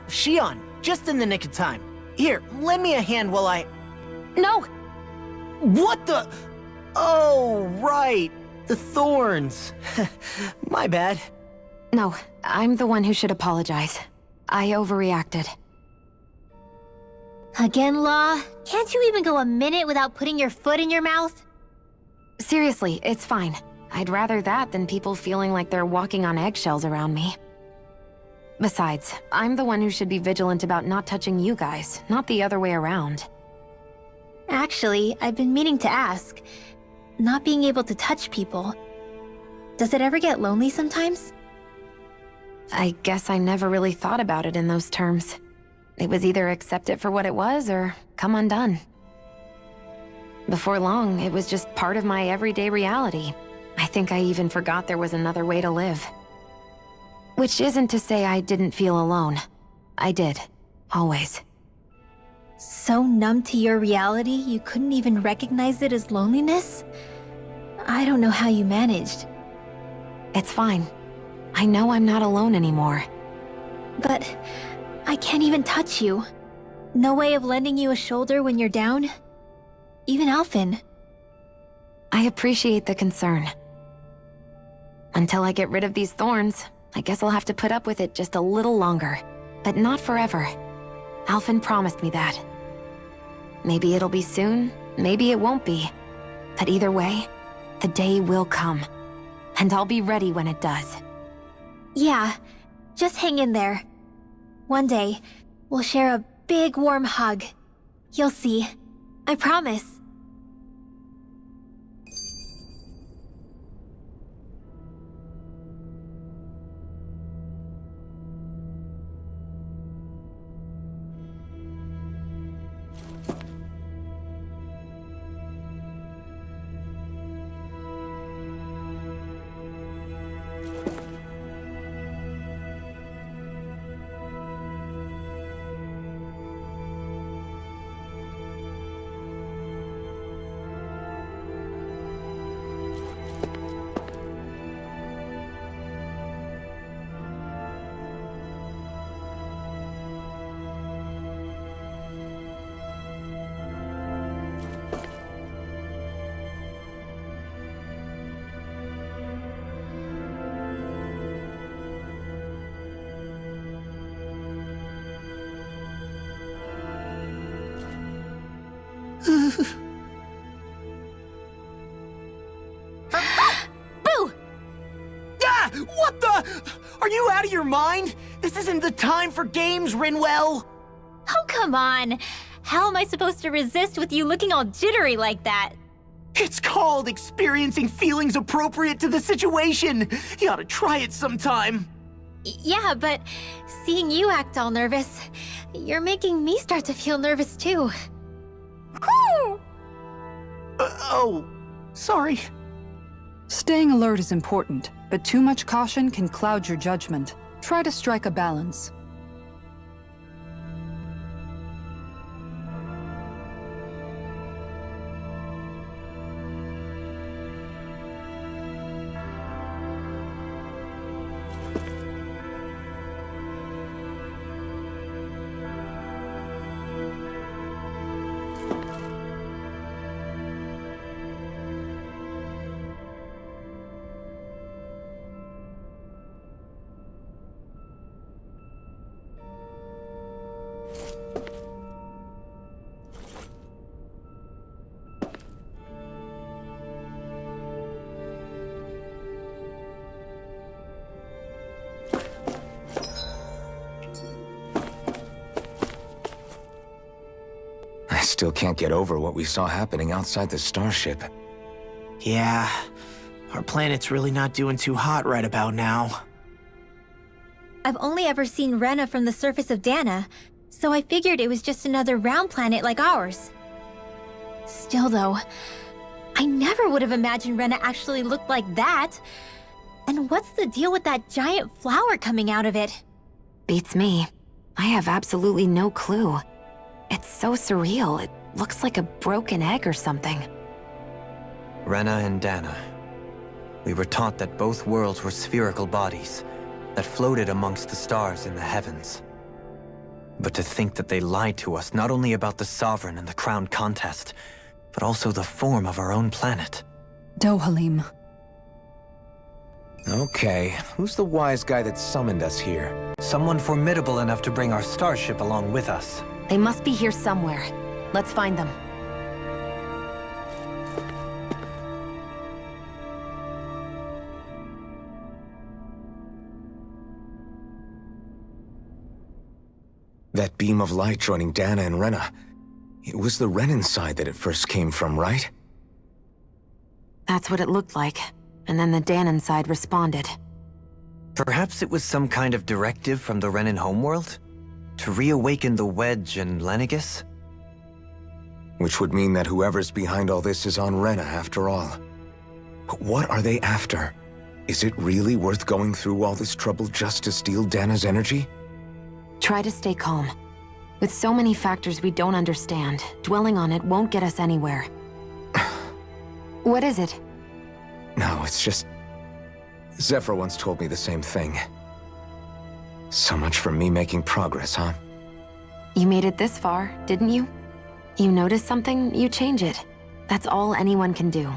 Shion, just in the nick of time. Here, lend me a hand while I... No! What the... Oh, right. The thorns. My bad. No, I'm the one who should apologize. I overreacted. Again, Law? Can't you even go a minute without putting your foot in your mouth? Seriously, it's fine. I'd rather that than people feeling like they're walking on eggshells around me. Besides, I'm the one who should be vigilant about not touching you guys, not the other way around. Actually, I've been meaning to ask. Not being able to touch people, does it ever get lonely sometimes? I guess I never really thought about it in those terms. It was either accept it for what it was or come undone. Before long, it was just part of my everyday reality. I think I even forgot there was another way to live. Which isn't to say I didn't feel alone. I did. Always. So numb to your reality, you couldn't even recognize it as loneliness? I don't know how you managed. It's fine. I know I'm not alone anymore. But I can't even touch you. No way of lending you a shoulder when you're down? Even Alphen. I appreciate the concern. Until I get rid of these thorns, I guess I'll have to put up with it just a little longer. But not forever. Alphen promised me that. Maybe it'll be soon, maybe it won't be. But either way, the day will come. And I'll be ready when it does. Yeah, just hang in there. One day, we'll share a big warm hug. You'll see. I promise. Boo! Ah! What the? Are you out of your mind? This isn't the time for games, Rinwell! Oh, come on. How am I supposed to resist with you looking all jittery like that? It's called experiencing feelings appropriate to the situation. You ought to try it sometime. Yeah, but seeing you act all nervous, you're making me start to feel nervous too. Oh, sorry. Staying alert is important, but too much caution can cloud your judgment. Try to strike a balance. I still can't get over what we saw happening outside the starship. Yeah, our planet's really not doing too hot right about now. I've only ever seen Rena from the surface of Dana, so I figured it was just another round planet like ours. Still though, I never would have imagined Rena actually looked like that. And what's the deal with that giant flower coming out of it? Beats me. I have absolutely no clue. It's so surreal, it looks like a broken egg or something. Rena and Dana. We were taught that both worlds were spherical bodies that floated amongst the stars in the heavens. But to think that they lied to us not only about the Sovereign and the Crown contest, but also the form of our own planet. Dohalim. Okay, who's the wise guy that summoned us here? Someone formidable enough to bring our starship along with us. They must be here somewhere. Let's find them. That beam of light joining Dana and Rena. It was the Renan side that it first came from, right? That's what it looked like. And then the Danon side responded. Perhaps it was some kind of directive from the Renan homeworld? To reawaken the Wedge and Lenegis? Which would mean that whoever's behind all this is on Rena after all. But what are they after? Is it really worth going through all this trouble just to steal Dana's energy? Try to stay calm. With so many factors we don't understand, dwelling on it won't get us anywhere. What is it? No, it's just... Zephyr once told me the same thing. So much for me making progress, huh? You made it this far, didn't you? You notice something, you change it. That's all anyone can do.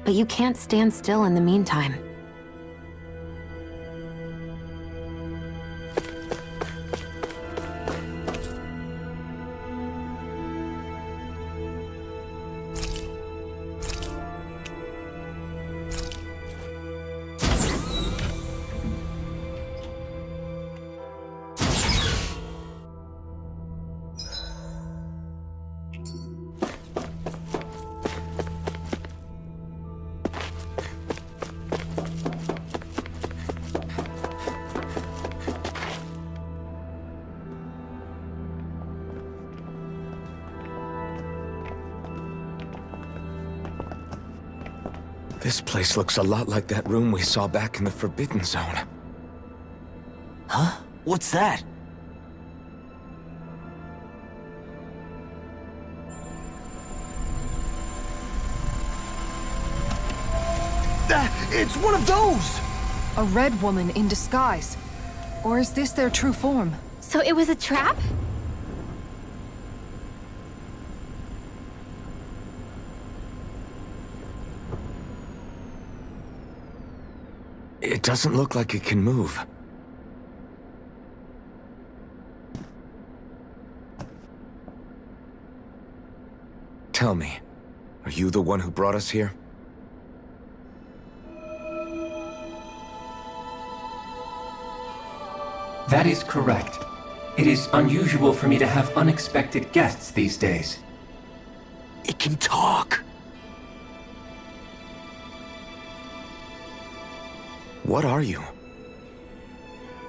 But you can't stand still in the meantime. This place looks a lot like that room we saw back in the Forbidden Zone. Huh? What's that? It's one of those! A red woman in disguise. Or is this their true form? So it was a trap? It doesn't look like it can move. Tell me, are you the one who brought us here? That is correct. It is unusual for me to have unexpected guests these days. It can talk! What are you?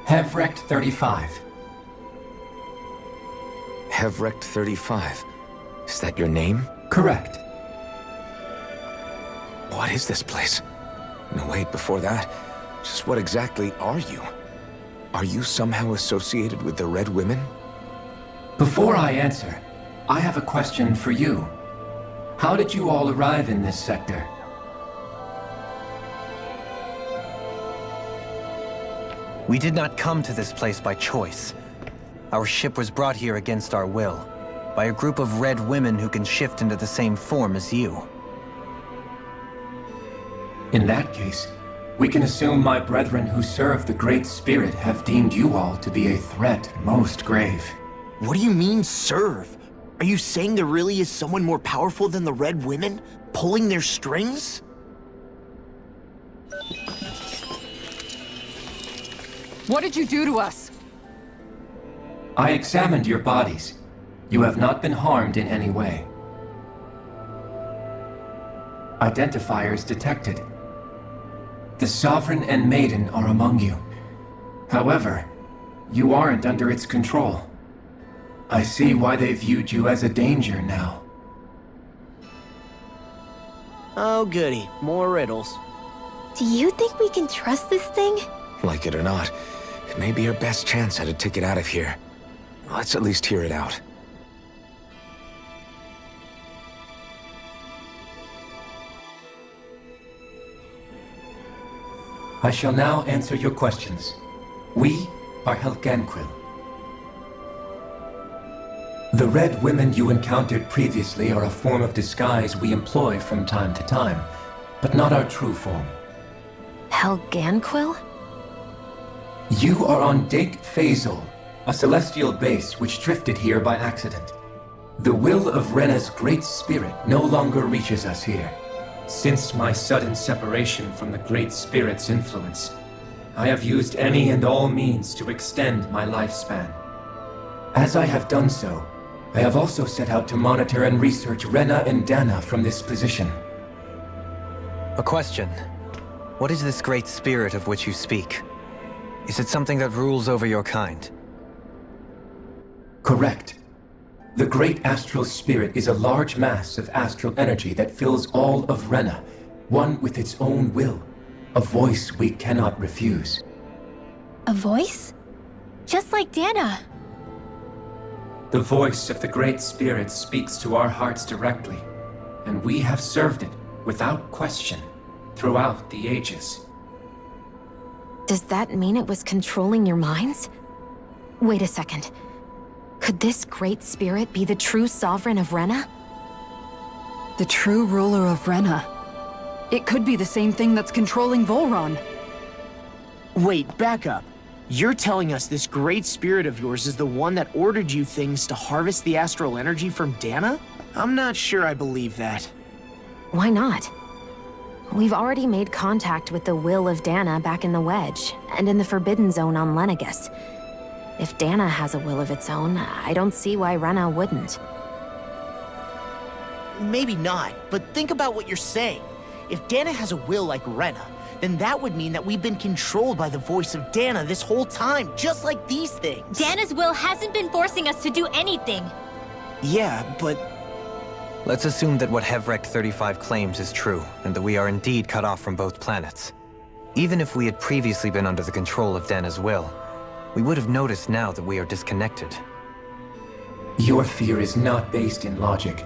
Hevrect 35. Hevrect 35. Is that your name? Correct. What is this place? No, wait, before that, just what exactly are you? Are you somehow associated with the Red Women? Before I answer, I have a question for you. How did you all arrive in this sector? We did not come to this place by choice. Our ship was brought here against our will, by a group of red women who can shift into the same form as you. In that case, we can assume my brethren who serve the Great Spirit have deemed you all to be a threat most grave. What do you mean, serve? Are you saying there really is someone more powerful than the Red Women, pulling their strings? What did you do to us? I examined your bodies. You have not been harmed in any way. Identifiers detected. The Sovereign and Maiden are among you. However, you aren't under its control. I see why they viewed you as a danger now. Oh goody, more riddles. Do you think we can trust this thing? Like it or not, it may be our best chance at a ticket out of here. Let's at least hear it out. I shall now answer your questions. We are Helganquil. The Red Women you encountered previously are a form of disguise we employ from time to time, but not our true form. Helganquil? You are on Dake Phasal, a celestial base which drifted here by accident. The will of Rena's Great Spirit no longer reaches us here. Since my sudden separation from the Great Spirit's influence, I have used any and all means to extend my lifespan. As I have done so, I have also set out to monitor and research Rena and Dana from this position. A question. What is this Great Spirit of which you speak? Is it something that rules over your kind? Correct. The Great Astral Spirit is a large mass of astral energy that fills all of Rena, one with its own will, a voice we cannot refuse. A voice? Just like Dana. The voice of the Great Spirit speaks to our hearts directly, and we have served it, without question, throughout the ages. Does that mean it was controlling your minds? Wait a second. Could this Great Spirit be the true sovereign of Rena? The true ruler of Rena. It could be the same thing that's controlling Volron. Wait, back up. You're telling us this great spirit of yours is the one that ordered you things to harvest the astral energy from Dana? I'm not sure I believe that. Why not? We've already made contact with the will of Dana back in the Wedge, and in the Forbidden Zone on Lenegus. If Dana has a will of its own, I don't see why Rena wouldn't. Maybe not, but think about what you're saying. If Dana has a will like Rena, then that would mean that we've been controlled by the voice of Dana this whole time, just like these things. Dana's will hasn't been forcing us to do anything. Yeah, but... Let's assume that what Hevrecht 35 claims is true, and that we are indeed cut off from both planets. Even if we had previously been under the control of Dana's will, we would have noticed now that we are disconnected. Your fear is not based in logic.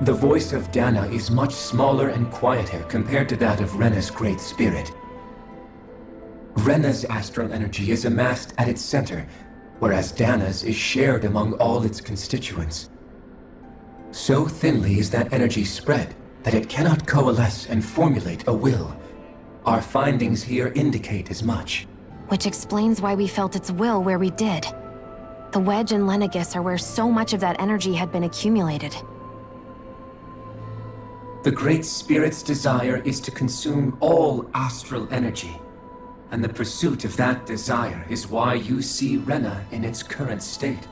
The voice of Dana is much smaller and quieter compared to that of Rena's Great Spirit. Rena's astral energy is amassed at its center, whereas Dana's is shared among all its constituents. So thinly is that energy spread that it cannot coalesce and formulate a will. Our findings here indicate as much. Which explains why we felt its will where we did. The Wedge and Lenegus are where so much of that energy had been accumulated. The Great Spirit's desire is to consume all astral energy, and the pursuit of that desire is why you see Rena in its current state.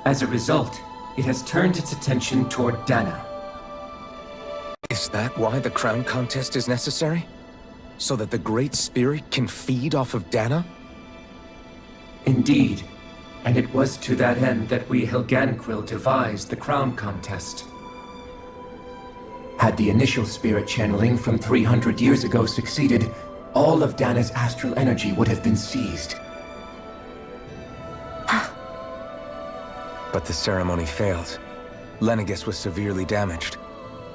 As a result, it has turned its attention toward Dana. Is that why the crown contest is necessary? So that the Great Spirit can feed off of Dana? Indeed, and it was to that end that we Helganquil devised the crown contest. Had the initial spirit channeling from 300 years ago succeeded, all of Dana's astral energy would have been seized. But the ceremony failed. Lenegus was severely damaged,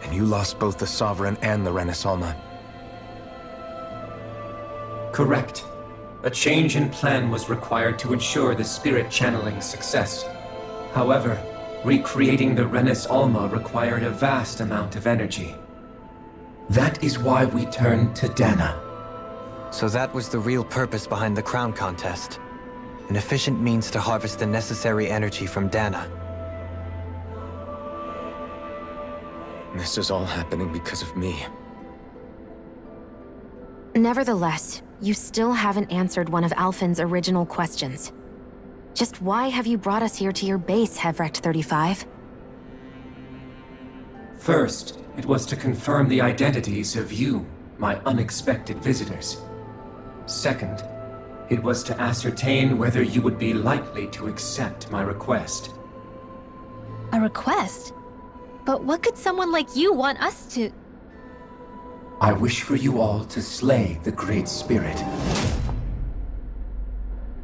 and you lost both the Sovereign and the Renis Alma. Correct. A change in plan was required to ensure the spirit channeling success. However, recreating the Renis Alma required a vast amount of energy. That is why we turned to Dana. So that was the real purpose behind the crown contest. An efficient means to harvest the necessary energy from Dana. This is all happening because of me. Nevertheless, you still haven't answered one of Alphen's original questions. Just why have you brought us here to your base, Hevrecht 35? First, it was to confirm the identities of you, my unexpected visitors. Second, it was to ascertain whether you would be likely to accept my request. A request? But what could someone like you want us to... I wish for you all to slay the Great Spirit.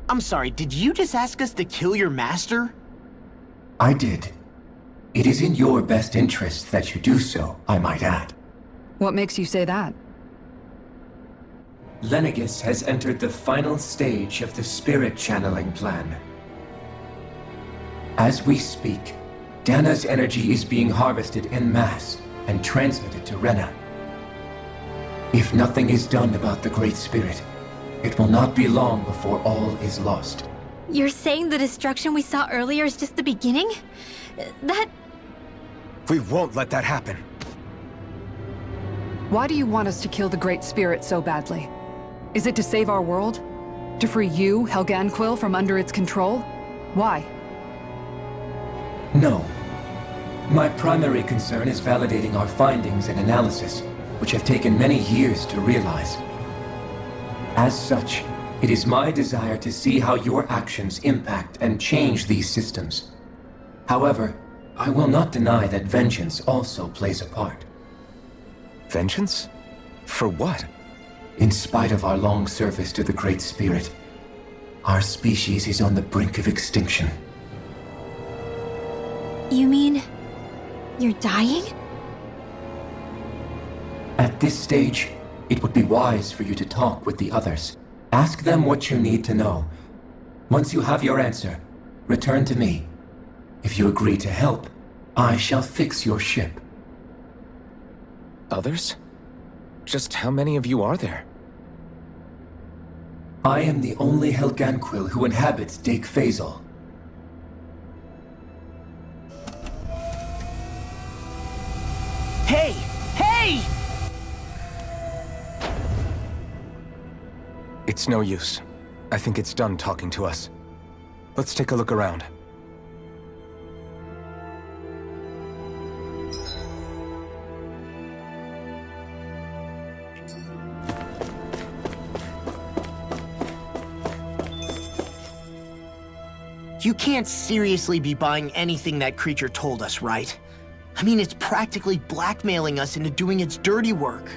I'm sorry, did you just ask us to kill your master? I did. It is in your best interest that you do so, I might add. What makes you say that? Lenegus has entered the final stage of the spirit channeling plan. As we speak, Dana's energy is being harvested en masse and transmitted to Rena. If nothing is done about the Great Spirit, it will not be long before all is lost. You're saying the destruction we saw earlier is just the beginning? That... We won't let that happen. Why do you want us to kill the Great Spirit so badly? Is it to save our world? To free you, Helganquil, from under its control? Why? No. My primary concern is validating our findings and analysis, which have taken many years to realize. As such, it is my desire to see how your actions impact and change these systems. However, I will not deny that vengeance also plays a part. Vengeance? For what? In spite of our long service to the Great Spirit, our species is on the brink of extinction. You mean... you're dying? At this stage, it would be wise for you to talk with the others. Ask them what you need to know. Once you have your answer, return to me. If you agree to help, I shall fix your ship. Others? Just how many of you are there? I am the only Helganquil who inhabits Dake Faisal. Hey! Hey! It's no use. I think it's done talking to us. Let's take a look around. You can't seriously be buying anything that creature told us, right? I mean, it's practically blackmailing us into doing its dirty work.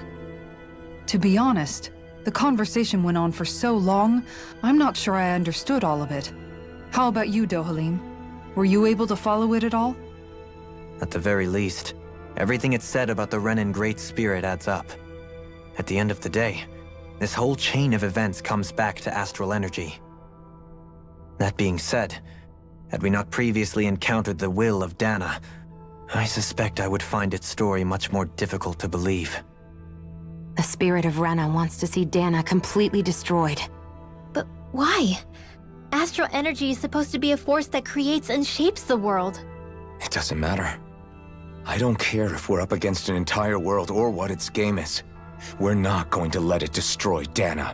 To be honest, the conversation went on for so long, I'm not sure I understood all of it. How about you, Dohalim? Were you able to follow it at all? At the very least, everything it said about the Renan Great Spirit adds up. At the end of the day, this whole chain of events comes back to astral energy. That being said, had we not previously encountered the will of Dana, I suspect I would find its story much more difficult to believe. The spirit of Rena wants to see Dana completely destroyed. But why? Astral energy is supposed to be a force that creates and shapes the world. It doesn't matter. I don't care if we're up against an entire world or what its game is. We're not going to let it destroy Dana.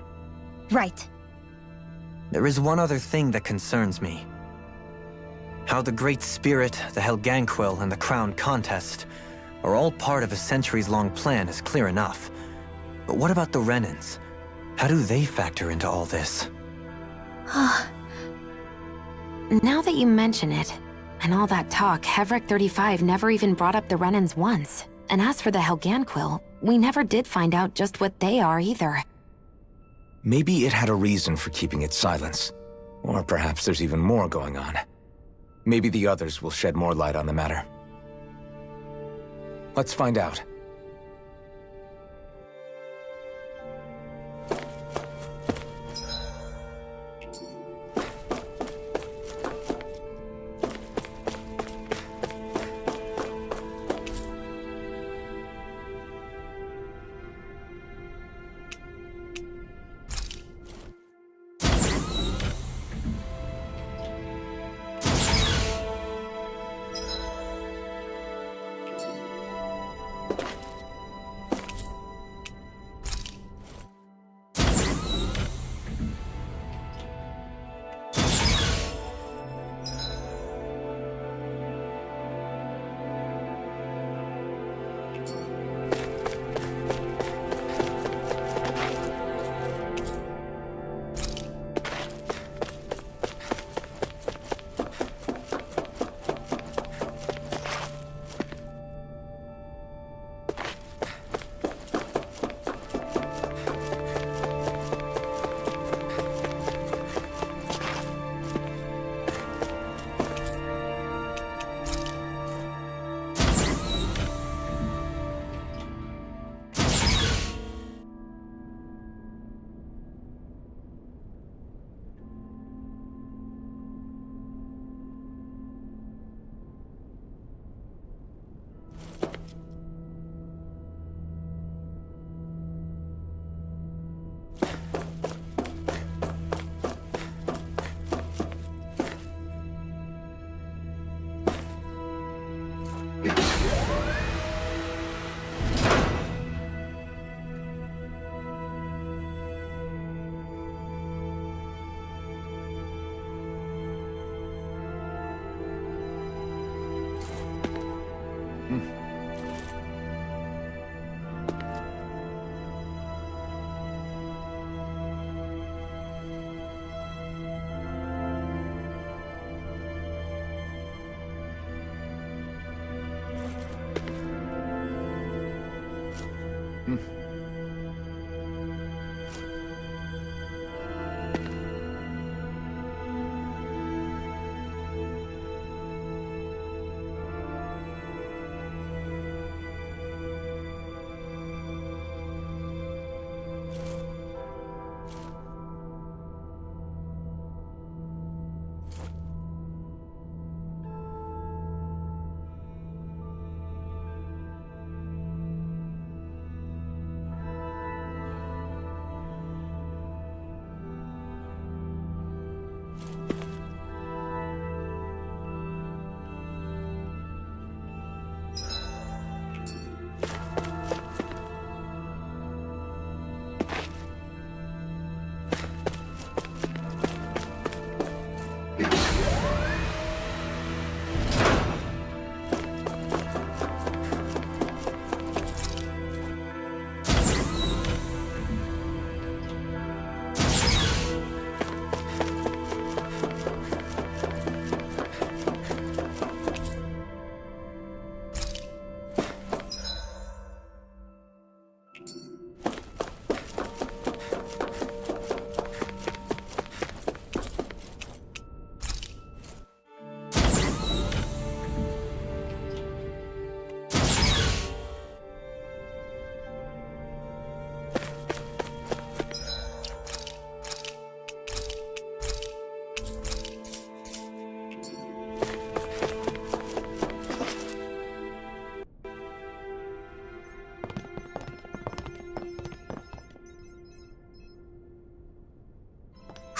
Right. There is one other thing that concerns me. How the Great Spirit, the Helganquil, and the Crown Contest are all part of a centuries-long plan is clear enough. But what about the Renans? How do they factor into all this? Now that you mention it, and all that talk, Hevric 35 never even brought up the Renans once. And as for the Helganquil, we never did find out just what they are either. Maybe it had a reason for keeping its silence. Or perhaps there's even more going on. Maybe the others will shed more light on the matter. Let's find out.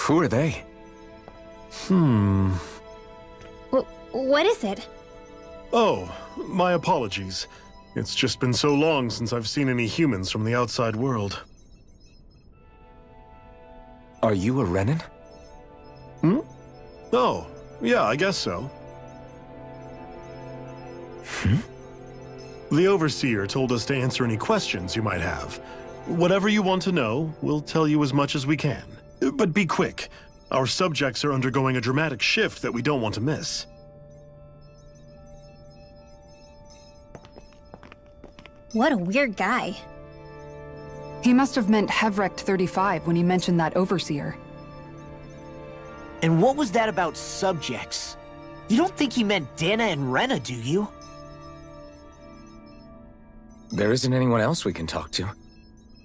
Who are they? What is it? Oh, my apologies. It's just been so long since I've seen any humans from the outside world. Are you a Renan? Oh, yeah, I guess so. The Overseer told us to answer any questions you might have. Whatever you want to know, we'll tell you as much as we can. But be quick. Our subjects are undergoing a dramatic shift that we don't want to miss. What a weird guy. He must have meant Hevrecht 35 when he mentioned that Overseer. And what was that about subjects? You don't think he meant Dana and Rena, do you? There isn't anyone else we can talk to.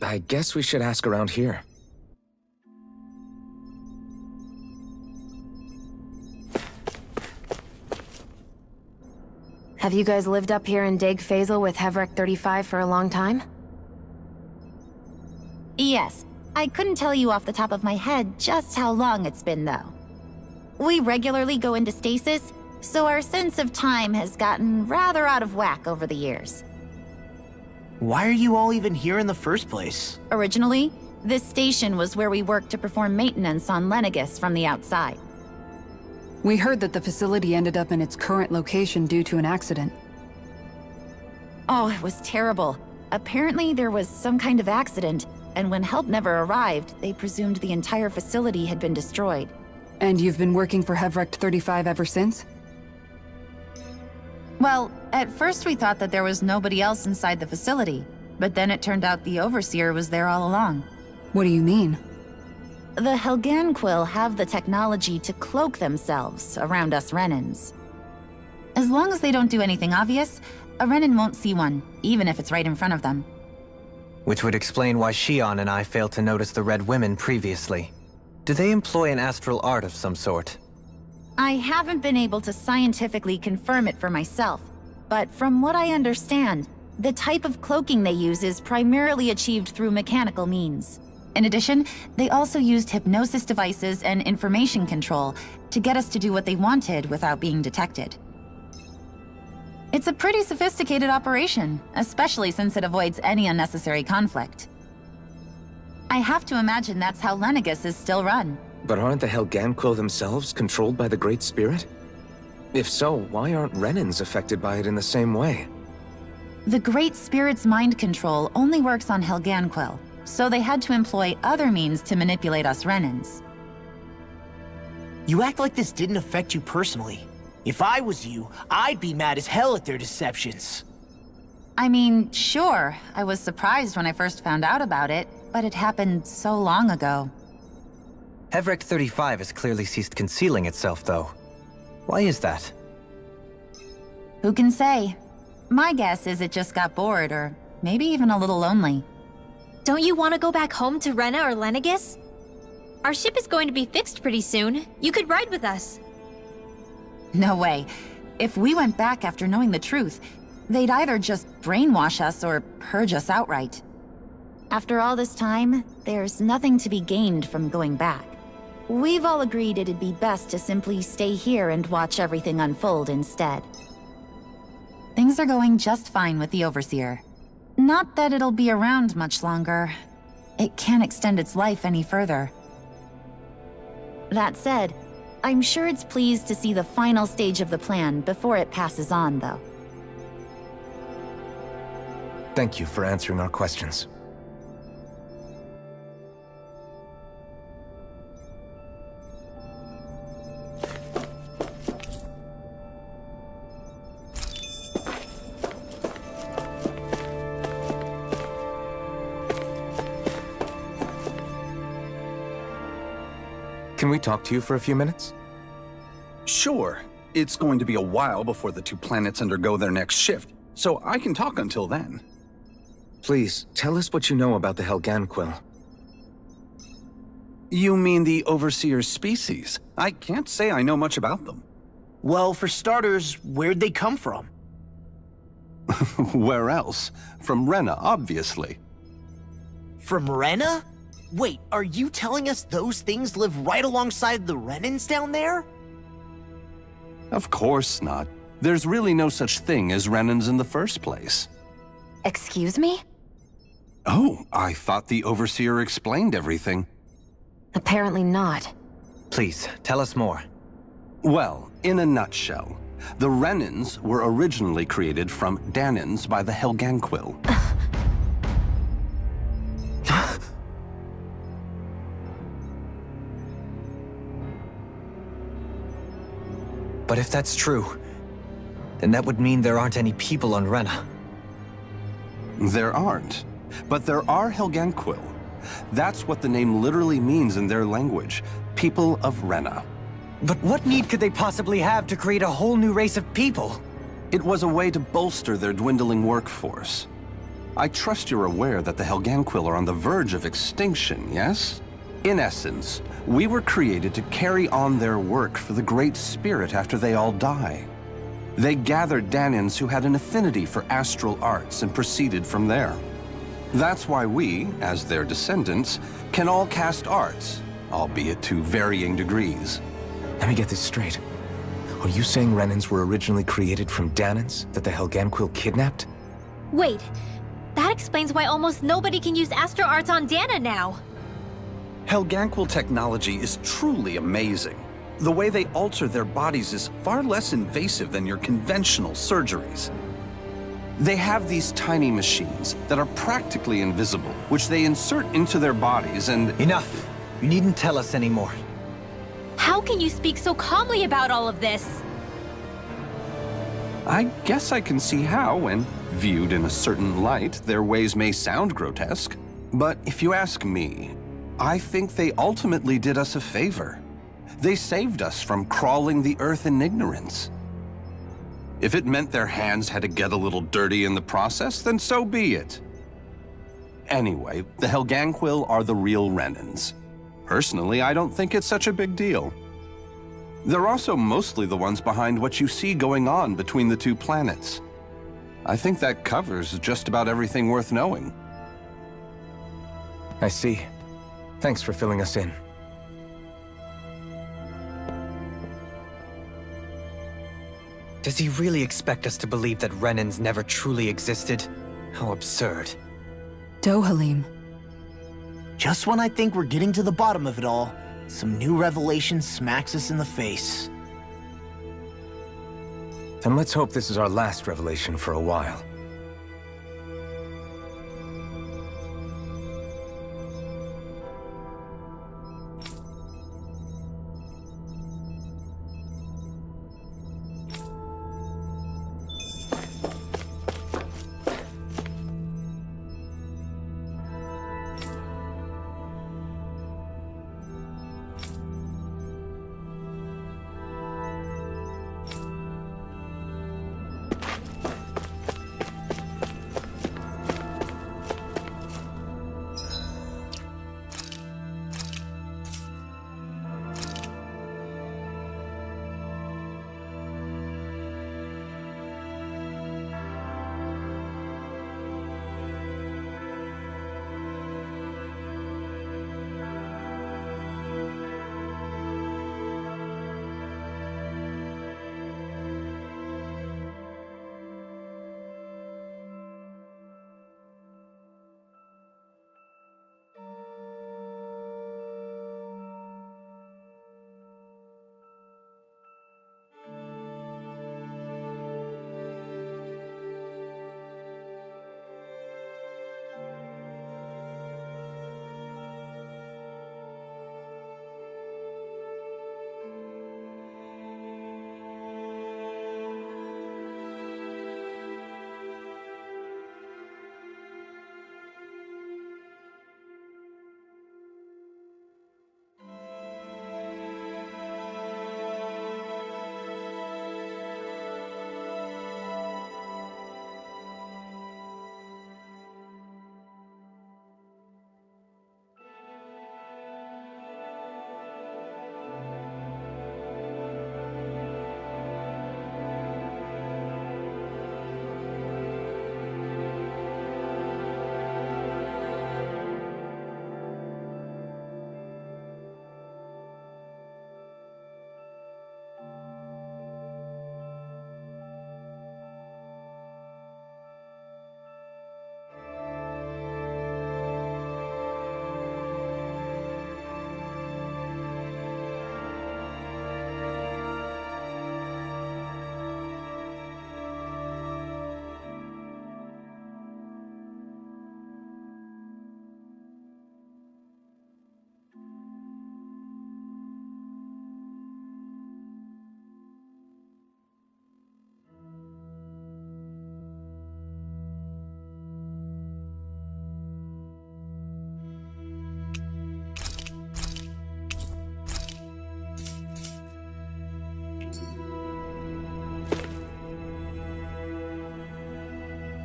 I guess we should ask around here. Have you guys lived up here in Deg Faisal with Hevrecht 35 for a long time? Yes. I couldn't tell you off the top of my head just how long it's been, though. We regularly go into stasis, so our sense of time has gotten rather out of whack over the years. Why are you all even here in the first place? Originally, this station was where we worked to perform maintenance on Lenegis from the outside. We heard that the facility ended up in its current location due to an accident. Oh, it was terrible. Apparently there was some kind of accident, and when help never arrived, they presumed the entire facility had been destroyed. And you've been working for Hevrecht 35 ever since? Well, at first we thought that there was nobody else inside the facility, but then it turned out the Overseer was there all along. What do you mean? The Helganquil have the technology to cloak themselves around us Renans. As long as they don't do anything obvious, a Renan won't see one, even if it's right in front of them. Which would explain why Shion and I failed to notice the Red Women previously. Do they employ an astral art of some sort? I haven't been able to scientifically confirm it for myself, but from what I understand, the type of cloaking they use is primarily achieved through mechanical means. In addition, they also used hypnosis devices and information control to get us to do what they wanted without being detected. It's a pretty sophisticated operation, especially since it avoids any unnecessary conflict. I have to imagine that's how Lenegis is still run. But aren't the Helganquil themselves controlled by the Great Spirit? If so, why aren't Renans affected by it in the same way? The Great Spirit's mind control only works on Helganquil, so they had to employ other means to manipulate us Renans. You act like this didn't affect you personally. If I was you, I'd be mad as hell at their deceptions. I mean, sure, I was surprised when I first found out about it, but it happened so long ago. Hevrecht 35 has clearly ceased concealing itself, though. Why is that? Who can say? My guess is it just got bored, or maybe even a little lonely. Don't you want to go back home to Rena or Lenegis? Our ship is going to be fixed pretty soon. You could ride with us. No way. If we went back after knowing the truth, they'd either just brainwash us or purge us outright. After all this time, there's nothing to be gained from going back. We've all agreed it'd be best to simply stay here and watch everything unfold instead. Things are going just fine with the Overseer. Not that it'll be around much longer. It can't extend its life any further. That said, I'm sure it's pleased to see the final stage of the plan before it passes on, though. Thank you for answering our questions. Can we talk to you for a few minutes? Sure. It's going to be a while before the two planets undergo their next shift, so I can talk until then. Please, tell us what you know about the Helganquil. You mean the Overseer's species? I can't say I know much about them. Well, for starters, where'd they come from? Where else? From Rena, obviously. From Rena? Wait, are you telling us those things live right alongside the Renans down there? Of course not. There's really no such thing as Renans in the first place. Excuse me? Oh, I thought the Overseer explained everything. Apparently not. Please, tell us more. Well, in a nutshell, the Renans were originally created from Danans by the Helganquil. But if that's true, then that would mean there aren't any people on Rena. There aren't. But there are Helganquil. That's what the name literally means in their language. People of Rena. But what need could they possibly have to create a whole new race of people? It was a way to bolster their dwindling workforce. I trust you're aware that the Helganquil are on the verge of extinction, yes? In essence, we were created to carry on their work for the Great Spirit after they all die. They gathered Danans who had an affinity for astral arts and proceeded from there. That's why we, as their descendants, can all cast arts, albeit to varying degrees. Let me get this straight. Are you saying Renans were originally created from Danans that the Helganquil kidnapped? Wait, that explains why almost nobody can use Astro Arts on Dana now. Helganquil technology is truly amazing. The way they alter their bodies is far less invasive than your conventional surgeries. They have these tiny machines that are practically invisible, which they insert into their bodies and— Enough! You needn't tell us anymore. How can you speak so calmly about all of this? I guess I can see how, when viewed in a certain light, their ways may sound grotesque. But if you ask me, I think they ultimately did us a favor. They saved us from crawling the earth in ignorance. If it meant their hands had to get a little dirty in the process, then so be it. Anyway, the Helganquil are the real Renans. Personally, I don't think it's such a big deal. They're also mostly the ones behind what you see going on between the two planets. I think that covers just about everything worth knowing. I see. Thanks for filling us in. Does he really expect us to believe that Renans never truly existed? How absurd. Dohalim. Just when I think we're getting to the bottom of it all, some new revelation smacks us in the face. Then let's hope this is our last revelation for a while.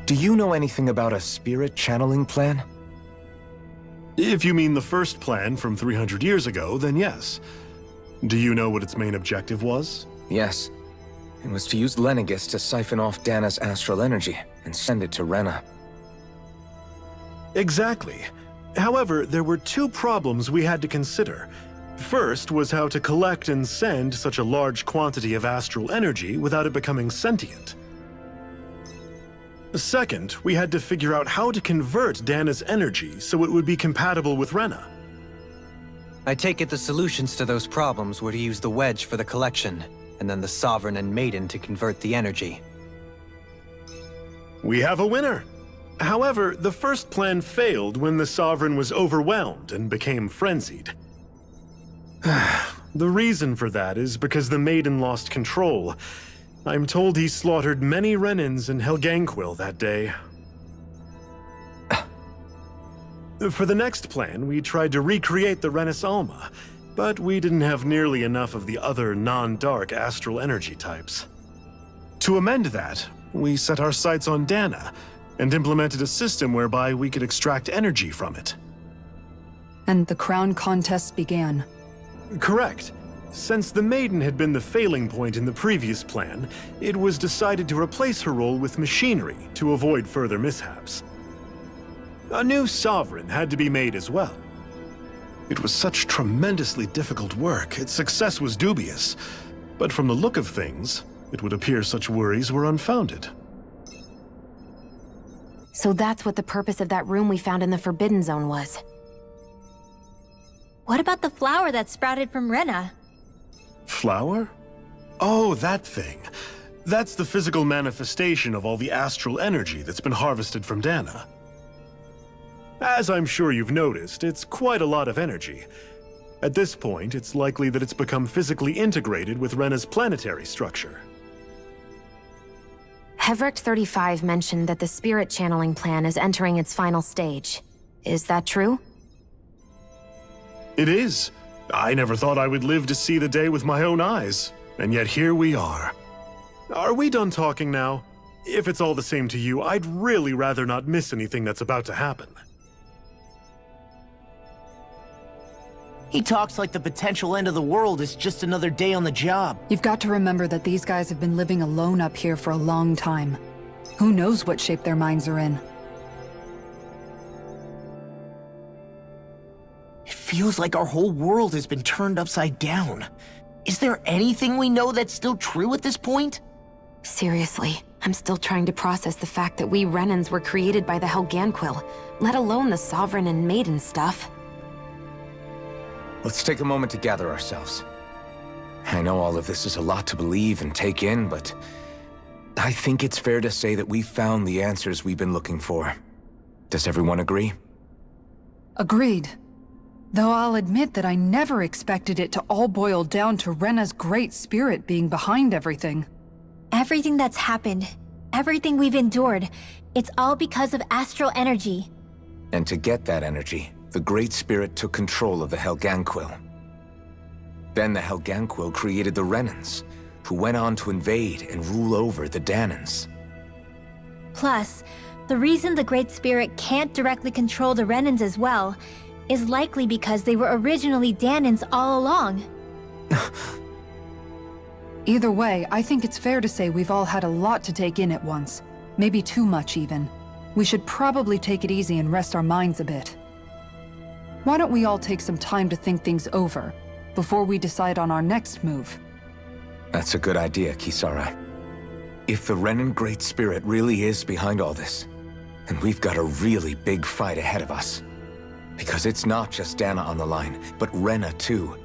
Do you know anything about a spirit channeling plan? If you mean the first plan from 300 years ago, then yes. Do you know what its main objective was? Yes. It was to use Lenegis to siphon off Dana's astral energy and send it to Rena. Exactly. However, there were two problems we had to consider. First was how to collect and send such a large quantity of astral energy without it becoming sentient. Second, we had to figure out how to convert Dana's energy so it would be compatible with Rena. I take it the solutions to those problems were to use the wedge for the collection, and then the Sovereign and Maiden to convert the energy. We have a winner! However, the first plan failed when the Sovereign was overwhelmed and became frenzied. The reason for that is because the Maiden lost control. I'm told he slaughtered many Renans in Helganquil that day. For the next plan, we tried to recreate the Renis Alma, but we didn't have nearly enough of the other non-dark astral energy types. To amend that, we set our sights on Dana, and implemented a system whereby we could extract energy from it. And the crown contests began. Correct. Since the Maiden had been the failing point in the previous plan, it was decided to replace her role with machinery to avoid further mishaps. A new Sovereign had to be made as well. It was such tremendously difficult work, its success was dubious. But from the look of things, it would appear such worries were unfounded. So that's what the purpose of that room we found in the Forbidden Zone was. What about the flower that sprouted from Rena? Flower? Oh, that thing. That's the physical manifestation of all the astral energy that's been harvested from Dana. As I'm sure you've noticed, it's quite a lot of energy. At this point, it's likely that it's become physically integrated with Rena's planetary structure. Hevricht 35 mentioned that the spirit channeling plan is entering its final stage. Is that true? It is. I never thought I would live to see the day with my own eyes, and yet here we are. Are we done talking now? If it's all the same to you, I'd really rather not miss anything that's about to happen. He talks like the potential end of the world is just another day on the job. You've got to remember that these guys have been living alone up here for a long time. Who knows what shape their minds are in? It feels like our whole world has been turned upside down. Is there anything we know that's still true at this point? Seriously, I'm still trying to process the fact that we Renans were created by the Helganquil, let alone the Sovereign and Maiden stuff. Let's take a moment to gather ourselves. I know all of this is a lot to believe and take in, but I think it's fair to say that we've found the answers we've been looking for. Does everyone agree? Agreed. Though I'll admit that I never expected it to all boil down to Rena's great spirit being behind everything. Everything that's happened, everything we've endured, it's all because of astral energy. And to get that energy, the Great Spirit took control of the Helganquil. Then the Helganquil created the Renans, who went on to invade and rule over the Danans. Plus, the reason the Great Spirit can't directly control the Renans as well is likely because they were originally Danans all along. Either way, I think it's fair to say we've all had a lot to take in at once. Maybe too much, even. We should probably take it easy and rest our minds a bit. Why don't we all take some time to think things over, before we decide on our next move? That's a good idea, Kisara. If the Renan Great Spirit really is behind all this, then we've got a really big fight ahead of us. Because it's not just Dana on the line, but Rena too.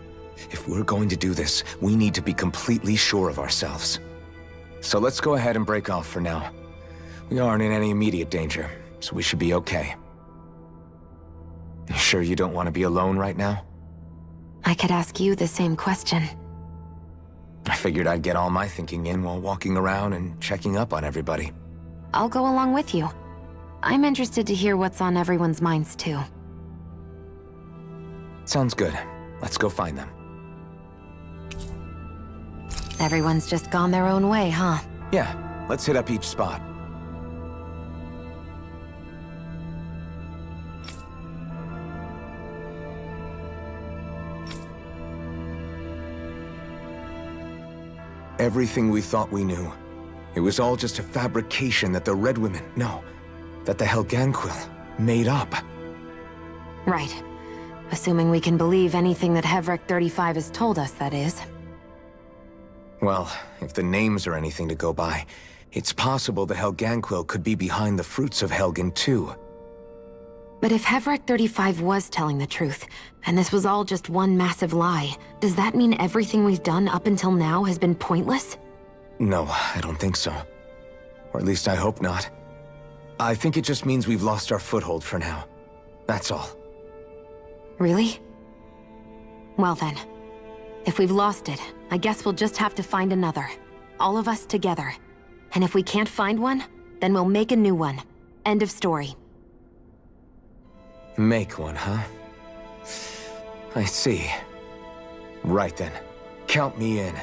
If we're going to do this, we need to be completely sure of ourselves. So let's go ahead and break off for now. We aren't in any immediate danger, so we should be okay. You sure you don't want to be alone right now? I could ask you the same question. I figured I'd get all my thinking in while walking around and checking up on everybody. I'll go along with you. I'm interested to hear what's on everyone's minds too. Sounds good. Let's go find them. Everyone's just gone their own way, huh? Yeah, let's hit up each spot. Everything we thought we knew. It was all just a fabrication that the Red Women, no, that the Helganquil made up. Right. Assuming we can believe anything that Hevrek 35 has told us, that is. Well, if the names are anything to go by, it's possible the Helganquil could be behind the fruits of Helgen too. But if Hevrek 35 was telling the truth, and this was all just one massive lie, does that mean everything we've done up until now has been pointless? No, I don't think so. Or at least I hope not. I think it just means we've lost our foothold for now. That's all. Really? Well then, if we've lost it, I guess we'll just have to find another. All of us together. And if we can't find one, then we'll make a new one. End of story. Make one, huh? I see. Right then. Count me in.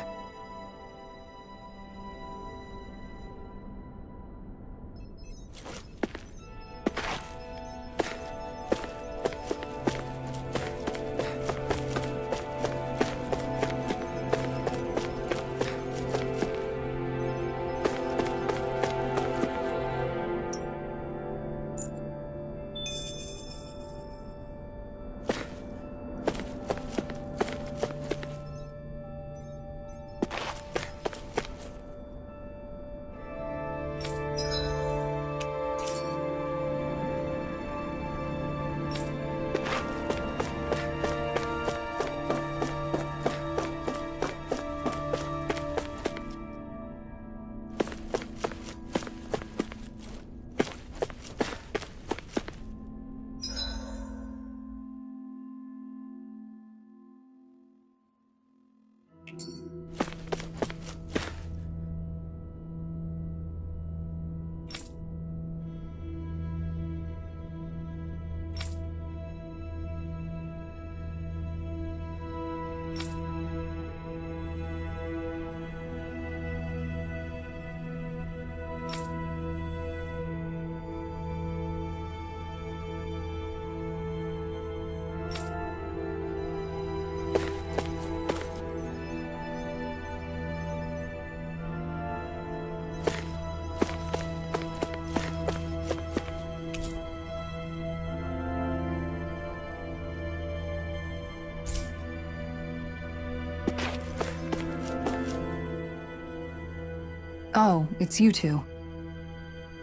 Oh, it's you two.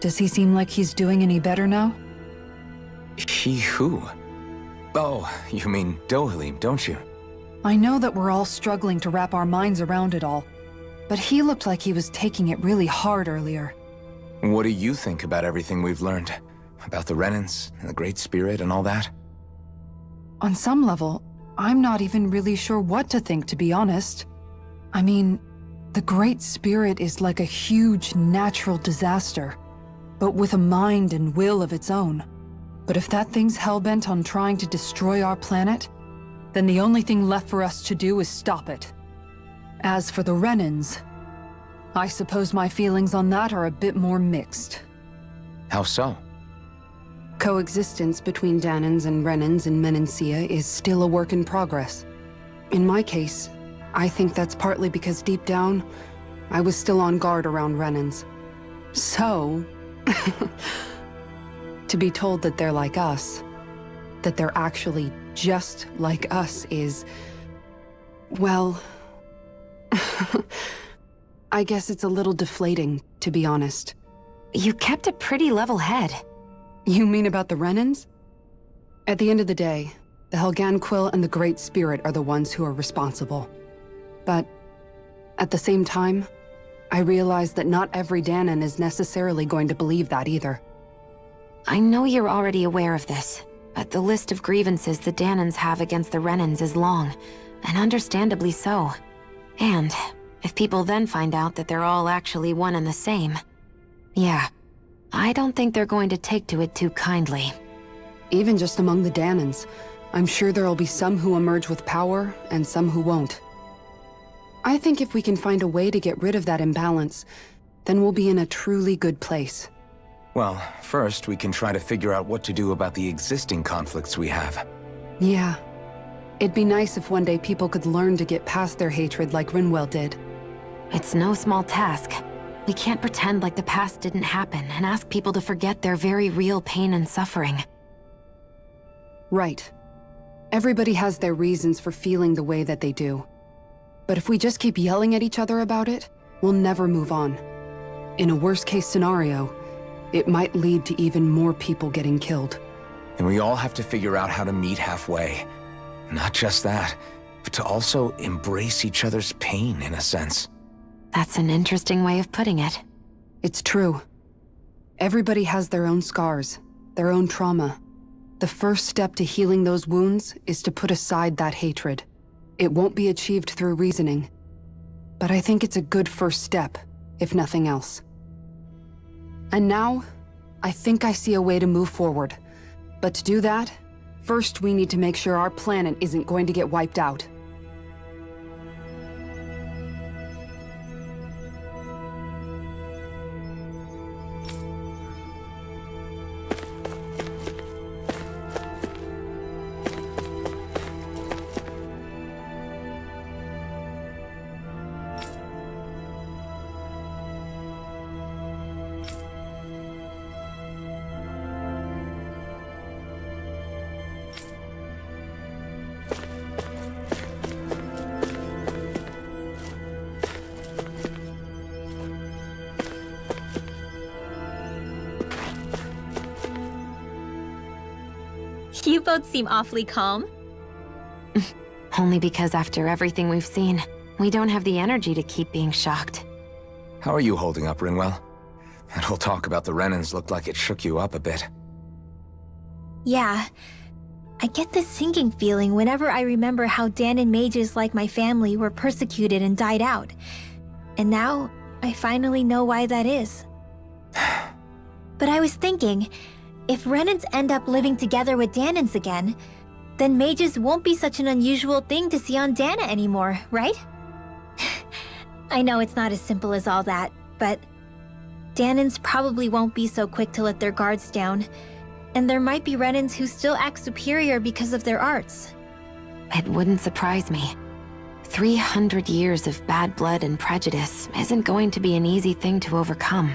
Does he seem like he's doing any better now? He who? Oh, you mean Dohalim, don't you? I know that we're all struggling to wrap our minds around it all, but he looked like he was taking it really hard earlier. What do you think about everything we've learned? About the Renans, and the Great Spirit, and all that? On some level, I'm not even really sure what to think, to be honest. I mean, the Great Spirit is like a huge natural disaster, but with a mind and will of its own. But if that thing's hellbent on trying to destroy our planet, then the only thing left for us to do is stop it. As for the Renans, I suppose my feelings on that are a bit more mixed. How so? Coexistence between Dahnans and Renans in Menancia is still a work in progress. In my case, I think that's partly because deep down, I was still on guard around Renans. So, to be told that they're like us, that they're actually just like us is, well, I guess it's a little deflating, to be honest. You kept a pretty level head. You mean about the Renans? At the end of the day, the Helganquil and the Great Spirit are the ones who are responsible. But at the same time, I realize that not every Dahnan is necessarily going to believe that either. I know you're already aware of this, but the list of grievances the Dahnans have against the Renans is long, and understandably so. And if people then find out that they're all actually one and the same, yeah, I don't think they're going to take to it too kindly. Even just among the Dahnans, I'm sure there'll be some who emerge with power and some who won't. I think if we can find a way to get rid of that imbalance, then we'll be in a truly good place. Well, first we can try to figure out what to do about the existing conflicts we have. Yeah. It'd be nice if one day people could learn to get past their hatred like Rinwell did. It's no small task. We can't pretend like the past didn't happen and ask people to forget their very real pain and suffering. Right. Everybody has their reasons for feeling the way that they do. But if we just keep yelling at each other about it, we'll never move on. In a worst-case scenario, it might lead to even more people getting killed. And we all have to figure out how to meet halfway. Not just that, but to also embrace each other's pain, in a sense. That's an interesting way of putting it. It's true. Everybody has their own scars, their own trauma. The first step to healing those wounds is to put aside that hatred. It won't be achieved through reasoning. But I think it's a good first step, if nothing else. And now, I think I see a way to move forward. But to do that, first we need to make sure our planet isn't going to get wiped out. You both seem awfully calm. Only because after everything we've seen, we don't have the energy to keep being shocked. How are you holding up, Rinwell? That whole talk about the Renans looked like it shook you up a bit. Yeah. I get this sinking feeling whenever I remember how Dahnan mages like my family were persecuted and died out. And now, I finally know why that is. But I was thinking, if Renans end up living together with Dahnans again, then mages won't be such an unusual thing to see on Dahna anymore, right? I know it's not as simple as all that, but Dahnans probably won't be so quick to let their guards down, and there might be Renans who still act superior because of their arts. It wouldn't surprise me. 300 years of bad blood and prejudice isn't going to be an easy thing to overcome.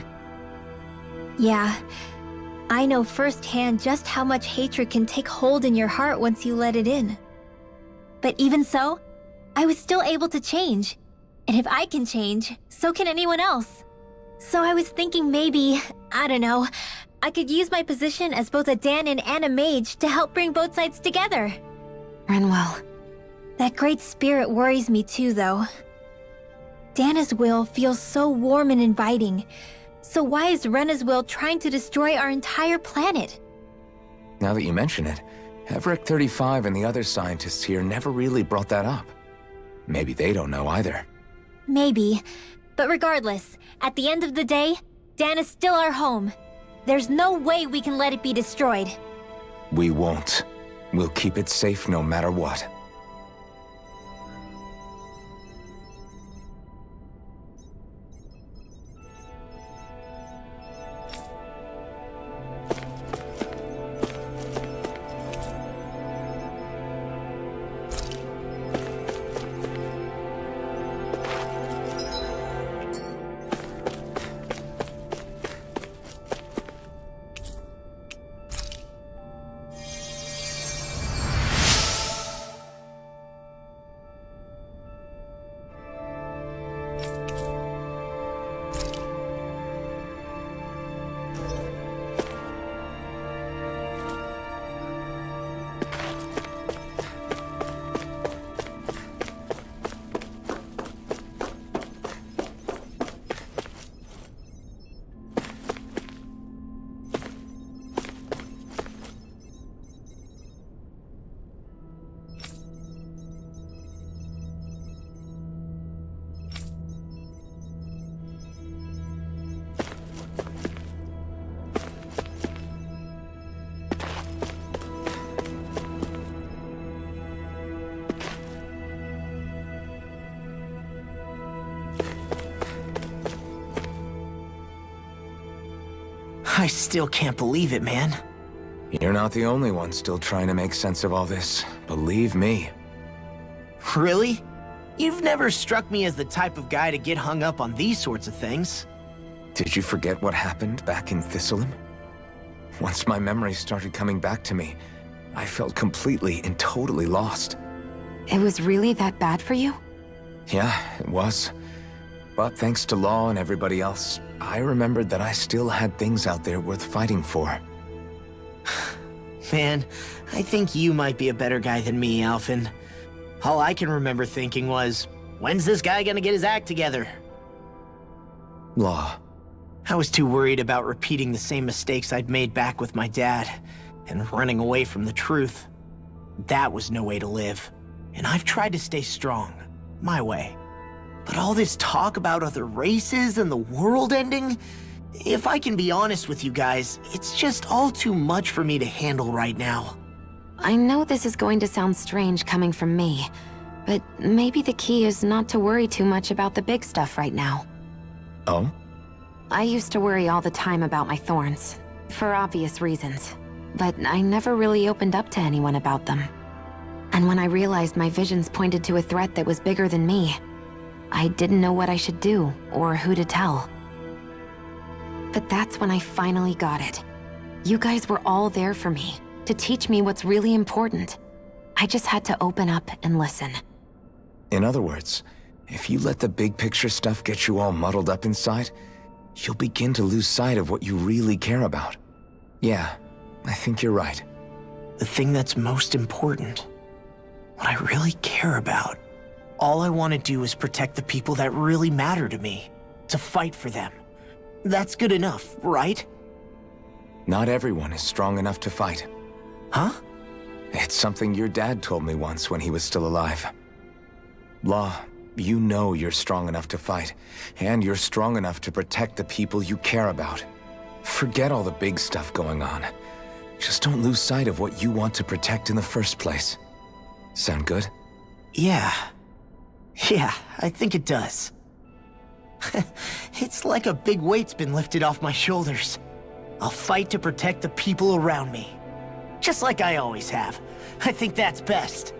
Yeah. I know firsthand just how much hatred can take hold in your heart once you let it in. But even so, I was still able to change. And if I can change, so can anyone else. So I was thinking maybe, I don't know, I could use my position as both a Dahnan and a mage to help bring both sides together. Rinwell. That great spirit worries me too, though. Dahna's will feels so warm and inviting. So why is Rena's will trying to destroy our entire planet? Now that you mention it, Everett 35 and the other scientists here never really brought that up. Maybe they don't know either. Maybe. But regardless, at the end of the day, Dahna's still our home. There's no way we can let it be destroyed. We won't. We'll keep it safe no matter what. I still can't believe it, man. You're not the only one still trying to make sense of all this. Believe me. Really? You've never struck me as the type of guy to get hung up on these sorts of things. Did you forget what happened back in Thistleum? Once my memories started coming back to me, I felt completely and totally lost. It was really that bad for you? Yeah, it was. But thanks to Law and everybody else, I remembered that I still had things out there worth fighting for. Man, I think you might be a better guy than me, Alphen. All I can remember thinking was, when's this guy gonna get his act together? Law. I was too worried about repeating the same mistakes I'd made back with my dad, and running away from the truth. That was no way to live, and I've tried to stay strong, my way. But all this talk about other races and the world ending, if I can be honest with you guys, it's just all too much for me to handle right now. I know this is going to sound strange coming from me, but maybe the key is not to worry too much about the big stuff right now. Oh? I used to worry all the time about my thorns, for obvious reasons, but I never really opened up to anyone about them. And when I realized my visions pointed to a threat that was bigger than me, I didn't know what I should do or who to tell. But that's when I finally got it. You guys were all there for me, to teach me what's really important. I just had to open up and listen. In other words, if you let the big picture stuff get you all muddled up inside, you'll begin to lose sight of what you really care about. Yeah, I think you're right. The thing that's most important, what I really care about. All I want to do is protect the people that really matter to me, to fight for them. That's good enough, right? Not everyone is strong enough to fight. Huh? It's something your dad told me once when he was still alive. Law, you know you're strong enough to fight, and you're strong enough to protect the people you care about. Forget all the big stuff going on. Just don't lose sight of what you want to protect in the first place. Sound good? Yeah, I think it does. It's like a big weight's been lifted off my shoulders. I'll fight to protect the people around me. Just like I always have. I think that's best.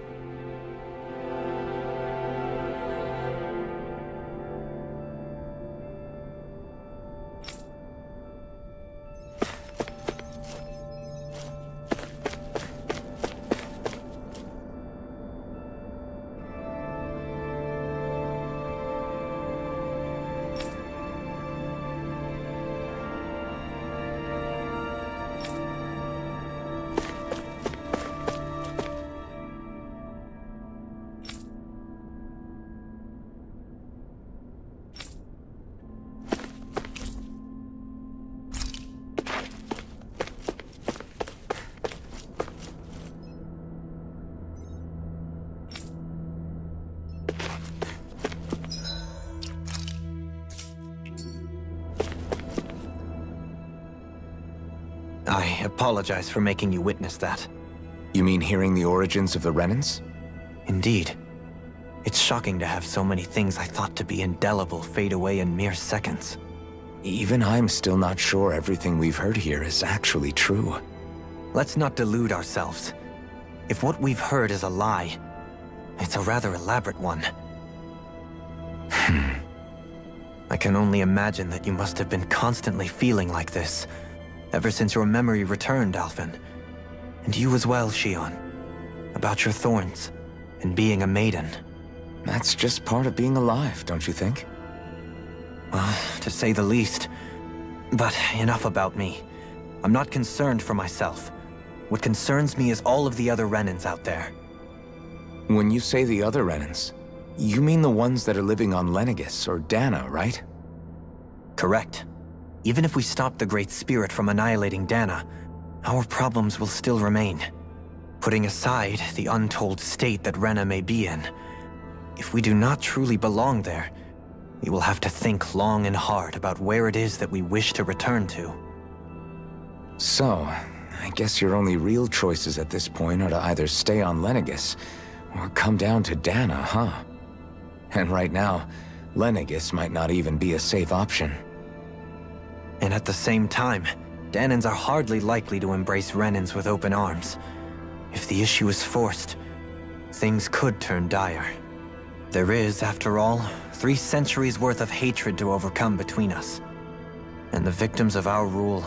I apologize for making you witness that. You mean hearing the origins of the Renans? Indeed. It's shocking to have so many things I thought to be indelible fade away in mere seconds. Even I'm still not sure everything we've heard here is actually true. Let's not delude ourselves. If what we've heard is a lie, it's a rather elaborate one. I can only imagine that you must have been constantly feeling like this, ever since your memory returned, Alphen. And you as well, Shionne. About your thorns, and being a maiden. That's just part of being alive, don't you think? Well, to say the least. But enough about me. I'm not concerned for myself. What concerns me is all of the other Renans out there. When you say the other Renans, you mean the ones that are living on Lenegis or Dana, right? Correct. Even if we stop the Great Spirit from annihilating Dana, our problems will still remain. Putting aside the untold state that Rena may be in, if we do not truly belong there, we will have to think long and hard about where it is that we wish to return to. So, I guess your only real choices at this point are to either stay on Lenegis or come down to Dana, huh? And right now, Lenegis might not even be a safe option. And at the same time, Danans are hardly likely to embrace Renans with open arms. If the issue is forced, things could turn dire. There is, after all, 3 centuries worth of hatred to overcome between us. And the victims of our rule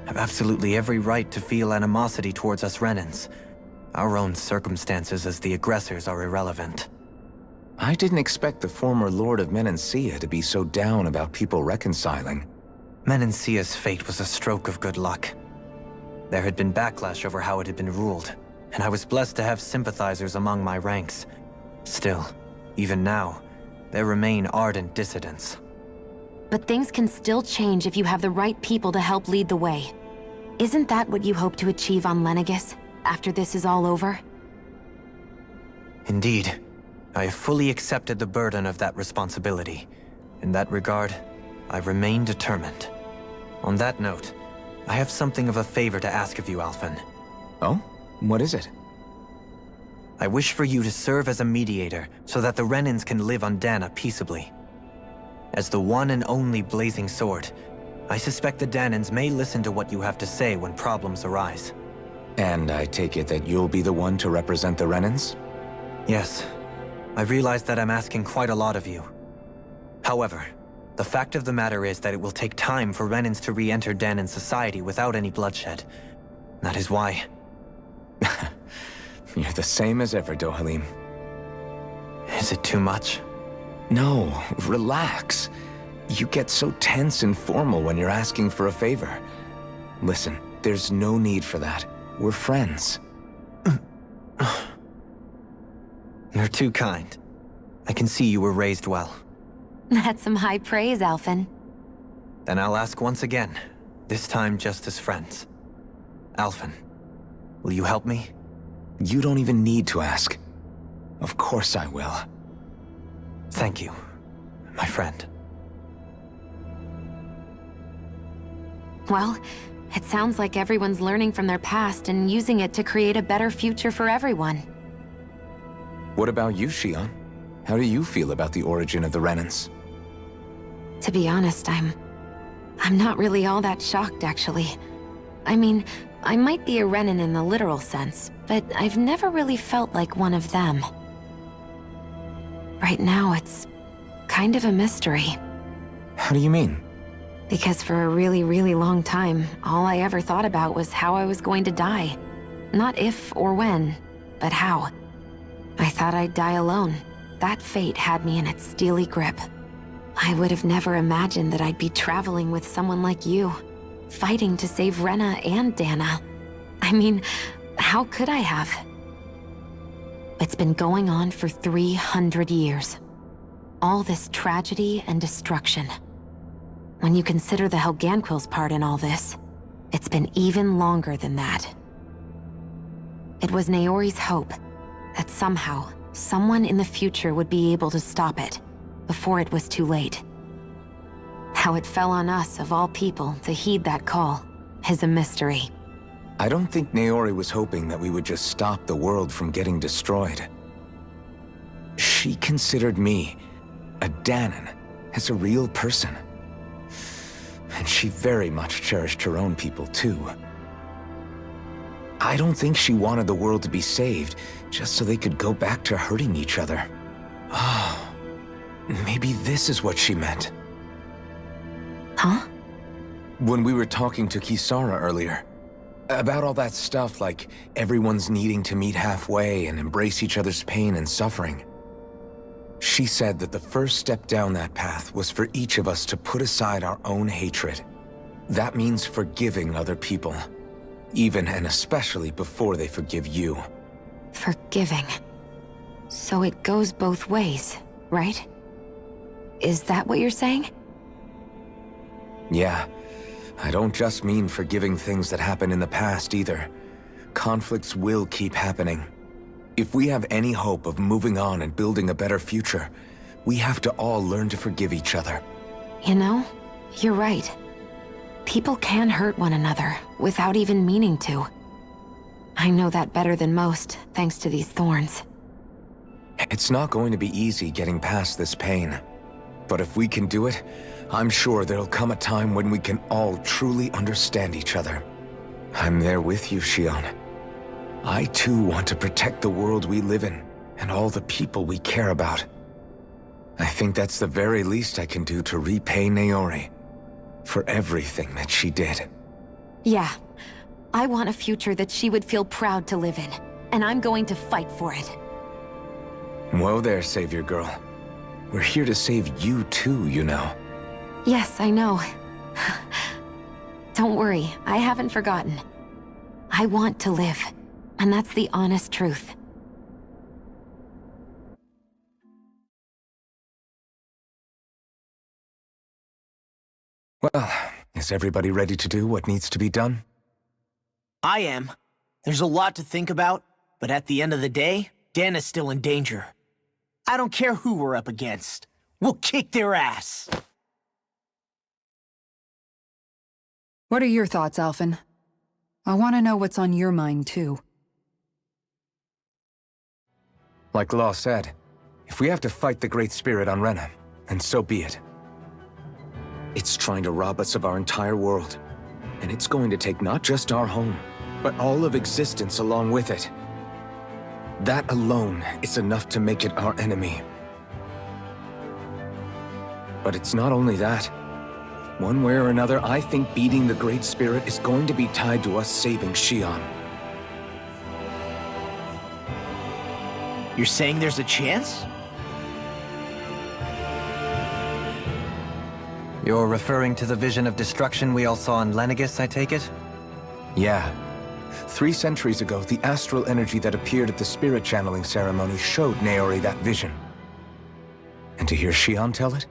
have absolutely every right to feel animosity towards us Renans. Our own circumstances as the aggressors are irrelevant. I didn't expect the former Lord of Menancia to be so down about people reconciling. Menancia's fate was a stroke of good luck. There had been backlash over how it had been ruled, and I was blessed to have sympathizers among my ranks. Still, even now, there remain ardent dissidents. But things can still change if you have the right people to help lead the way. Isn't that what you hope to achieve on Lenegis, after this is all over? Indeed. I have fully accepted the burden of that responsibility. In that regard, I remain determined. On that note, I have something of a favor to ask of you, Alphen. Oh? What is it? I wish for you to serve as a mediator so that the Renans can live on Dana peaceably. As the one and only Blazing Sword, I suspect the Danans may listen to what you have to say when problems arise. And I take it that you'll be the one to represent the Renans? Yes. I realize that I'm asking quite a lot of you. However, the fact of the matter is that it will take time for Renans to re-enter Danan society without any bloodshed. That is why... You're the same as ever, Dohalim. Is it too much? No, relax. You get so tense and formal when you're asking for a favor. Listen, there's no need for that. We're friends. You're too kind. I can see you were raised well. That's some high praise, Alphen. Then I'll ask once again, this time just as friends. Alphen, will you help me? You don't even need to ask. Of course I will. Thank you, my friend. Well, it sounds like everyone's learning from their past and using it to create a better future for everyone. What about you, Shionne? How do you feel about the origin of the Renans? To be honest, I'm not really all that shocked, actually. I mean, I might be a Renan in the literal sense, but I've never really felt like one of them. Right now, it's kind of a mystery. How do you mean? Because for a really, really long time, all I ever thought about was how I was going to die. Not if or when, but how. I thought I'd die alone. That fate had me in its steely grip. I would have never imagined that I'd be traveling with someone like you, fighting to save Rena and Dana. I mean, how could I have? It's been going on for 300 years. All this tragedy and destruction. When you consider the Helganquil's part in all this, it's been even longer than that. It was Naori's hope that somehow, someone in the future would be able to stop it, before it was too late. How it fell on us, of all people, to heed that call, is a mystery. I don't think Naori was hoping that we would just stop the world from getting destroyed. She considered me, a Danan, as a real person. And she very much cherished her own people, too. I don't think she wanted the world to be saved, just so they could go back to hurting each other. Oh, maybe this is what she meant. Huh? When we were talking to Kisara earlier, about all that stuff like everyone's needing to meet halfway and embrace each other's pain and suffering. She said that the first step down that path was for each of us to put aside our own hatred. That means forgiving other people, even and especially before they forgive you. Forgiving. So it goes both ways, right? Is that what you're saying? Yeah. I don't just mean forgiving things that happened in the past either. Conflicts will keep happening. If we have any hope of moving on and building a better future, we have to all learn to forgive each other. You know, you're right. People can hurt one another without even meaning to. I know that better than most, thanks to these thorns. It's not going to be easy getting past this pain. But if we can do it, I'm sure there'll come a time when we can all truly understand each other. I'm there with you, Shionne. I too want to protect the world we live in, and all the people we care about. I think that's the very least I can do to repay Naori for everything that she did. Yeah. I want a future that she would feel proud to live in, and I'm going to fight for it. Whoa there, Savior Girl. We're here to save you too, you know. Yes, I know. Don't worry, I haven't forgotten. I want to live, and that's the honest truth. Well, is everybody ready to do what needs to be done? I am. There's a lot to think about, but at the end of the day, Dana's still in danger. I don't care who we're up against. We'll kick their ass. What are your thoughts, Alphen? I want to know what's on your mind, too. Like Law said, if we have to fight the Great Spirit on Rena, then so be it. It's trying to rob us of our entire world, and it's going to take not just our home, but all of existence along with it. That alone is enough to make it our enemy. But it's not only that. One way or another, I think beating the Great Spirit is going to be tied to us saving Xion. You're saying there's a chance? You're referring to the vision of destruction we all saw in Lenegis, I take it? Yeah. 3 centuries ago, the astral energy that appeared at the spirit channeling ceremony showed Naori that vision. And to hear Xion tell it,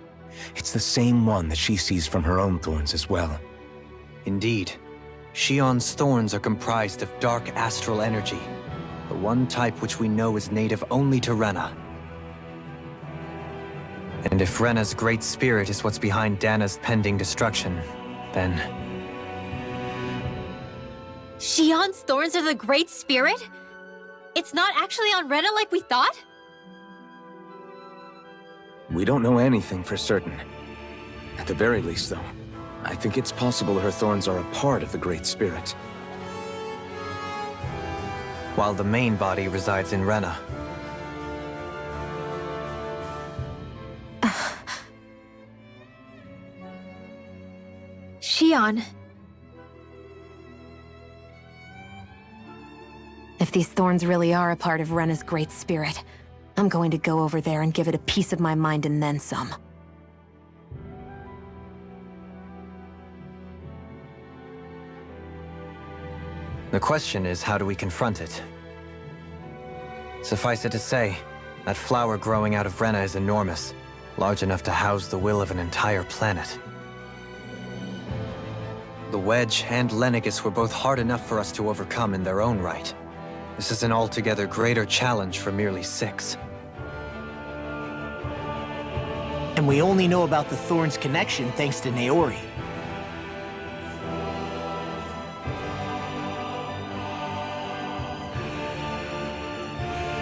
it's the same one that she sees from her own thorns as well. Indeed. Xion's thorns are comprised of dark astral energy, the one type which we know is native only to Rena. And if Rena's Great Spirit is what's behind Dana's pending destruction, then... Xion's thorns are the Great Spirit? It's not actually on Rena like we thought? We don't know anything for certain. At the very least, though, I think it's possible her thorns are a part of the Great Spirit. While the main body resides in Rena. Xion. If these thorns really are a part of Rena's Great Spirit, I'm going to go over there and give it a piece of my mind and then some. The question is, how do we confront it? Suffice it to say, that flower growing out of Rena is enormous, large enough to house the will of an entire planet. The Wedge and Lenegis were both hard enough for us to overcome in their own right. This is an altogether greater challenge for merely 6. And we only know about the Thorns connection thanks to Naori.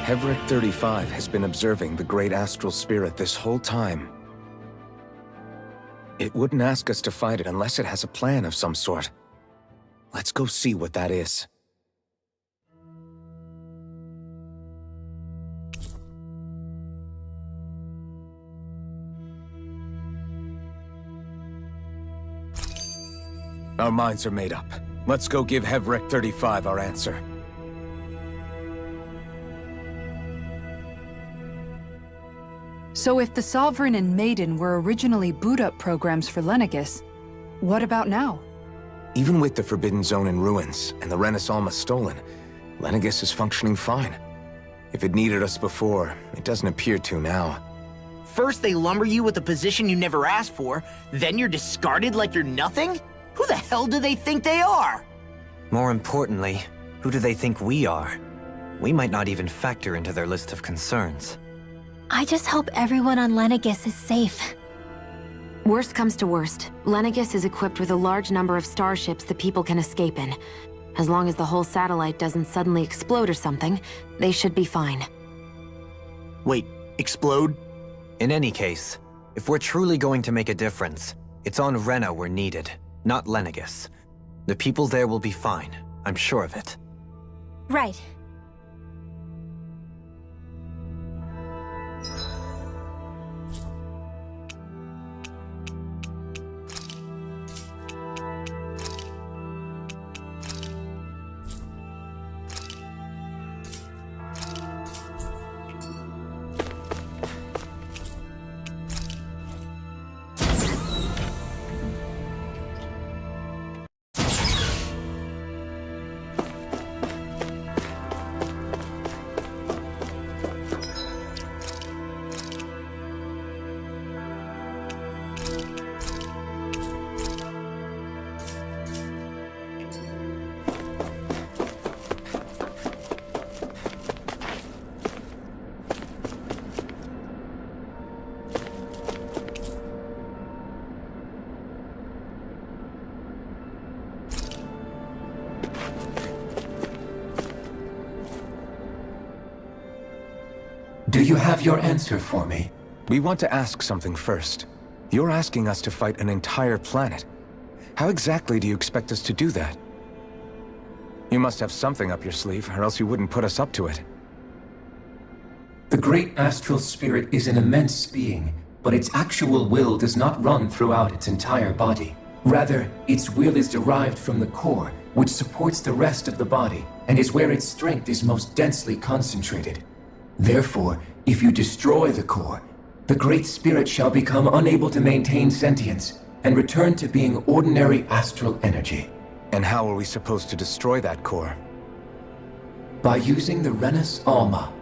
Hevric 35 has been observing the Great Astral Spirit this whole time. It wouldn't ask us to fight it unless it has a plan of some sort. Let's go see what that is. Our minds are made up. Let's go give Hevric 35 our answer. So if the Sovereign and Maiden were originally boot-up programs for Lenegis, what about now? Even with the Forbidden Zone in ruins and the Renis Alma stolen, Lenegis is functioning fine. If it needed us before, it doesn't appear to now. First they lumber you with a position you never asked for, then you're discarded like you're nothing? Who the hell do they think they are? More importantly, who do they think we are? We might not even factor into their list of concerns. I just hope everyone on Lenegis is safe. Worst comes to worst, Lenegis is equipped with a large number of starships that people can escape in. As long as the whole satellite doesn't suddenly explode or something, they should be fine. Wait, explode? In any case, if we're truly going to make a difference, it's on Rena we're needed, not Lenegis. The people there will be fine, I'm sure of it. Right. you have your answer for me? We want to ask something first. You're asking us to fight an entire planet. How exactly do you expect us to do that? You must have something up your sleeve, or else you wouldn't put us up to it. The great astral spirit is an immense being, but its actual will does not run throughout its entire body. Rather, its will is derived from the core, which supports the rest of the body, and is where its strength is most densely concentrated. Therefore, if you destroy the core, the Great Spirit shall become unable to maintain sentience, and return to being ordinary astral energy. And how are we supposed to destroy that core? By using the Renus Alma.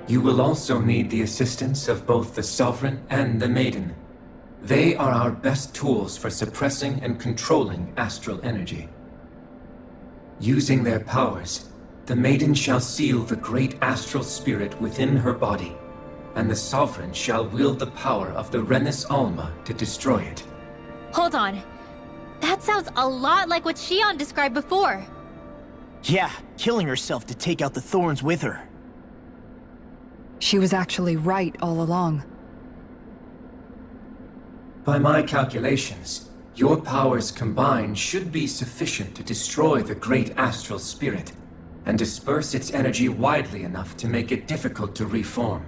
You will also need the assistance of both the Sovereign and the Maiden. They are our best tools for suppressing and controlling astral energy. Using their powers, the Maiden shall seal the great astral spirit within her body, and the Sovereign shall wield the power of the Renus Alma to destroy it. Hold on. That sounds a lot like what Shion described before. Yeah, killing herself to take out the thorns with her. She was actually right all along. By my calculations, your powers combined should be sufficient to destroy the great astral spirit, and disperse its energy widely enough to make it difficult to reform.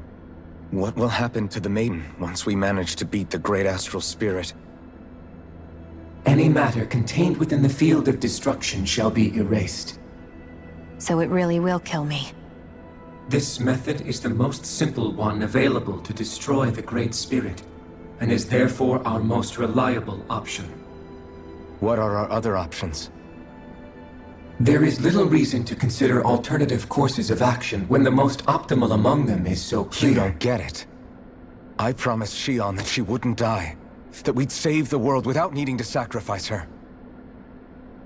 What will happen to the Maiden once we manage to beat the great astral spirit? Any matter contained within the field of destruction shall be erased. So it really will kill me. This method is the most simple one available to destroy the Great Spirit, and is therefore our most reliable option. What are our other options? There is little reason to consider alternative courses of action when the most optimal among them is so clear. You don't get it. I promised Shion that she wouldn't die, that we'd save the world without needing to sacrifice her.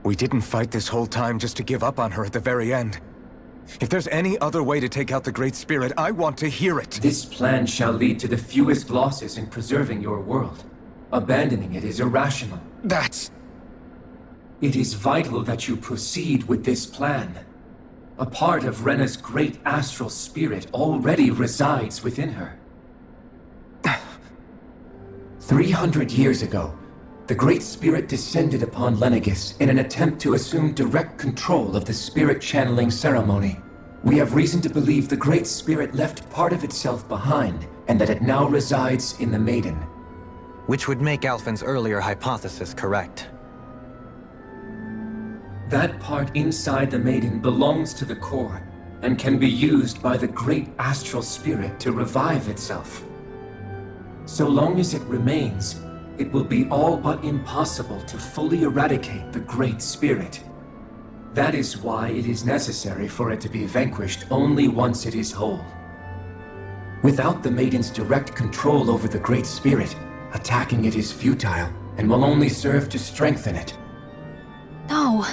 We didn't fight this whole time just to give up on her at the very end. If there's any other way to take out the Great Spirit, I want to hear it. This plan shall lead to the fewest losses in preserving your world. Abandoning it is irrational. That's... It is vital that you proceed with this plan. A part of Rena's great astral spirit already resides within her. 300 years ago, the Great Spirit descended upon Lenegis in an attempt to assume direct control of the spirit channeling ceremony. We have reason to believe the Great Spirit left part of itself behind, and that it now resides in the Maiden. Which would make Alphen's earlier hypothesis correct. That part inside the Maiden belongs to the core, and can be used by the great astral spirit to revive itself. So long as it remains, it will be all but impossible to fully eradicate the Great Spirit. That is why it is necessary for it to be vanquished only once it is whole. Without the Maiden's direct control over the Great Spirit, attacking it is futile, and will only serve to strengthen it. No.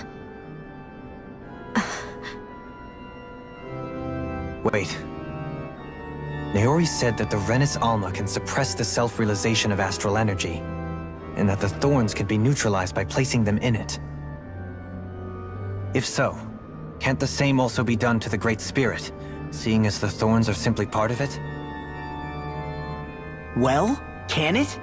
Wait. Naori said that the Renus Alma can suppress the self-realization of astral energy, and that the thorns can be neutralized by placing them in it. If so, can't the same also be done to the Great Spirit, seeing as the thorns are simply part of it? Well, can it?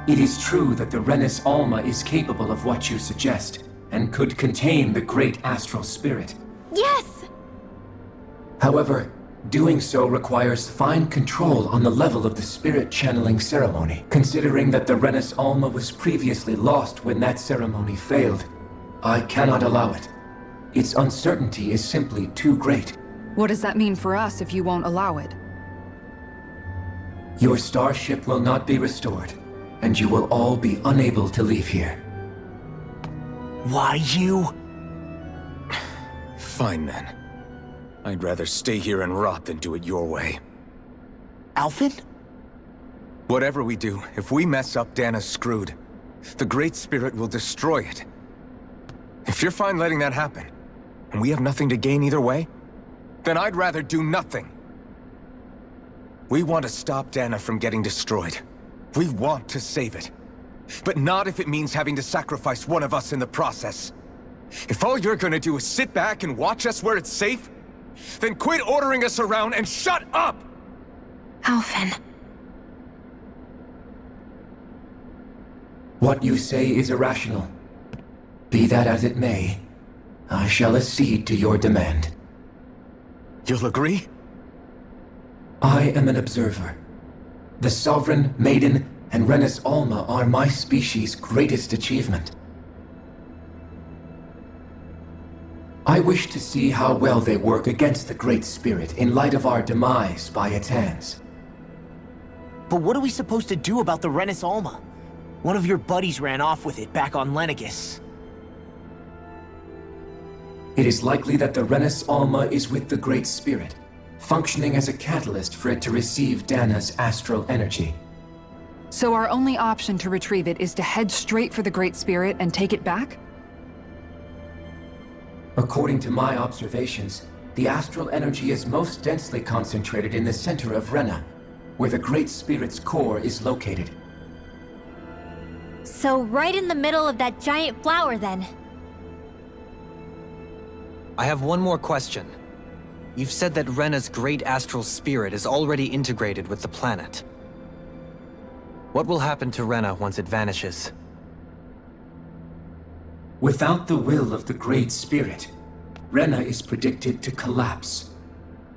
It is true that the Renus Alma is capable of what you suggest, and could contain the great astral spirit. Yes! However, doing so requires fine control on the level of the spirit channeling ceremony, considering that the Renus Alma was previously lost when that ceremony failed. I cannot allow it. Its uncertainty is simply too great. What does that mean for us if you won't allow it? Your starship will not be restored, and you will all be unable to leave here. Why you? Fine then. I'd rather stay here and rot than do it your way. Alphen? Whatever we do, if we mess up, Dana's screwed. The Great Spirit will destroy it. If you're fine letting that happen, and we have nothing to gain either way, then I'd rather do nothing. We want to stop Dana from getting destroyed. We want to save it. But not if it means having to sacrifice one of us in the process. If all you're gonna do is sit back and watch us where it's safe, Then quit ordering us around and shut up! Alphen. What you say is irrational. Be that as it may, I shall accede to your demand. You'll agree? I am an observer. The Sovereign, Maiden, and Renis Alma are my species' greatest achievement. I wish to see how well they work against the Great Spirit in light of our demise by its hands. But what are we supposed to do about the Renis Alma? One of your buddies ran off with it back on Lenegis. It is likely that the Renis Alma is with the Great Spirit, functioning as a catalyst for it to receive Dana's astral energy. So our only option to retrieve it is to head straight for the Great Spirit and take it back? According to my observations, the astral energy is most densely concentrated in the center of Rena, where the Great Spirit's core is located. So right in the middle of that giant flower, then. I have one more question. You've said that Rena's great astral spirit is already integrated with the planet. What will happen to Rena once it vanishes? Without the will of the Great Spirit, Rena is predicted to collapse.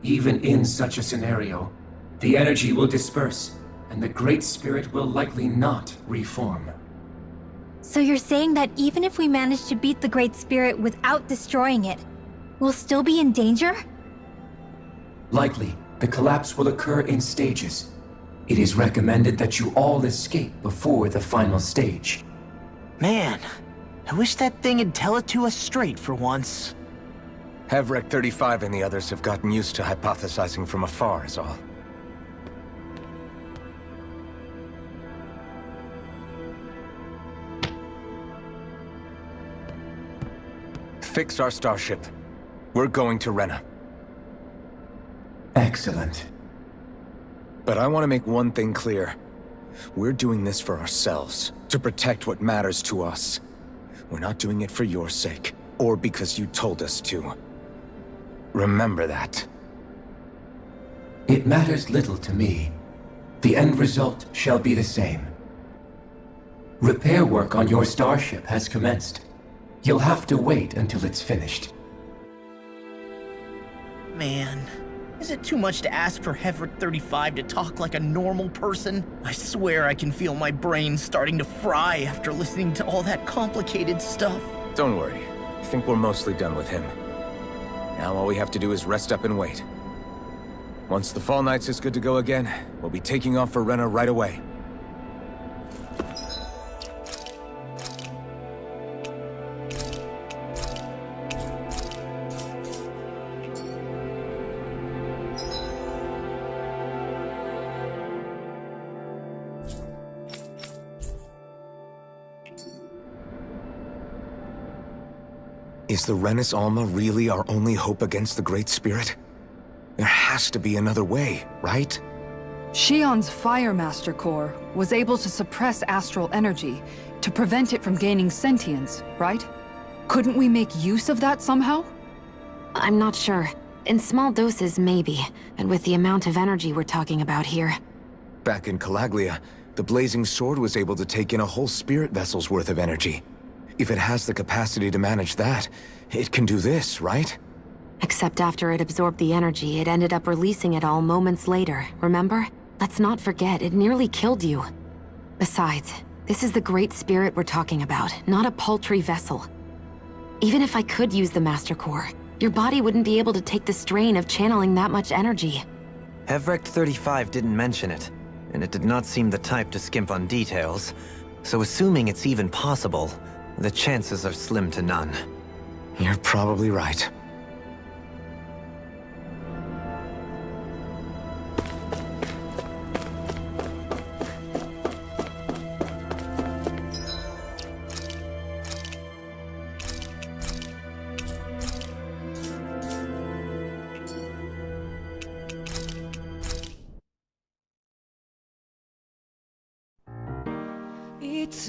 Even in such a scenario, the energy will disperse, and the Great Spirit will likely not reform. So you're saying that even if we manage to beat the Great Spirit without destroying it, we'll still be in danger? Likely, the collapse will occur in stages. It is recommended that you all escape before the final stage. Man, I wish that thing would tell it to us straight for once. Hevrek 35 and the others have gotten used to hypothesizing from afar is all. Fix our starship. We're going to Rena. Excellent. But I want to make one thing clear. We're doing this for ourselves, to protect what matters to us. We're not doing it for your sake, or because you told us to. Remember that. It matters little to me. The end result shall be the same. Repair work on your starship has commenced. You'll have to wait until it's finished. Man, is it too much to ask for Hevrek 35 to talk like a normal person? I swear I can feel my brain starting to fry after listening to all that complicated stuff. Don't worry. I think we're mostly done with him. Now all we have to do is rest up and wait. Once the Fall Knights is good to go again, we'll be taking off for Rena right away. Is the Renis Alma really our only hope against the Great Spirit? There has to be another way, right? Shion's Fire Master Core was able to suppress astral energy to prevent it from gaining sentience, right? Couldn't we make use of that somehow? I'm not sure. In small doses, maybe. And with the amount of energy we're talking about here. Back in Calaglia, the Blazing Sword was able to take in a whole spirit vessel's worth of energy. If it has the capacity to manage that, it can do this, right? Except after it absorbed the energy, it ended up releasing it all moments later, remember? Let's not forget, it nearly killed you. Besides, this is the Great Spirit we're talking about, not a paltry vessel. Even if I could use the Master Core, your body wouldn't be able to take the strain of channeling that much energy. Hevrek 35 didn't mention it, and it did not seem the type to skimp on details. So assuming it's even possible, the chances are slim to none. You're probably right. It's